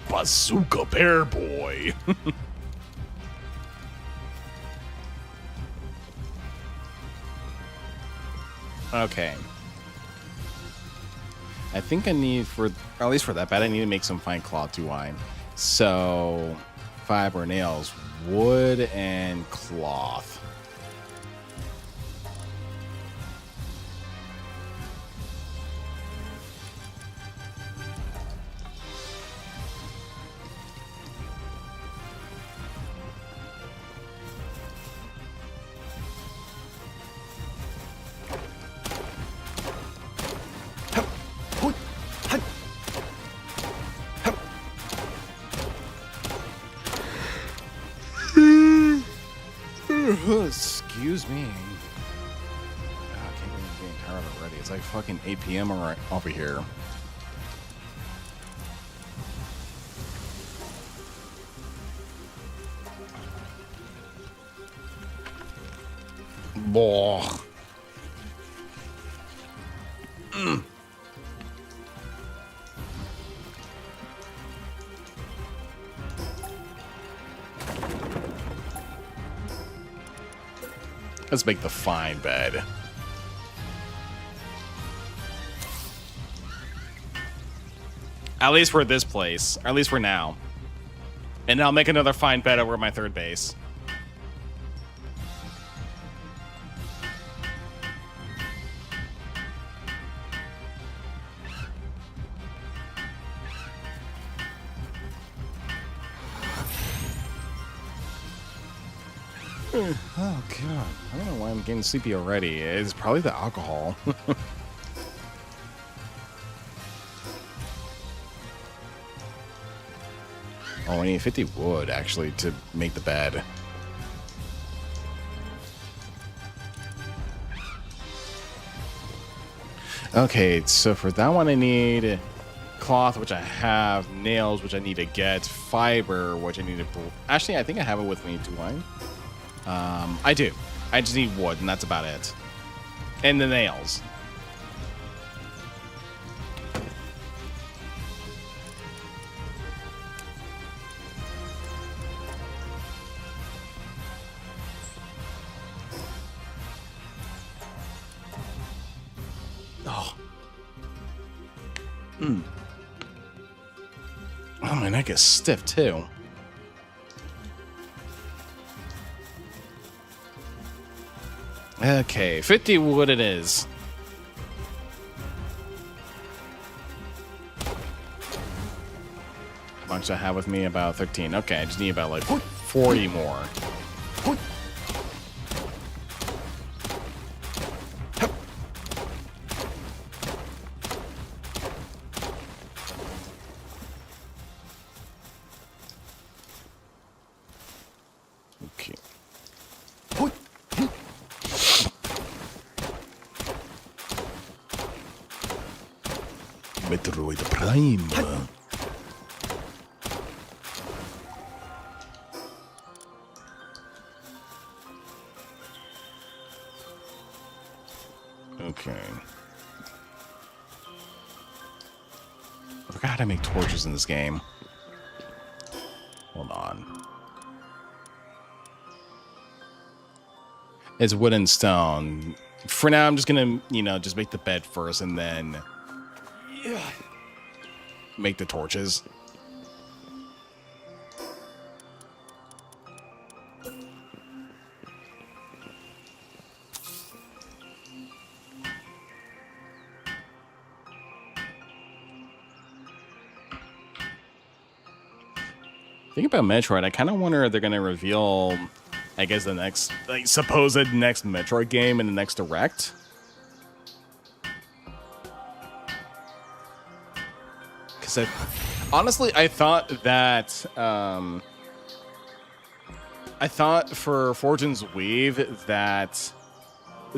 Bazooka Bear Boy. Okay. I think I need, for at least for that bed, I need to make some fine cloth, do I? So, fiber, nails, wood, and cloth. Excuse me. Oh, I can't believe I'm getting tired already. It's like fucking 8 p.m. over here. Boah. Let's make the fine bed. At least for this place. Or at least for now. And I'll make another fine bed over my third base. Oh god, I don't know why I'm getting sleepy already. It's probably the alcohol. Oh, I need 50 wood actually to make the bed. Okay, so for that one I need cloth, which I have, nails, which I need to get, fiber, which I need to... Actually, I think I have it with me, do I? I do. I just need wood, and that's about it. And the nails. Oh. Oh, my neck is stiff, too. Okay, 50 wood it is. How much do I have with me? About 13. Okay, I just need about like 40 more. Okay. Metroid Prime. Okay. I forgot how to make torches in this game. Hold on. It's wood and stone. For now, I'm just gonna, just make the bed first and then make the torches. Think about Metroid. I kind of wonder if they're gonna reveal, I guess, the next, supposed next Metroid game in the next Direct. Because honestly, I thought that, I thought for Fortune's Weave that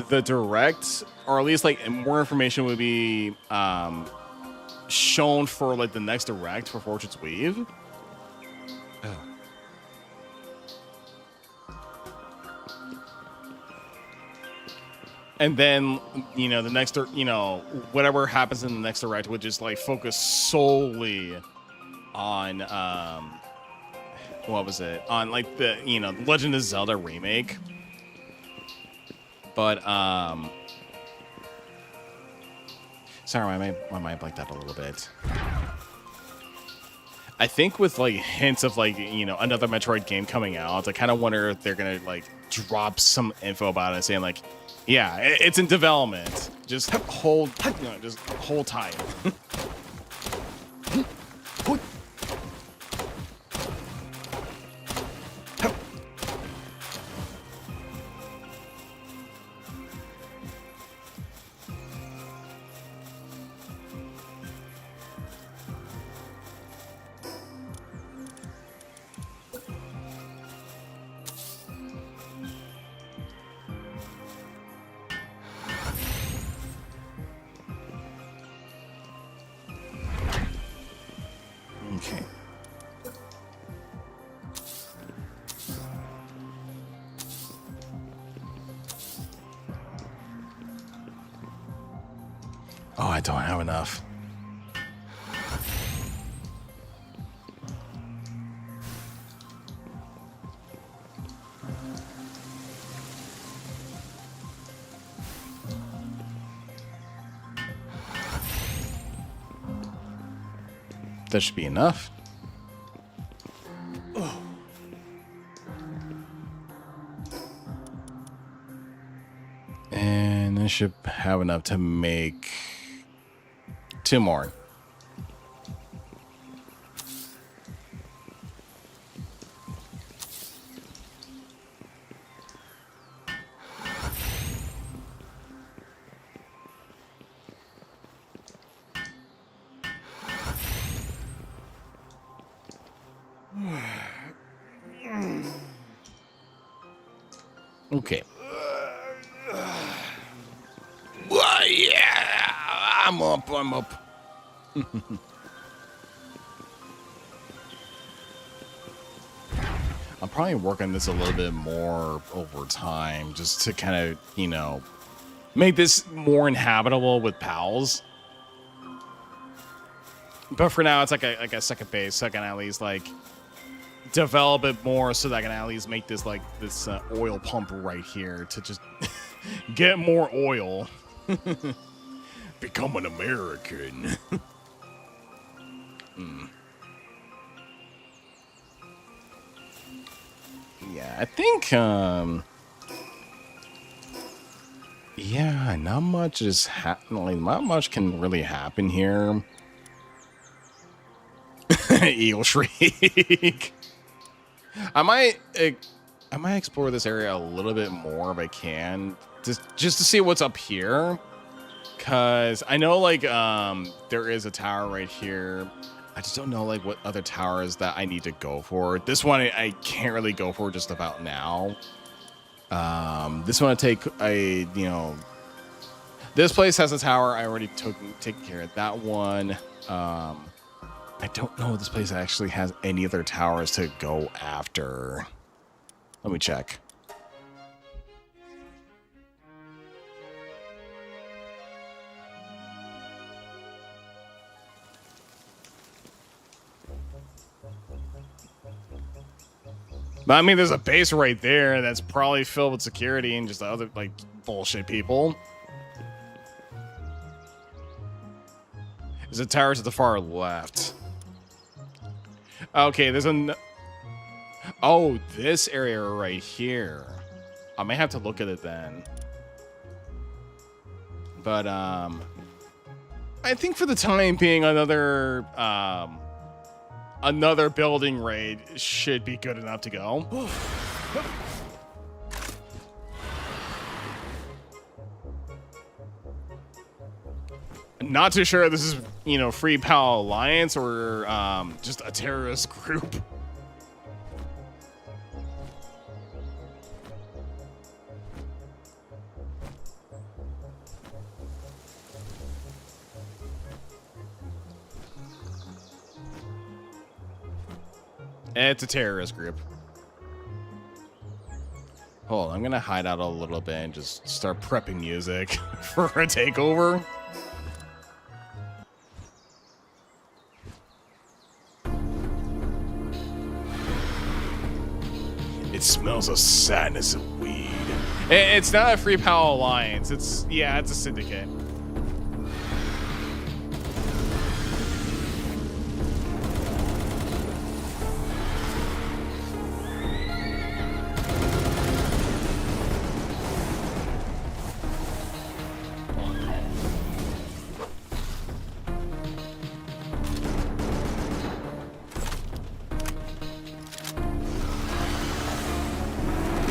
the Direct, or at least like more information would be shown for like the next Direct for Fortune's Weave. And then, the next, whatever happens in the next Direct would just like focus solely on, what was it? On like the, Legend of Zelda remake. But, sorry, my mind blanked out a little bit. I think with like hints of like, another Metroid game coming out, I kind of wonder if they're going to like drop some info about it saying like, yeah, it's in development. Just hold tight. Oh, I don't have enough. That should be enough. And I should have enough to make 2 more. Okay. Well, yeah, I'm up. I'll probably work on this a little bit more over time, just to kind of, you know, make this more inhabitable with pals. But for now, it's like a second base, so I can at least like develop it more, so that I can at least make this like this oil pump right here to just get more oil. Become an American. Yeah, I think, yeah, not much is happening. Not much can really happen here. Eagle Shriek. I might explore this area a little bit more if I can, just to see what's up here. Cause I know like there is a tower right here. I just don't know like what other towers that I need to go for. This one I can't really go for just about now. This one I take this place has a tower. I already taken care of that one. I don't know if this place actually has any other towers to go after. Let me check. But I mean, there's a base right there that's probably filled with security and just other like bullshit people. There's a tower to the far left. Okay, there's oh, this area right here. I may have to look at it then. But I think for the time being, another building raid should be good enough to go. Not too sure if this is, you know, Free Pal Alliance or just a terrorist group. It's a terrorist group. Hold on, I'm gonna hide out a little bit and just start prepping music for a takeover. It smells of sadness and weed. It's not a Free Pal Alliance. It's a syndicate.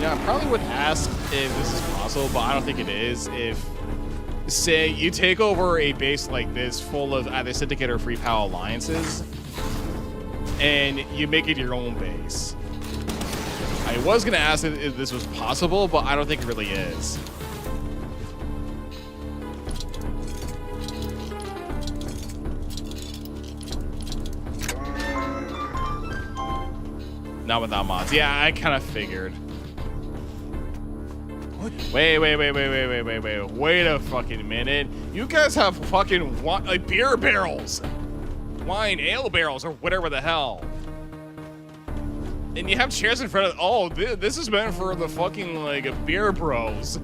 I probably would ask if this is possible, but I don't think it is. If, say, you take over a base like this full of either Syndicate or Free Pal alliances, and you make it your own base. I was going to ask if this was possible, but I don't think it really is. Not without mods. Yeah, I kind of figured. Wait a fucking minute. You guys have fucking like beer barrels, wine, ale barrels, or whatever the hell. And you have chairs in front of. Oh, this is meant for the fucking like beer bros.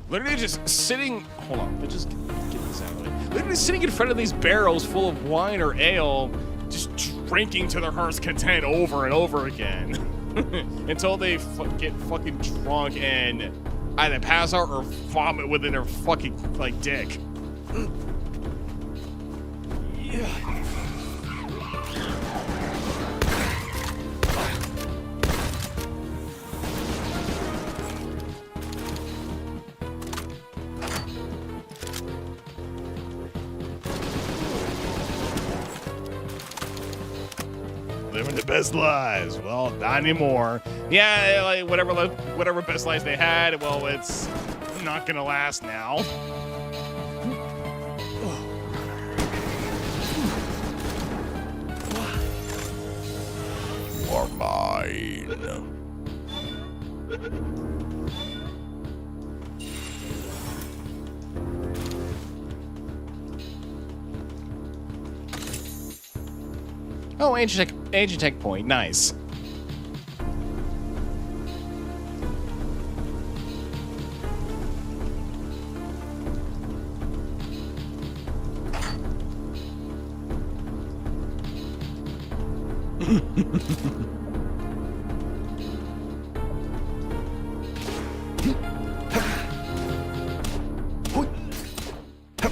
Literally just sitting. Hold on, let's just get this out of the way. Literally sitting in front of these barrels full of wine or ale, just drinking to their heart's content over and over again until they get fucking drunk and either pass out or vomit within their fucking like dick. Yeah. Living the best lives. Well, not anymore. Yeah, like whatever best lives they had. Well, it's not gonna last now. You are mine. Oh, ancient tech point. Nice.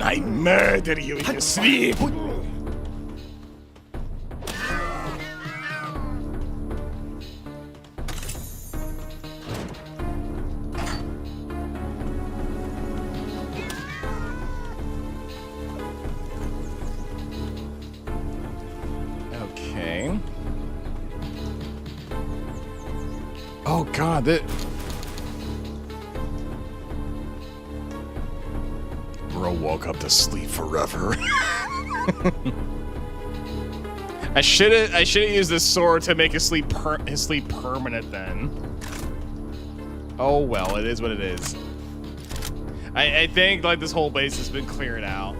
I murder you in your sleep. Okay. Oh God, Bro woke up to sleep forever. I should have used this sword to make his sleep permanent then. Oh well, it is what it is. I think like this whole base has been cleared out.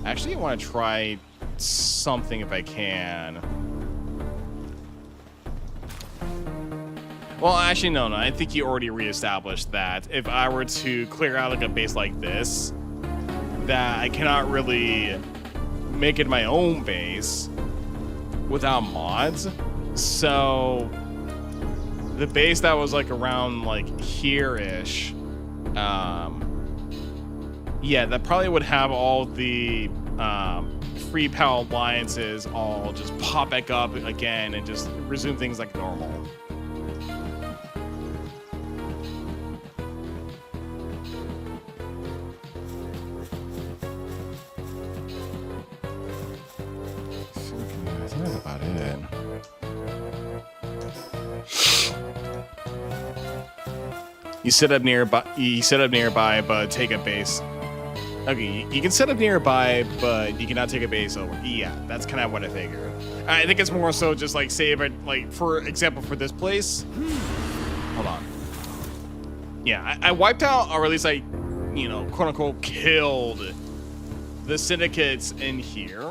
Actually, I want to try something if I can. Well, actually, no. I think you already reestablished that. If I were to clear out like a base like this, that I cannot really make it my own base without mods. So the base that was like around like here-ish, yeah, that probably would have all the free PAL alliances all just pop back up again and just resume things like normal. That's about it. You set up nearby, but take a base. Okay, you can set up nearby, but you cannot take a base over. Yeah, that's kind of what I figured. I think it's more so just like say if I, like, for example, for this place. Hold on. Yeah, I wiped out, or at least I, you know, quote unquote, killed the syndicates in here.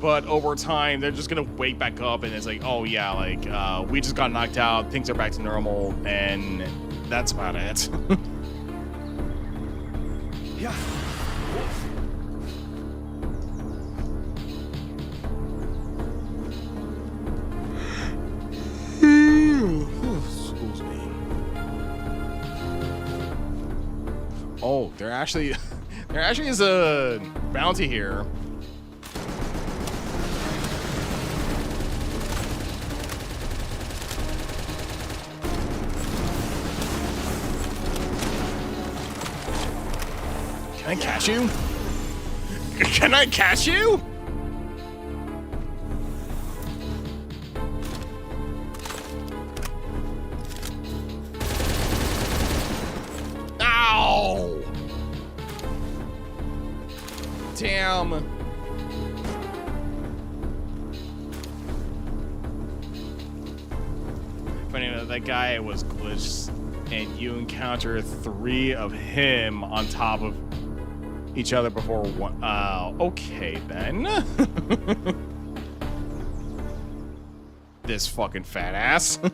But over time, they're just gonna wake back up, and it's like, oh yeah, like we just got knocked out, things are back to normal, and that's about it. Yeah. Excuse me. Oh, there actually is a bounty here. Can I catch you? Can I catch you? Ow! Damn. that guy was glitched, and you encounter 3 of him on top of each other before one. Okay then. This fucking fat ass. I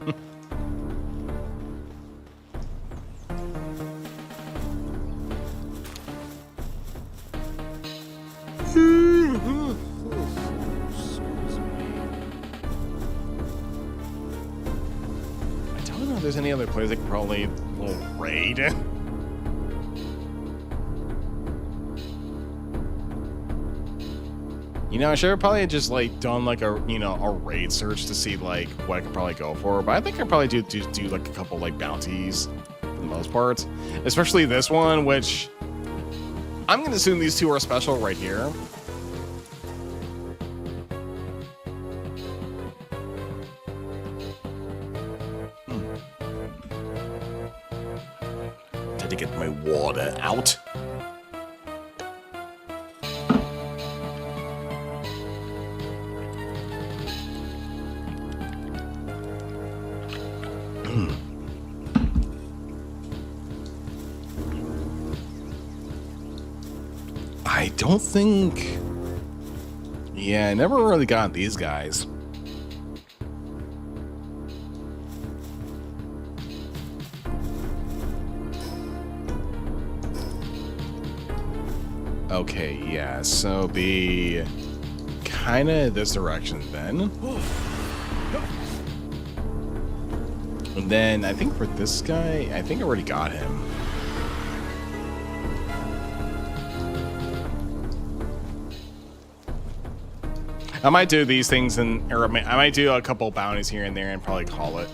don't know if there's any other place I could probably little raid. You know, I should have probably just like done like a a raid search to see like what I could probably go for, but I think I probably do like a couple like bounties for the most part, especially this one, which I'm gonna assume these 2 are special right here. Time to get my water out. I don't think... Yeah, I never really got these guys. Okay, yeah, so be kind of this direction then. And then I think for this guy, I think I already got him. I might do these things or I might do a couple bounties here and there and probably call it.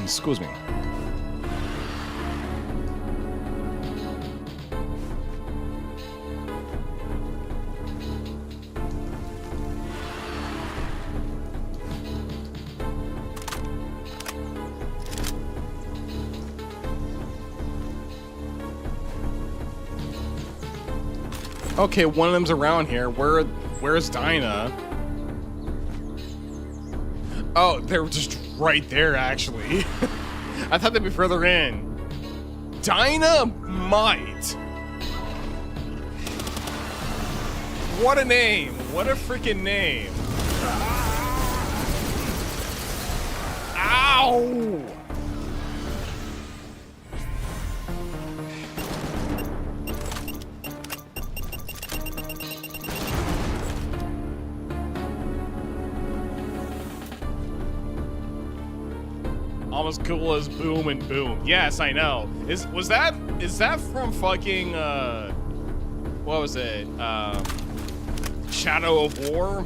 Excuse me. Okay, one of them's around here. Where's Dinah? Oh, they're just right there, actually. I thought they'd be further in. Dynamite! What a name! What a freaking name! Ow! Almost cool as Boom and Boom. Yes, I know. Is that from fucking what was it? Shadow of War?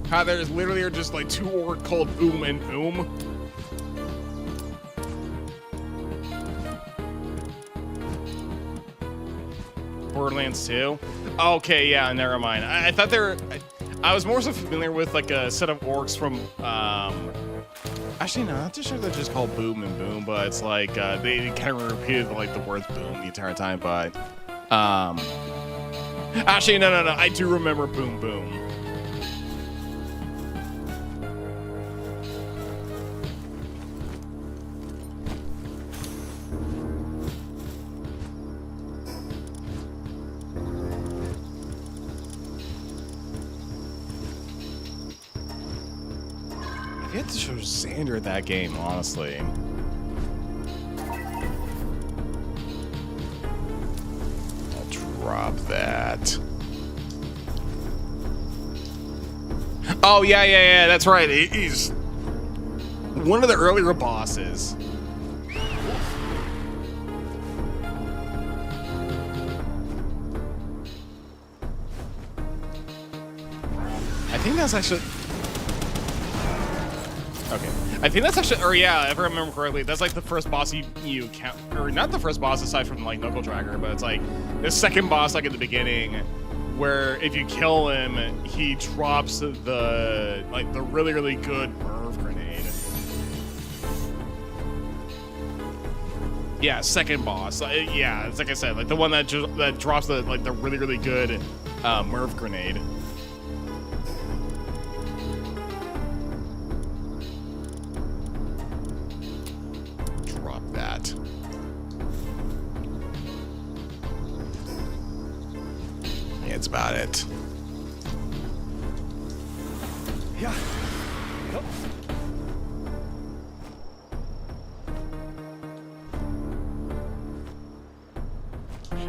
How there's literally just like 2 orcs called Boom and Boom. Borderlands 2? Okay, yeah, never mind. I thought they were... I was more so familiar with like a set of orcs from actually no, I'm not too sure they're just called Boom and Boom, but it's like they kind of repeated like the word boom the entire time, but actually no, I do remember Boom Boom. I had to show Xander that game, honestly. I'll drop that. Oh, yeah, that's right. He's one of the earlier bosses. I think that's actually... Okay, I think that's actually, or yeah, if I remember correctly, that's like the first boss you count, or not the first boss aside from like Knuckle Dragger, but it's like the second boss like at the beginning, where if you kill him, he drops the really good Merv grenade. Yeah, second boss. Yeah, it's like I said, like the one that drops the really good Merv grenade. That's about it. Yeah. Go.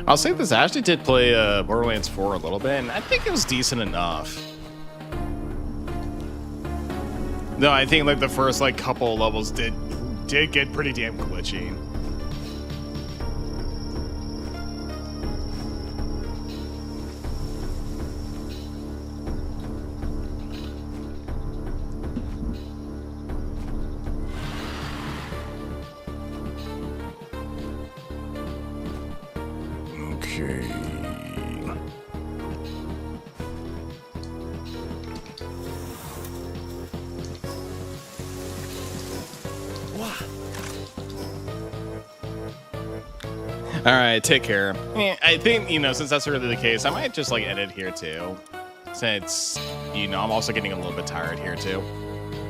I'll say this actually did play Borderlands 4 a little bit, and I think it was decent enough. No, I think like the first like couple levels did get pretty damn glitchy. Okay. All right, take care. I think, since that's really the case, I might just like end it here too. Since, I'm also getting a little bit tired here too.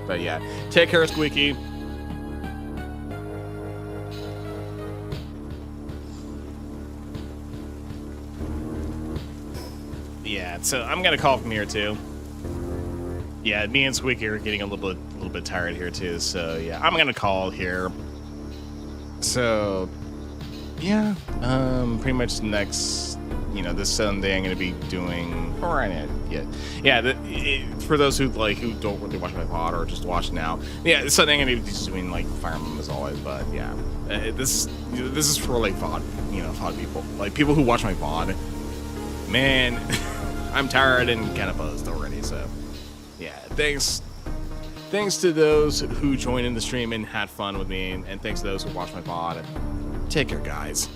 But yeah, take care, Squeaky. Yeah, so I'm gonna call from here too. Yeah, me and Squeaky are getting a little bit tired here too. So yeah, I'm gonna call here. So yeah, pretty much next, this Sunday I'm gonna be doing, for those who don't really watch my pod or just watch now. Yeah, this Sunday I'm gonna be just doing like Fire Emblem as always. But yeah, this is for like VOD, VOD people, like people who watch my VOD. Man, I'm tired and kind of buzzed already. So yeah, thanks to those who joined in the stream and had fun with me, and thanks to those who watched my VOD. Take care, guys.